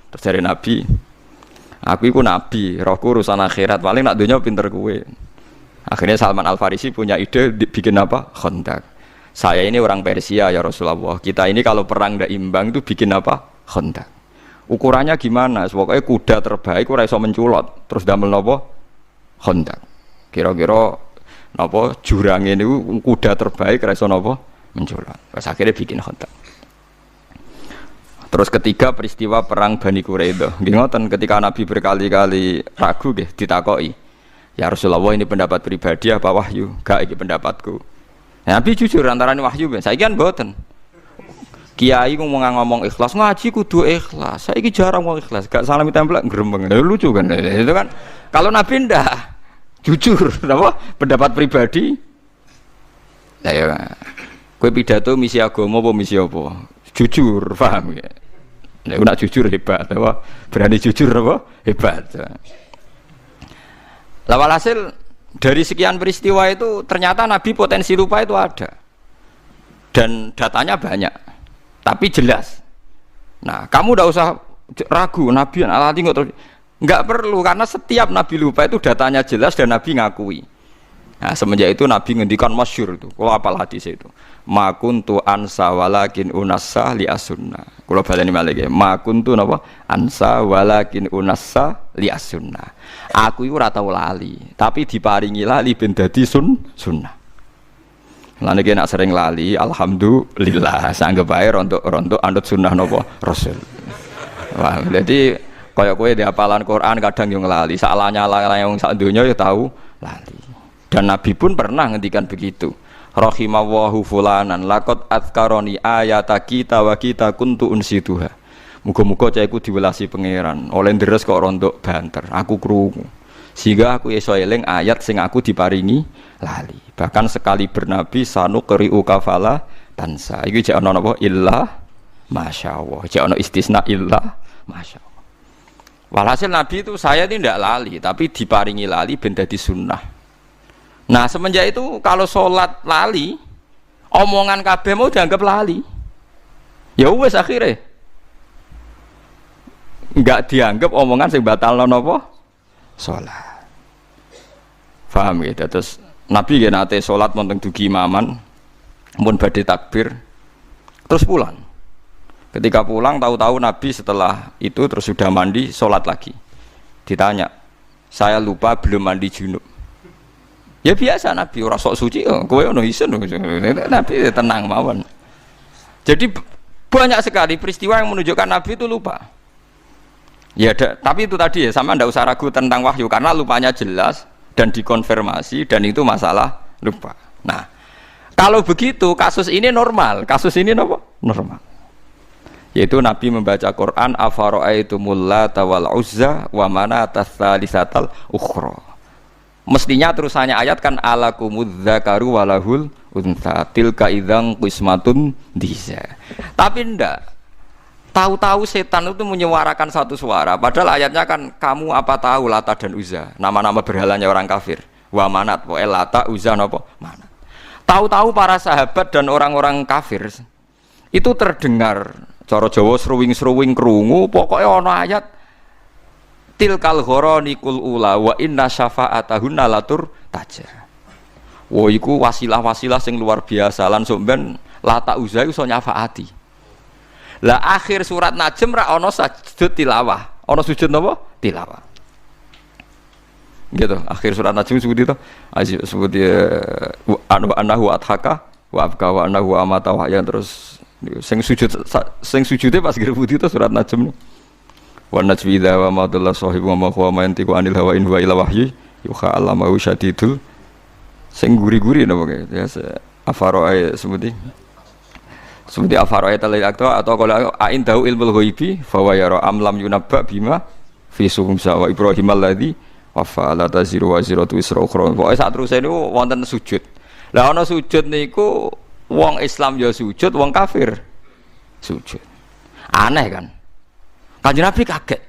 Terus dari Nabi, aku itu Nabi, rohku urusan akhirat, paling nak dunia pinter kue. Akhirnya Salman Al-Farisi punya ide bikin apa? Khandaq. Saya ini orang Persia ya Rasulullah, kita ini kalau perang ndak imbang itu bikin apa? Khandaq. Ukurannya gimana? Pokoknya kuda terbaik ora iso menculot, terus damel napa? Khandaq. Kira-kira napa jurangnya niku kuda terbaik ora iso napa? Menculot. Terus akhirnya bikin Khandaq. Terus ketiga peristiwa perang Bani Quraidah. Nggih ngoten ketika Nabi berkali-kali ragu nggih ditakoki. Ya Rasulullah, ini pendapat pribadi apa wahyu? Gak, ini pendapatku. Nabi jujur antara ini wahyu. Saya kan boten. Kiai ngomong ikhlas, ngaji kudu ikhlas. Saya jarang ngomong ikhlas. Gak salami tempel grembeng. Lucu kan? Itu kan. Kalau Nabi ndak jujur, apa? Pendapat pribadi. Lah ya. Kowe pidato misi agama apa misi apa? Jujur, paham ya? Nek nak jujur hebat, apa? Berani jujur apa? Hebat. Lah walhasil dari sekian peristiwa itu ternyata Nabi potensi lupa itu ada. Dan datanya banyak. Tapi jelas. Nah, kamu tidak usah ragu Nabi alati terus. Enggak perlu karena setiap Nabi lupa itu datanya jelas dan Nabi ngakui. Nah, semenjak itu Nabi ngendikan masyhur itu. Kalau apal hadis itu. Ma kuntu ansa walakin unassa li as-sunnah. Kula baleni malih. Ma kuntu napa? Ansa walakin unassa li as-sunnah. Aku iku ora tau lali, tapi diparingi lali ben dadi sunnah. Lan iki nek sering lali, alhamdulillah, sanggep bae rontok anut sunnah napa Rasul. Wah, jadi kaya kowe di hafalan Quran kadang yo nglali, salahnya wong sak donya yo tahu lali. Dan Nabi pun pernah ngendikan begitu. Rahimallahu fulanan laqad adzkaroni ayata kita wa kita kuntu unsituha. Muga-muga cahku diwelasi pangeran. Oleh deres kok rontok banter. Aku krungu. Sehingga aku iso eling ayat sing aku diparingi lali. Bahkan sekali bernabi sanu qri'u kafala tansa. Iki jek ana napa illa masyaallah. Jek ana istisna illa masyaallah. Walhasil Nabi itu saya tidak lali, tapi diparingi lali ben dadi sunnah. Nah semenjak itu kalau sholat lali, omongan kabeh mau dianggap lali. Ya wes akhirnya nggak dianggap omongan sing batalno napa sholat. Paham gitu. Terus Nabi ya nate sholat wonten dugi imaman, mun badhe takbir, terus pulang. Ketika pulang tahu-tahu Nabi setelah itu terus sudah mandi sholat lagi. Ditanya, saya lupa belum mandi junub. Ya biasa Nabi ora sok suci, kowe ono isin. Nabi tenang mawon. Jadi banyak sekali peristiwa yang menunjukkan Nabi itu lupa. Ya tapi itu tadi ya sama ndak usah ragu tentang wahyu karena lupanya jelas dan dikonfirmasi dan itu masalah lupa. Nah, kalau begitu kasus ini normal. Kasus ini apa? Normal. Yaitu Nabi membaca Quran afara'aitumul lata wal uzza wa manata tsalisatal ukhra. Mestinya terusannya ayat kan alakumudz dzakaru walahul untha tilka idzan qismatun diza. Tapi ndak. Tahu-tahu setan itu menyuarakan satu suara. Padahal ayatnya kan kamu apa tahu Lata dan Uzza, nama-nama berhalanya orang kafir. Wa manat, wa Lata, Uzza napa? Manat. Tahu-tahu para sahabat dan orang-orang kafir itu terdengar cara Jawa sruwing-sruwing krungu, pokoknya ana ayat tilkal ghoronikul ula wa inna syafa'atahunna latur taja. Wah iku wasilah-wasilah sing luar biasa lan sok ben Lata Uzza iso nyafaati. Lah akhir surat Najm ra ana sujud tilawah. Ana sujud napa? Tilawah. Gitu, akhir surat Najm seperti itu. Seperti anahu adhaka wa abka wa anahu amata wa ya terus sing sujude pas grebut itu surat Najm. Wa najwi idza wa ma dalla sahibu wa ma huwa yantiqu anil hawa in huwa illa wahyu yuha allamahu syadidul sing guri-guri napa ya afara seperti afara talil atau kalau ain tahu ilmul ghaibi fa wa yara am lam yunabba bima fi sumsa wa ibrahim alladzi wa fa'ala taziru wa ziratu isra ukhra. Pokoke sak teruse niku wonten sujud. Lah ana sujud niku wong Islam ya sujud, wong kafir sujud. Aneh kan? Kanjeng Nabi kaget.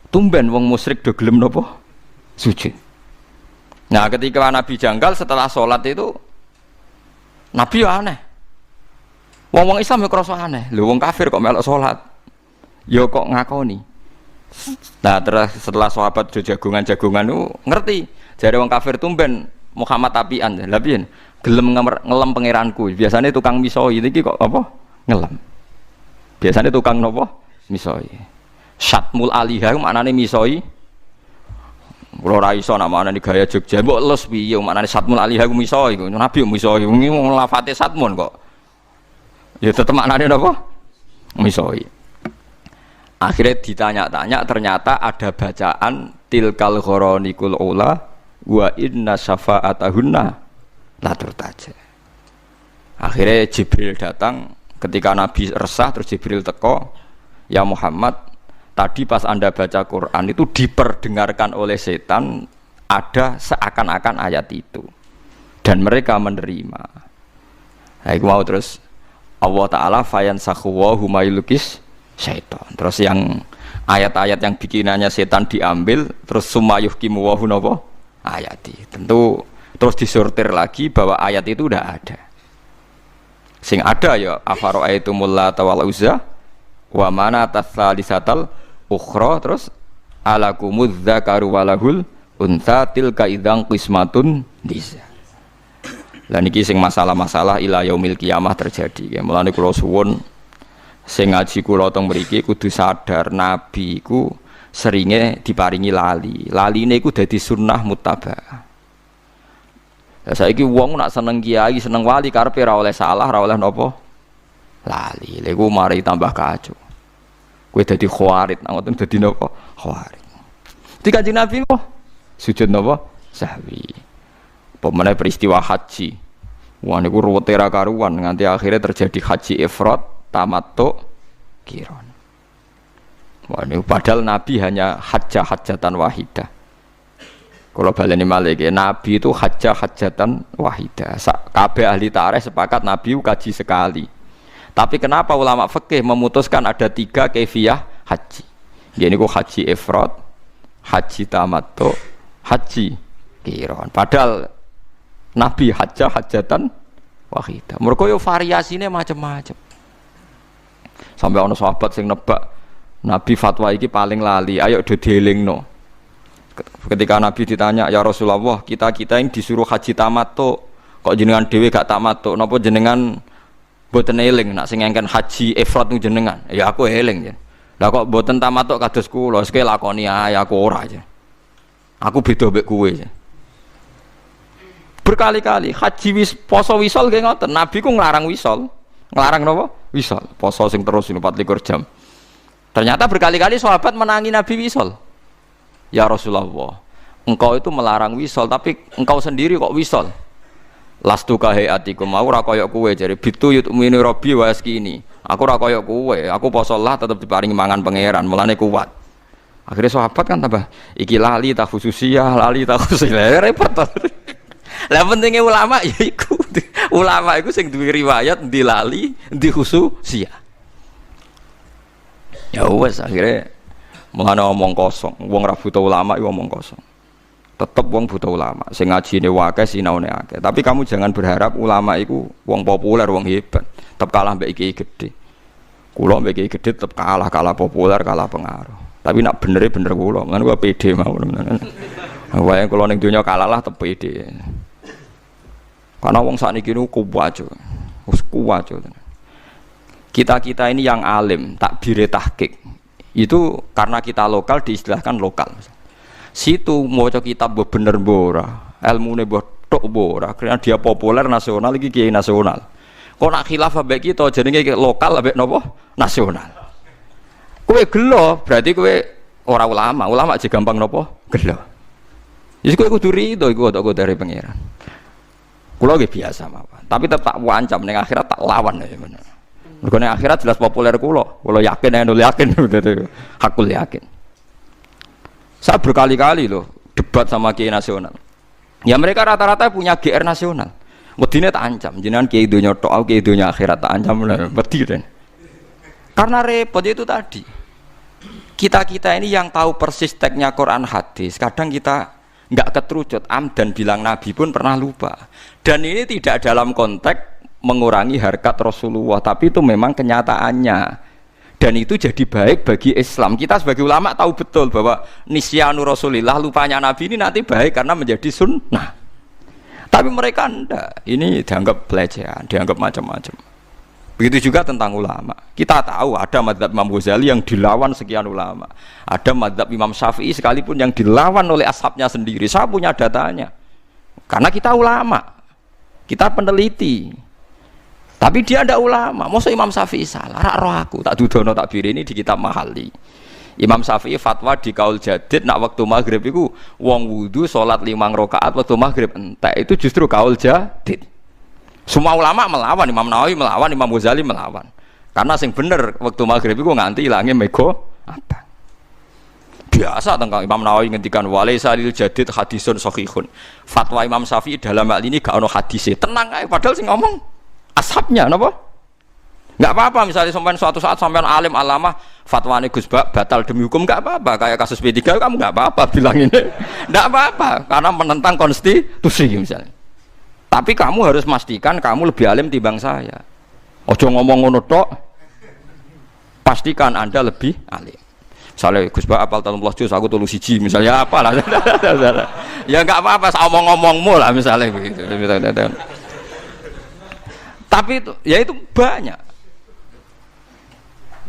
Tumben wong musyrik do gelem napa? Sujud. Nah, ketika Nabi janggal setelah sholat itu Nabi ya aneh. Wong Islam ya krasa aneh. Lho wong kafir kok melok sholat. Ya kok ngakoni. Nah, terus setelah sahabat do jagongan-jagongan itu ngerti. Jare wong kafir tumben Muhammad tapian. Lah piye? Gelem ngelem pangeranku. Biasanya tukang misoi iki kok apa? Ngelem. Biasanya tukang napa? Misoi. Syatmul alihah maknane misoi. Kula ora iso nak maknane gaya Jogja. Mbok les piye maknane syatmul alihah ku misoi. Nabi misoi. Wingi wong lafate satmun kok. Ya tetep maknane napa? Misoi. Akhirnya ditanya-tanya ternyata ada bacaan tilkal ghoronikul ula wa inna syafa'atahunna la turtaja. Akhirnya Jibril datang ketika Nabi resah, terus Jibril teko, ya Muhammad, tadi pas Anda baca Quran itu diperdengarkan oleh setan ada seakan-akan ayat itu dan mereka menerima. Nah, itu mau terus Allah Ta'ala fayansakhu wa huma yulqis syaitan. Terus yang ayat-ayat yang bikinannya setan diambil, terus sumayuhkimu wa hunapa ayati. Tentu terus disortir lagi bahwa ayat itu udah ada. Sing ada ya afara'aitumul lata wal uzza wa manata tsalisatal ukhra, terus alakumudz dzakaru walahul untha tilka idzan qismatun diza. Lah niki sing masalah-masalah ila yaumil kiamah terjadi. Mulane kula suwun sing ngaji kula teng mriki kudu sadar nabi iku seringe diparingi lali. Laline iku dadi sunnah muttabaah. Lah saiki wong nak seneng kiai, seneng wali karepe ora oleh salah, ora oleh napa? Lali. Lha iku mari tambah kacau. Kowe dadi khawarit, ngoten dadi napa? Khawarit. Di Kanjeng Nabi kok sujud napa? Sahwi. Pemenang peristiwa haji, wah niku ruwete ra karuan nganti akhirnya terjadi haji ifrad, tamattu, qiran. Wah niku padahal Nabi hanya hajatan wahidah. Kalau baleni malih Nabi itu hajatan wahidah. Kabeh ahli tarikh sepakat Nabi kaji sekali. Tapi kenapa ulama fikih memutuskan ada 3 kaifiyah haji? Ya niku haji ifrad, haji tamattu, haji qiran. Padahal Nabi hajatan wahidah. Mergo yo variasine macam-macam. Sampai ana sahabat sing nebak Nabi fatwa iki paling lali, ayo do dielingno. Ketika Nabi ditanya, "Ya Rasulullah, kita yang disuruh haji tamattu, kok jenengan dhewe gak tamattu? Napa jenengan mboten eling nak sing ngengken haji ifrad niku jenengan?" Ya aku eling ya. Lah kok mboten tamattu kados kula, sik lakoni ae aku ora aja. Aku beda mbek kowe ya. Berkali-kali haji poso wisol nggih ngoten. Nabi ku nglarang wisol. Nglarang napa? Wisol. Poso sing terus 24 jam. Ternyata berkali-kali sahabat menangi Nabi wisol. Ya Rasulullah, engkau itu melarang wisol tapi engkau sendiri kok wisol. Lastu ka hayatikum, aku ora kaya kowe jare bitu yutminu rabbi wa askini. Aku ora kaya kowe, aku poso lah tetep diparingi mangan pangeran, mulane kuat. Akhirnya sahabat kan tambah iki lali tak khususiyah, lali tak khususiyah, repot. Lah pentingnya ulama ya iku. Ulama iku sing duwe riwayat ndi lali, ndi khususiyah. Ya wes akhirnya mulane omong kosong. Wong ra buta ulama iku omong kosong. Tetep wong buta ulama. Sing ngajine akeh sinaune akeh. Tapi kamu jangan berharap ulama iku wong populer, wong hebat. Tetep kalah mbek iki gede. Kula mbek iki gede tetep kalah populer, kalah pengaruh. Tapi nak bener kula, mulane kula pede mawon. Wae kula ning donya kalah lah tetep pede. Karena wong sakniki niku kuwat. Wis kuwat. Kita ini yang alim, takbire tahqiq. Itu karena kita lokal diistilahkan lokal. Situ maca kitab mbok bener mbok ora, ilmune mbok tok mbok ora, karena dia populer nasional iki kiai nasional. Kok nak khilaf ambek kita jenenge lokal ambek napa? Nasional. Kowe gelo, berarti kowe ora ulama. Ulama aja gampang napa? Gelo. Jadi kowe kudu rido iku kok dari pangeran. Kula nggih biasa mawon, tapi tetap wancam ning akhirat tak lawan ya bener. Mergo ning akhirat jelas populer kula yakin nul yakin hakul yakin. Saya berkali-kali loh debat sama kiai nasional. Ya mereka rata-rata punya GR nasional. Wedine tak ancam, jenengan kiai donya tok, kiai donya akhirat tak ancam lho, wedi den. Karena repot itu tadi. Kita ini yang tahu persis teksnya Quran hadis, kadang kita enggak keterucut dan bilang Nabi pun pernah lupa. Dan ini tidak dalam konteks mengurangi harkat Rasulullah, tapi itu memang kenyataannya. Dan itu jadi baik bagi Islam. Kita sebagai ulama tahu betul bahwa nisyanu Rasulillah, lupanya Nabi ini nanti baik karena menjadi sunnah. Tapi mereka enggak. Ini dianggap pelecehan, dianggap macam-macam. Begitu juga tentang ulama. Kita tahu ada mazhab Imam Ghazali yang dilawan sekian ulama. Ada mazhab Imam Syafi'i sekalipun yang dilawan oleh ashabnya sendiri. Saya punya datanya. Karena kita ulama. Kita peneliti. Tapi dia ada ulama. Masa Imam Syafi'i salah? Rak roh aku tak dudono tak biri ini di kitab Mahali. Imam Syafi'i fatwa di kaul jadid nak waktu maghrib itu wong wudu sholat 5 rakaat waktu maghrib entek itu justru kaul jadid. Semua ulama melawan, Imam Nawawi melawan, Imam Ghazali melawan. Karena sing bener waktu maghrib itu nganti ilangnya mego apa? Biasa tentang Imam Nawawi ngendikan walaisa lil jadid hadisun sahihun. Fatwa Imam Syafi'i dalam hal ini gak ono hadise. Tenang ae padahal sing ngomong ashabnya napa? Enggak apa-apa misalnya sampean suatu saat sampean alim alamah fatwane Gus batal demi hukum enggak apa-apa. Kayak kasus P3 kamu enggak apa-apa bilang ini. Enggak apa-apa karena menentang konstitusi misalnya. Tapi kamu harus pastikan kamu lebih alim timbang saya. Ojo ngomong ngono tok. Pastikan Anda lebih alim. Misalnya Gus Bak apal 13 juz aku 3 siji misalnya apalah. Ya enggak apa-apa omong-omongmu lah misalnya begitu. Tapi itu ya itu banyak.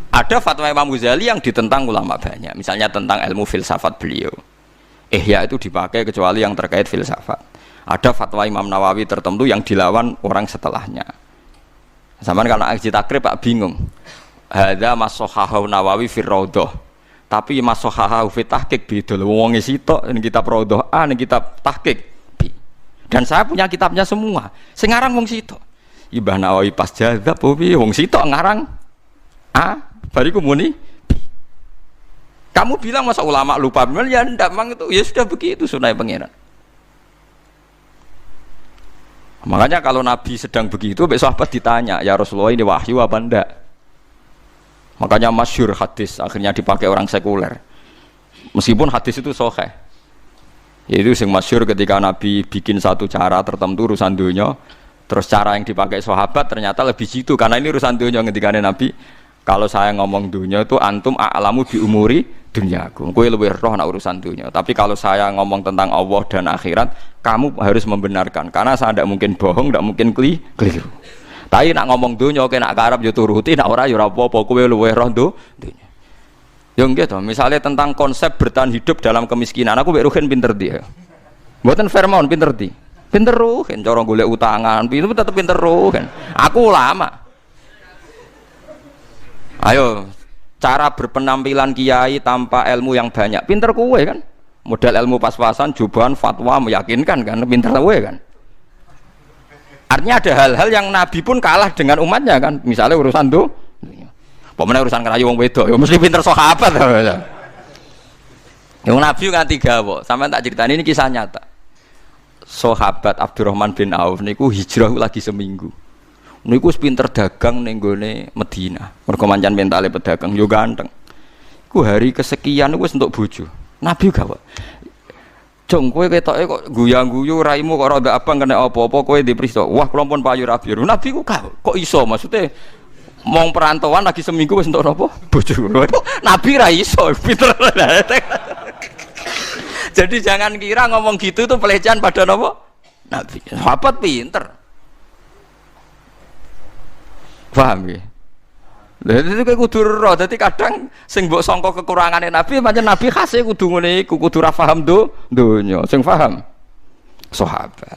Ada fatwa Imam Ghazali yang ditentang ulama banyak. Misalnya tentang ilmu filsafat beliau. Ihya itu dipakai kecuali yang terkait filsafat. Ada fatwa Imam Nawawi tertentu yang dilawan orang setelahnya. Zaman kalau ngaji takrib Pak bingung. Hadza masohahu Nawawi fir Raudhah. Tapi masohahu fi tahqiq beda lho wong sitok ning kitab Raudhah A ning kitab tahqiq B. Dan saya punya kitabnya semua. Sing ngarang wong sitok. Ibah Nawawi pas jazab piye wong sitok ngarang A bariku muni B. Kamu bilang masa ulama lupa benar ya ndak mang itu ya sudah begitu sunai pangeran. Makanya kalau Nabi sedang begitu, besok sahabat ditanya, ya Rasulullah ini wahyu apa enggak? Makanya masyhur hadis akhirnya dipakai orang sekuler. Meskipun hadis itu sahih. Yaitu yang masyhur ketika Nabi bikin satu cara tertentu urusan dunia, terus cara yang dipakai sahabat ternyata lebih jitu karena ini urusan dunia ketika Nabi. Kalau saya ngomong dunia itu antum a'lamu bi umuri dunyaku. Kowe luwih roh nak urusan dunia. Tapi kalau saya ngomong tentang Allah dan akhirat, kamu harus membenarkan karena saya tidak mungkin bohong, tidak mungkin keliru. Tapi nak ngomong dunia, oke nak karep yo turuti, nak ora yo ora apa-apa, kowe luwih roh dunia. Yo nggih to, misalnya tentang konsep bertahan hidup dalam kemiskinan, aku mbek Ruhin pinter dia. Mboten Firmaun pinter di. Pinter Ruhin cara golek utangan, itu tetep pinter Ruhin. Aku ulama. Ayo, cara berpenampilan kiai tanpa ilmu yang banyak, pinter kowe kan? Modal ilmu pas-pasan, jubahan, fatwa meyakinkan kan, pinter kowe kan? Artinya ada hal-hal yang Nabi pun kalah dengan umatnya kan, misalnya urusan tuh, pokoknya urusan ngerayu wong wedok, ya mesti pinter sahabat. Yang Nabi nganti gawe, sampai tak ceritain ini kisah nyata. Sahabat Abdurrahman bin Auf niku hijrah lagi seminggu. Niku pinter dagang ning gone Madinah. Mergo mancan mentale pedagang yo ganteng. Iku hari kesekian wis entuk bojo. Nabi gawe. Jong kowe ketoke kok guyang-guyu raimu kok ora abang kena apa-apa kowe dipriso. Wah, kula pun payu rabi. Nabi ku kok iso maksudnya mong perantauan lagi seminggu wis entuk apa? Bojo. Nabi ra iso pinter. Jadi jangan kira ngomong gitu itu pelecehan pada apa? Nabi. Sahabat pinter. Paham ya? Lha itu kayak kudu roh. Dadi kadang sing mbok sangka kekurangane Nabi pancen Nabi khase kudu ngene iku, kudu ra paham donya. Sing paham sahabat.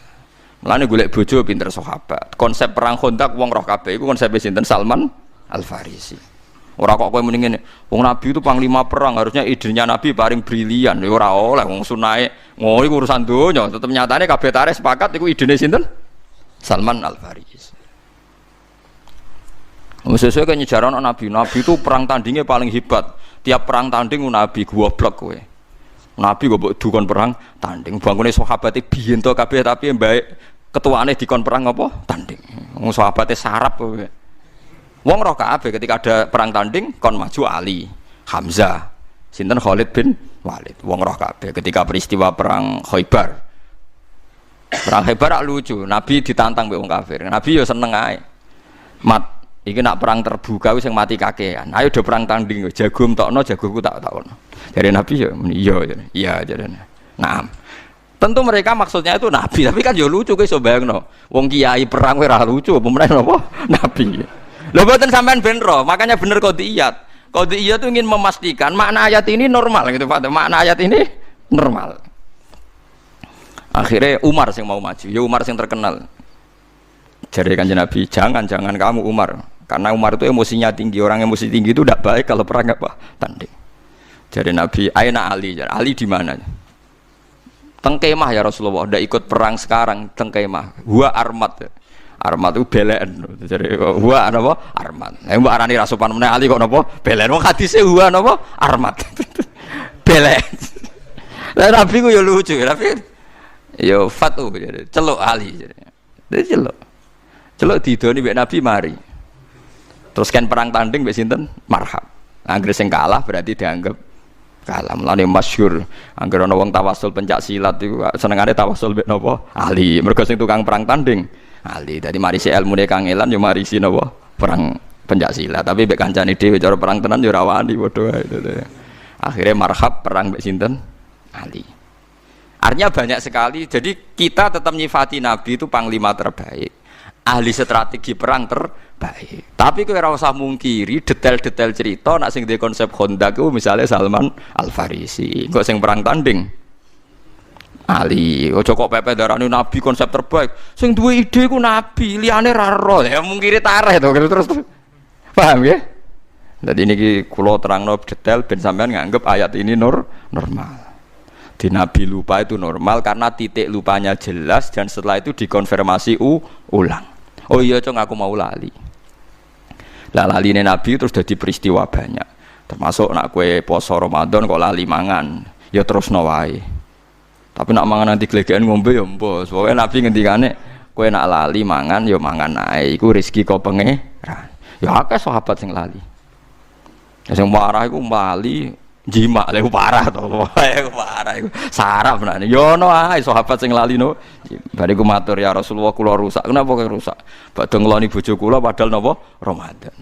Mulane golek bojo pinter sahabat. Konsep perang Khandaq wong roh kabeh iku konsep sinten? Salman Al-Farisi. Ora kok kowe muni ngene, wong Nabi itu panglima perang, harusnya idenya Nabi paling brilian. Ya ora oleh wong sunae ngono iku urusan donya. Tetep nyatane kabeh tarikh sepakat iku idene sinten? Salman Al-Farisi. Sesuai kan nyejarah Nabi itu perang tandingnya paling hebat. Tiap perang tanding Nabi goblok kowe. Nabi kok dukon perang tanding. Bangune sahabate biyen to kabeh tapi mbake ketuane dikon perang apa? Tanding. Wong sahabate sarap kowe. Wong roh kabeh ketika ada perang tanding kon maju Ali, Hamzah, sinten Khalid bin Walid. Wong roh kabeh ketika peristiwa perang Khaibar. Perang Khaibar lucu, Nabi ditantang mbek wong kafir. Nabi yo seneng ae. Mat iki nak perang terbuka wis sing mati kakean. Ayo do perang tanding jago entokno jagoku tak takon. Dari Nabi ya iya jarene. Nah, tentu mereka maksudnya itu Nabi, tapi kan yo lucu kowe iso bayangno. Wong kiai perang ora lucu, pemenang apa? Nabi. Lho mboten sampean ben ro, makanya bener qadiyat. Qadiyat itu ingin memastikan makna ayat ini normal gitu, Pak. Makna ayat ini normal. Akhirnya Umar yang mau maju, ya Umar yang terkenal. Jadi Kanjeng Nabi, jangan kamu Umar, karena Umar itu emosinya tinggi, orang emosi tinggi itu tidak baik kalau perang apa tanding. Jadi Nabi, aina Ali, Ali di mana? Teng kemah ya Rasulullah, ndak ikut perang sekarang, teng kemah. Huwa armat. Armat itu belen. Jadi huwa napa? Armat. Nek mbok arani ra sopan meneh Ali kok napa? Belen. Wong hadise huwa napa? Armat. Belen. Lah Nabi ku ya lucu, Nabi ya fatu celuk Ali. Jadi celuk. Celuk didoni mbek Nabi mari. Terus kan perang tanding mbek sinten? Marhab. Anggere sing kalah berarti dianggap kalah. Mulane masyhur anggere ana wong tawasul pencak silat iku senengane tawasul mbek napa? Ali. Mergo sing tukang perang tanding Ali. Dadi marisi ilmune kangelan yo marisi napa? Perang pencak silat. Tapi mbek kancane dhewe cara perang tenan yo ora wani padha wae. Akhirnya marhab perang mbek sinten? Ali. Artinya banyak sekali. Jadi kita tetap nyifati Nabi itu panglima terbaik, ahli strategi perang terbaik. Tapi kowe ora usah mungkiri detail-detail cerita nak sing duwe konsep Honda ku misalnya Salman Al Farisi. Kok sing perang tanding Ali. Ojo kok pepe darani Nabi konsep terbaik. Sing duwe ide ku Nabi, liyane ra ro. Ya mungkiri tareh to terus. Paham ya? Jadi ini kula terangno detail ben sampean nganggep ayat ini normal. Di Nabi lupa itu normal karena titik lupanya jelas dan setelah itu dikonfirmasi ulang. Oh iya cong aku mau lali. Lah lali ini Nabi terus jadi peristiwa banyak. Termasuk nak kue poso Ramadan kok lali mangan, ya terus nawai. Tapi nak mangan nanti gelegean ngombe ya mbos. Pokoknya Nabi ngendikane kue nak lali mangan ya mangan naik. Iku rezeki kau pengeran. Ya akeh sahabat sing lali. Sing parah iku lali jima lha parah to. Parah iku. Saraf nane. Yo ono ae sahabat sing lali no. Bariku matur ya Rasulullah kula rusak. Kenapa kok rusak? Badhe ngloni bojo kula padahal napa Ramadan.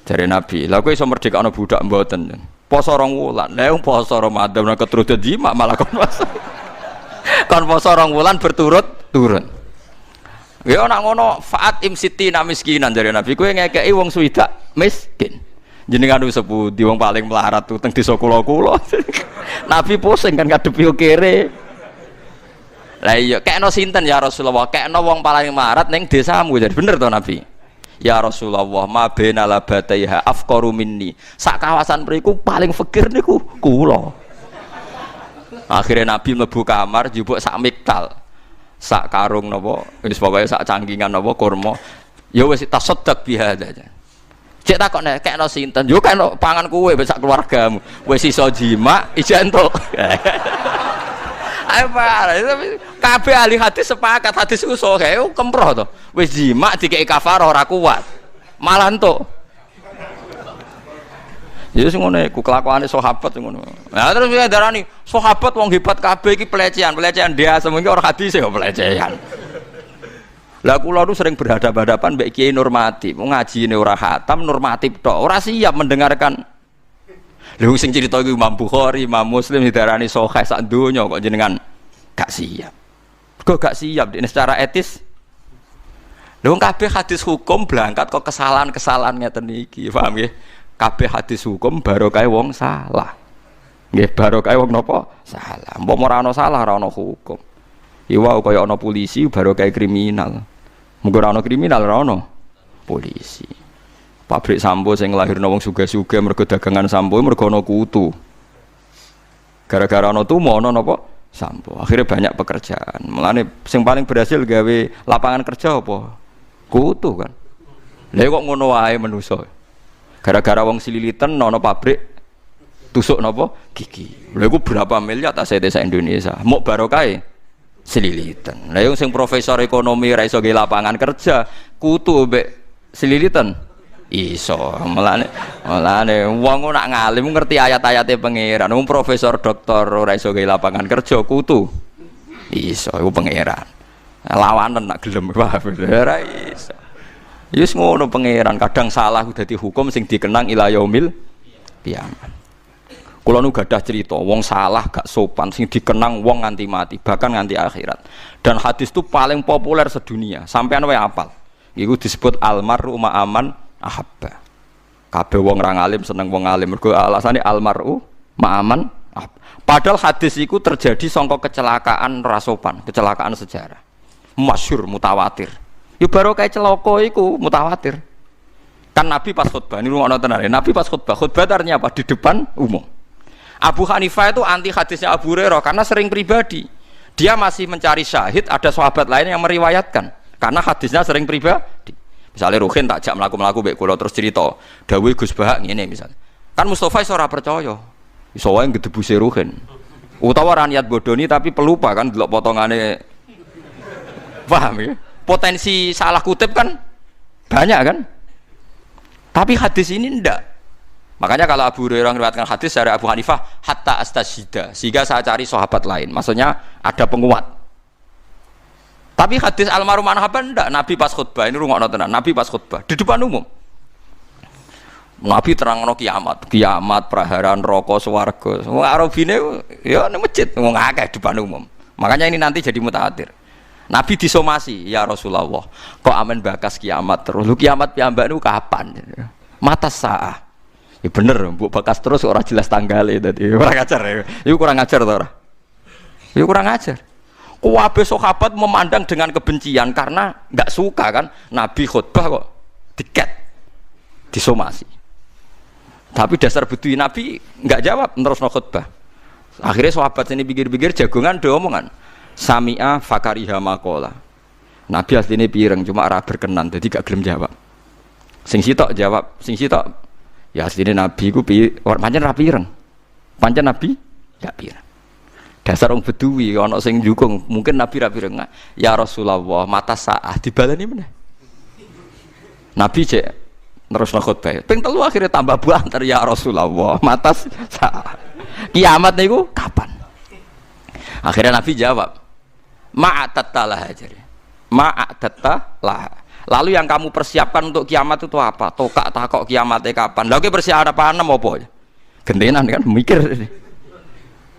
Jare Nabi, lha kowe iso merdekakno budak mboten. Poso rong wulan. Lah poso Ramadan nek ketrudut jima malah kon poso. Kon poso rong wulan berturut-turut. Ya nek ngono faat imsitina miskinan jare Nabi. Kowe ngekeki wong swidak miskin. Jenengan wis sepundi wong paling melarat tuh teng desa kula-kula. Nabi pusing kan ngadepi kere. Lah iya kekno sinten ya Rasulullah? Kekno wong paling melarat ning desamu. Jadi bener to Nabi? Ya Rasulullah, ma baina labataiha afqaru minni. Sak kawasan mriku paling fakir niku kula. Akhirnya Nabi mlebu kamar njupuk sak miktal. Sak karung napa? Wis pokoke sak cangkingan napa kurma. Ya wis tasaddaq biha aja. Cek takok nek kekno sinten? Yo kekno pangan kowe sak keluargamu. Wis iso jima, iso entuk. Ayo parah, kabeh ahli hadis sepakat hadis iku sahih, kemproh to. Wis jima dikeki kafarah ora kuat. Malah entuk. Ya sing ngene ku kelakuane sahabat sing ngono. Nah terus piye darani sahabat wong hebat kabeh iki pelecehan dia semono ora hadis kok pelecehan. Lah kula nu sering berhadapan-hadapan mbek kiai normatif, ngajine ora khatam normatif tok, ora siap mendengarkan. Lha sing crita iki Imam Bukhari, Imam Muslim didarani sahih sak donya kok jenengan gak siap. Kok gak siap ini secara etis? Lha wong kabeh hadis hukum berangkat kok kesalahan-kesalahan ngeten iki, paham nggih? Kabeh hadis hukum barokah wong salah. Nggih barokah wong napa? Salah. Mbok ora ana salah ora ana hukum. Iwa kaya ana polisi barokah kriminal. Mungkin ana kriminal ora ana polisi. Pabrik sampo sing nglahirno wong sugih-sugih mergo dagangan sampo mergo ana kutu. Gara-gara ana tumo ana napa? Sampo. Akhirnya banyak pekerjaan. Mulane sing paling berhasil gawe lapangan kerja apa? Kutu kan. Lha kok ngono wae manusa. Gara-gara wong sililitan ana pabrik tusuk napa? Gigi. Lha iku berapa miliar aset desa Indonesia. Mok barokahe sililitan. Lah yang sing profesor ekonomi ra iso ge lapangan kerja, kutu mbek sililitan iso. Mulane wong nak ngalim ngerti ayat-ayate pangeran. Wong profesor doktor ora iso ge lapangan kerja, kutu iso. Iku pangeran. Lawanan nak gelem ora iso. Yus ngono pangeran. Kadang salah dadi hukum sing dikenang ila yaumil qiyamah. Kula nu gadah cerita, wong salah gak sopan sing dikenang wong nganti mati, bahkan nganti akhirat. Dan hadis itu paling populer sedunia, sampean wae apal. Iku disebut almaru ma'aman ahabba. Kabeh wong ra ngalim seneng wong alim, mergo alasane almaru ma'aman ahabba. Padahal hadis iku terjadi sangka kecelakaan ra sopan, kecelakaan sejarah. Masyhur mutawatir. Ya barokah celaka iku mutawatir. Kan Nabi pas khutbah, ini ngono tenan. Nabi pas khutbah artinya apa? Di depan umum. Abu Hanifah itu anti hadisnya Abu Hurairah karena sering pribadi. Dia masih mencari syahid, ada sahabat lain yang meriwayatkan karena hadisnya sering pribadi. Misalnya Ruhin tak jak melaku-melaku mbek kula terus cerita, dawuh Gus Bahak ngene misalnya. Kan Mustofa iso ora percaya. Iso wae ngedebuse Ruhin. Utawa ra niat bodoni tapi pelupa kan delok potongane. Paham ya? Potensi salah kutip kan banyak kan? Tapi hadis ini ndak. Makanya kalau Abu Hurairah meriwayatkan hadis dari Abu Hanifah hatta astashhida, sehingga saya cari sahabat lain. Maksudnya ada penguat. Tapi hadis almarhum Anhaban ndak, Nabi pas khutbah ini rungokno tenan, Nabi pas khutbah di depan umum. Nabi terangno kiamat, praharan neraka swarga. Wong Arabine ya nang masjid wong akeh depan umum. Makanya ini nanti jadi mutawatir. Nabi disomasi, ya Rasulullah, kok amen bakas kiamat terus. Lu kiamat piyambak niku kapan? Mata saah. Ya bener, mbok bakas terus ora jelas tanggale dadi. Ora ngajar ya. Iku kurang ngajar to ora? Iku kurang ngajar. Kabeh sahabat memandang dengan kebencian karena enggak suka kan Nabi khutbah kok diket disomasi. Tapi dasar betul Nabi enggak jawab terus khutbah. Akhirnya sahabat ini pikir-pikir jagongan do omongan. Sami'a fakariha maqala. Nabi asline pireng cuma ora berkenan dadi gak gelem jawab. Sing sitok jawab, sing sitok ya asline Nabi ku pancen ra pireng. Pancen Nabi gak pireng. Dasar wong Beduwi ana sing njukung, mungkin Nabi ra pireng. Ya Rasulullah, mata saah dibaleni meneh. Nabi cek terus khutbah. Ping telu akhirnya tambah banter ya Rasulullah, mata saah. Kiamat niku kapan? Akhirnya Nabi jawab, ma'atattalah aja. Ma'atattalah. Lalu yang kamu persiapkan untuk kiamat itu apa? Tokak takok kiamatnya kapan? Lalu persiapan apa? Gentenan kan mikir.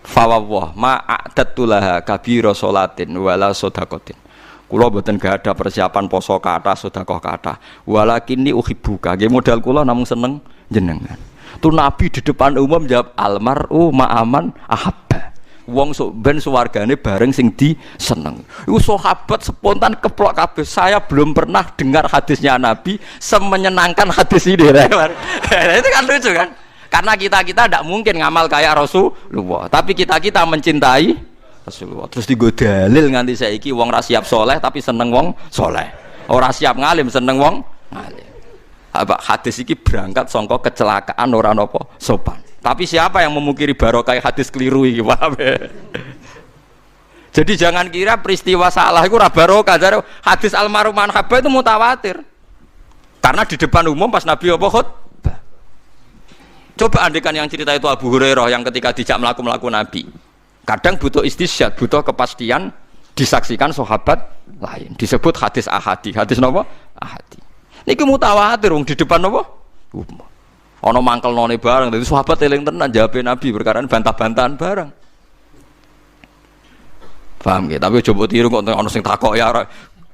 Fawwah ma'adatulaha kabira sholatin wala sodakotin. Kula mboten gak ada persiapan poso kathah sedekah kathah. Walakinni uhibbuka. Nggih modal kula namung seneng jenengan. Tu Nabi di depan umum jawab almar'u ma'aman ahabba. Wong sok ben suwargane bareng sing diseneng. Iku sahabat spontan keplok kabeh. Saya belum pernah dengar hadisnya Nabi semenyenangkan hadis ini. Itu kan lucu kan? Karena kita tidak mungkin ngamal kayak Rasulullah. Tapi kita mencintai Rasulullah. Terus digo dalil nganti saiki wong ra siap soleh tapi seneng wong soleh. Ora siap ngalim seneng wong ngalim. Apa hadis iki berangkat sangka kecelakaan ora napa sopan. Tapi siapa yang memungkiri barokah hadis keliru iki, paham ya? Jadi jangan kira peristiwa salah itu ora barokah. Hadis almarhum Anhaban itu mutawatir. Karena di depan umum pas Nabi apa khutbah. Coba andekan yang cerita itu Abu Hurairah yang ketika dijak melaku Nabi. Kadang butuh istisyad, butuh kepastian disaksikan sahabat lain. Disebut hadis ahadi. Hadis napa? Ahadi. Niki mutawatir wong di depan napa? Umum. Ana mangkelnone bareng dadi sahabat eling tenan jawabe Nabi perkara bantah-bantahan bareng. Paham nggih? Tapi coba tiru kok ana sing takok ya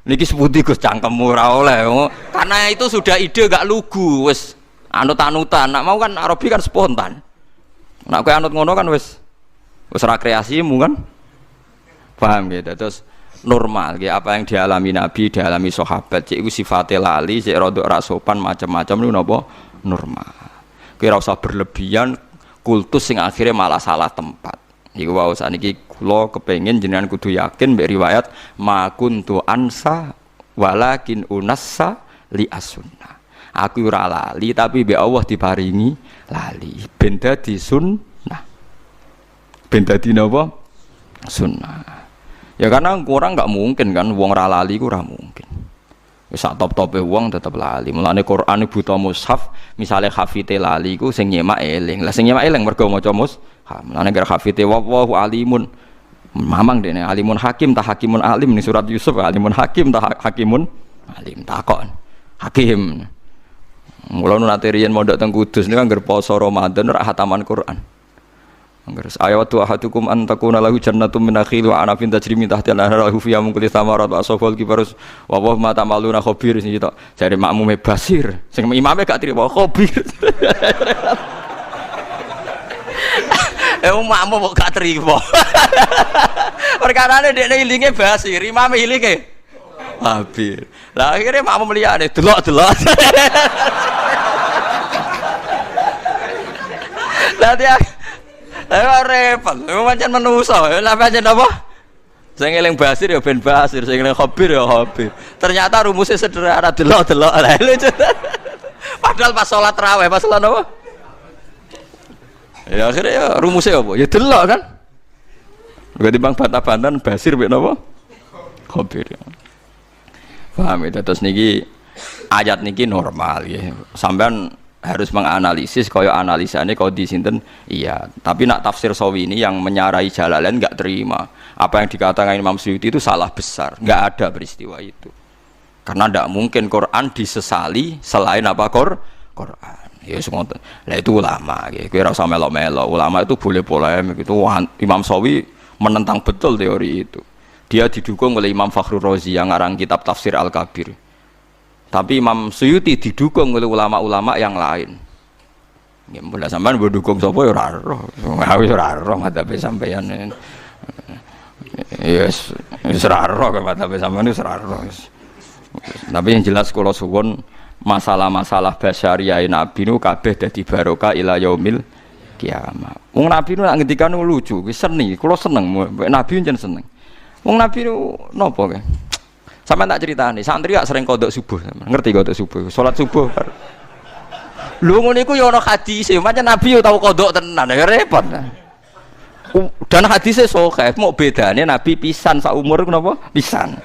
niki sepundi Gus cangkemmu ora oleh. Karena itu sudah ide gak lugu wis anut-anutan. Nak mau kan Arabi kan spontan. Nak kowe anut ngono kan wis ora kreasimu kan. Paham nggih? Terus normal nggih apa yang dialami Nabi, dialami sahabat. Cek iku sifate lali, cek rodok ra sopan macam-macam niku napa normal. Kira usah berlebihan kultus sing akhirnya malah salah tempat. Iku wae saniki kula kepengin jenengan kudu yakin mbek riwayat ma kuntu ansa walakin unassa li as-sunnah. Aku ora lali tapi mbek Allah diparingi lali ben dadi sunnah. Ben dadi napa? Sunnah. Ya karena kurang enggak mungkin kan wong ra lali ku ora mungkin. Wis sak top-tope wong tetep lali. Mulane Quran buta mushaf, misale hafite lali ku sing nyemak eling. Lah sing nyemak eling mergo maca mushaf. Mulane gara hafite wallahu alimun. Mamang dene alimun hakim ta hakimun alim ning surat Yusuf alimun hakim ta hakimun alim takon. Hakim. Mula nate riyen mondok teng Kudus niku anggar poso Ramadan ora hataman Quran. Anggar ayatu ahadukum an takuna lahu jannatun min nakhil wa anafin tajri min tahtiha al-anharu fiha min kulli thamarat wa asfal kibarus wa wa ma ta'maluna khabir sing tok jare makmume basir sing imame gak trimo khabir. Makmum kok gak trimo. Perkarane dekne ilinge basir, imame ilinge khabir. Lah akhire makmum liyane delok-delok. Ayo repot. Pancen menungso. Lah pancen apa? Sing eling basir ya ben basir, sing eling khabir ya khabir. Ternyata rumusnya sederhana, delok-delok. Padahal pas salat tarawih, pas salat apa? Ya akhirnya ya rumusnya apa? Ya delok kan. Berarti bang bantah-bantahan basir mek napa? Khabir. Paham itu terus niki ayat niki normal ya. Sampean harus menganalisis kaya analisane kau di sinten iya. Tapi nak tafsir Sawi ini yang menyarai Jalalain enggak terima. Apa yang dikatakan Imam Suyuti itu salah besar. Enggak ada peristiwa itu. Karena tidak mungkin Quran disesali selain apa Quran. Ya semua. Lah itu ulama ya. Kowe ora usah melo-melo. Ulama itu boleh polemik itu. Imam Sawi menentang betul teori itu. Dia didukung oleh Imam Fakhrur Razi yang ngarang kitab Tafsir Al-Kabir. Tapi Imam Suyuti didukung oleh ulama-ulama yang lain. Ya mulai sampean mbok dukung sapa ya ora roh. Wis ora roh madhabe sampeyan. Yes, wis ora roh madhabe sampeyan wis ora roh. Tapi yang jelas kula suwun masalah-masalah basyariah Nabi nu kabeh dadi barokah ila yaumil kiamat. Wong Nabi nu nak ngendikan lucu, wis seni, kula seneng Nabi njen seneng. Wong Nabi nu napa kae? Sampai tak ceritani, santri gak sering kodok subuh, ngerti kodok subuh, sholat subuh. Lu ngono iku ya ana hadis, macam Nabi yo tau kodok tenan, ya repot. Dan hadisnya sahih, mau bedane Nabi pisan sak umur napa? Pisan.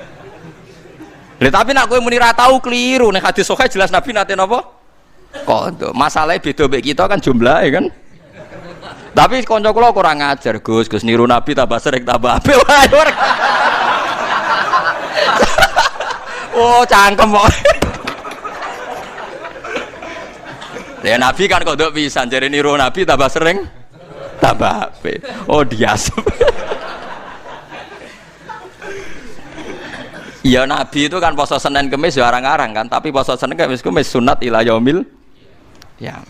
Lha tapi nak kowe muni ra tau keliru, nek hadis sahih jelas Nabi nate napa? Kodok. Masalahnya beda mbek kita kan jumlahe kan. Tapi kanca kula kurang ngajar, Gus niru Nabi tambah sering tambah apik wae. Oh cangkem kok. Ya Nabi kan kodok pisan, jare niru Nabi tambah sering tambah apik. Oh diasep. Ya Nabi itu kan poso Senin Kamis ya arang-arang kan, tapi poso Senin Kamis sunat ila yaumil ya.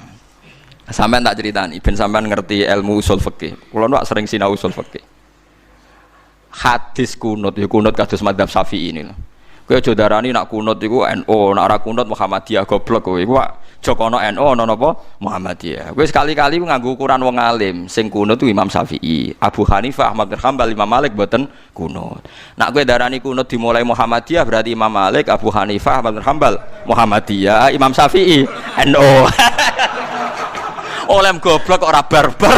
Sampeyan tak ceritani ben sampean ngerti ilmu usul fikih. Kula nu sering sinau usul fikih. Hadis kunut ya kunut kados madzhab Syafi'i ini lho. Kowe aja darani nak kunut iku NU, nak ora kunut Muhammadiyah goblok kowe. Iku joko ana NU ana napa Muhammadiyah. Kowe sekali-kali nganggo ukuran wong alim, sing kunut itu Imam Syafi'i, Abu Hanifah, Ahmad bin Hanbal, Imam Malik mboten kunut. Nak kowe darani kunut dimulai Muhammadiyah berarti Imam Malik, Abu Hanifah, Ahmad bin Hanbal, Muhammadiyah, Imam Syafi'i, NU. Oleh goblok ora barbar.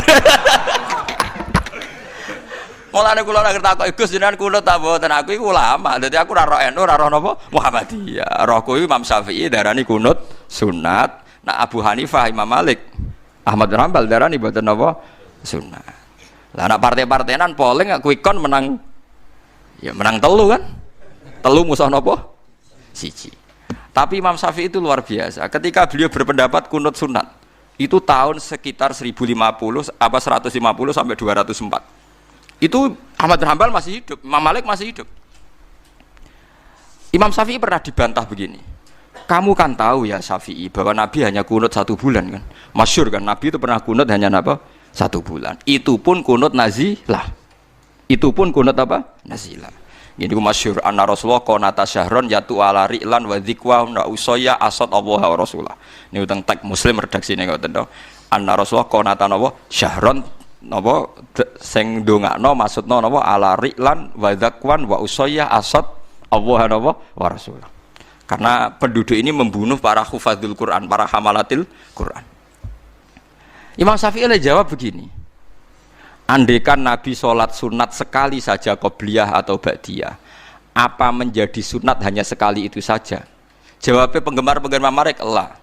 Mulane kula nek takok Gus jenengan kunut ta mboten aku iku ulama. Dadi aku ora roh NU, ora roh napa Muhammadiyah. Rohku Imam Syafi'i darani kunut sunat. Nak Abu Hanifah, Imam Malik, Ahmad bin Hanbal darani mboten napa sunat. Lah nak partai-partainan polling quick count menang ya menang telu kan? Telu musuh napa? Siji. Tapi Imam Syafi'i itu luar biasa. Ketika beliau berpendapat kunut sunat, itu tahun sekitar 1050 apa 150 sampai 204. Itu Ahmad bin Hanbal masih hidup, Imam Malik masih hidup. Imam Syafi'i pernah dibantah begini. Kamu kan tahu ya Syafi'i bahwa Nabi hanya kunut 1 bulan kan? Masyhur kan Nabi itu pernah kunut hanya apa? 1 bulan. Itu pun kunut nazilah. Itu pun kunut apa? Nazilah. Ini masyhur anna Rasulullah qanata syahron yatu ala ri'lan wa dzikwa wa usaya asad Allah wa Rasulullah. Ini utang tag Muslim redaksine ngoten to. Anna Rasulullah qanata napa syahron napa sing ndongakno maksudna napa ala ri'lan wa dzakwan wa usaya asad Allah napa wa Rasulullah. Karena penduduk ini membunuh para hufadzul Quran, para hamalatil Quran. Imam Syafi'i jawab begini. Andaikan Nabi sholat sunat sekali saja qobliyah atau ba'diyah, apa menjadi sunat hanya sekali itu saja? Jawabnya penggemar-penggemar Malik Allah.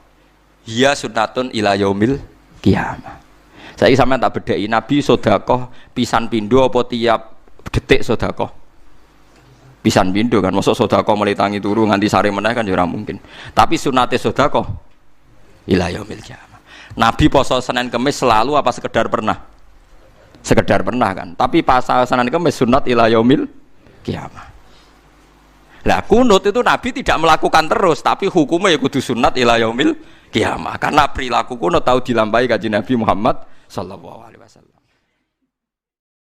Hiya sunnatun ila yaumil qiyamah. Saya sampean tak bedheki Nabi sedekah pisan pindho apa tiap detik sedekah? Pisan pindho kan, mosok sedekah mulai tangi turu nganti sare meneh kan ya ora mungkin. Tapi sunate sedekah ila yaumil qiyamah. Nabi poso Senin Kamis selalu apa sekedar pernah? Sekedar pernah kan. Tapi pas Senin Kamis sunat ila yaumil qiyamah. Lah kunut itu Nabi tidak melakukan terus, tapi hukumnya ya kudu sunat ila yaumil qiyamah. Karena perilaku kunut tahu dilampahi kanjeng Nabi Muhammad sallallahu alaihi wasallam.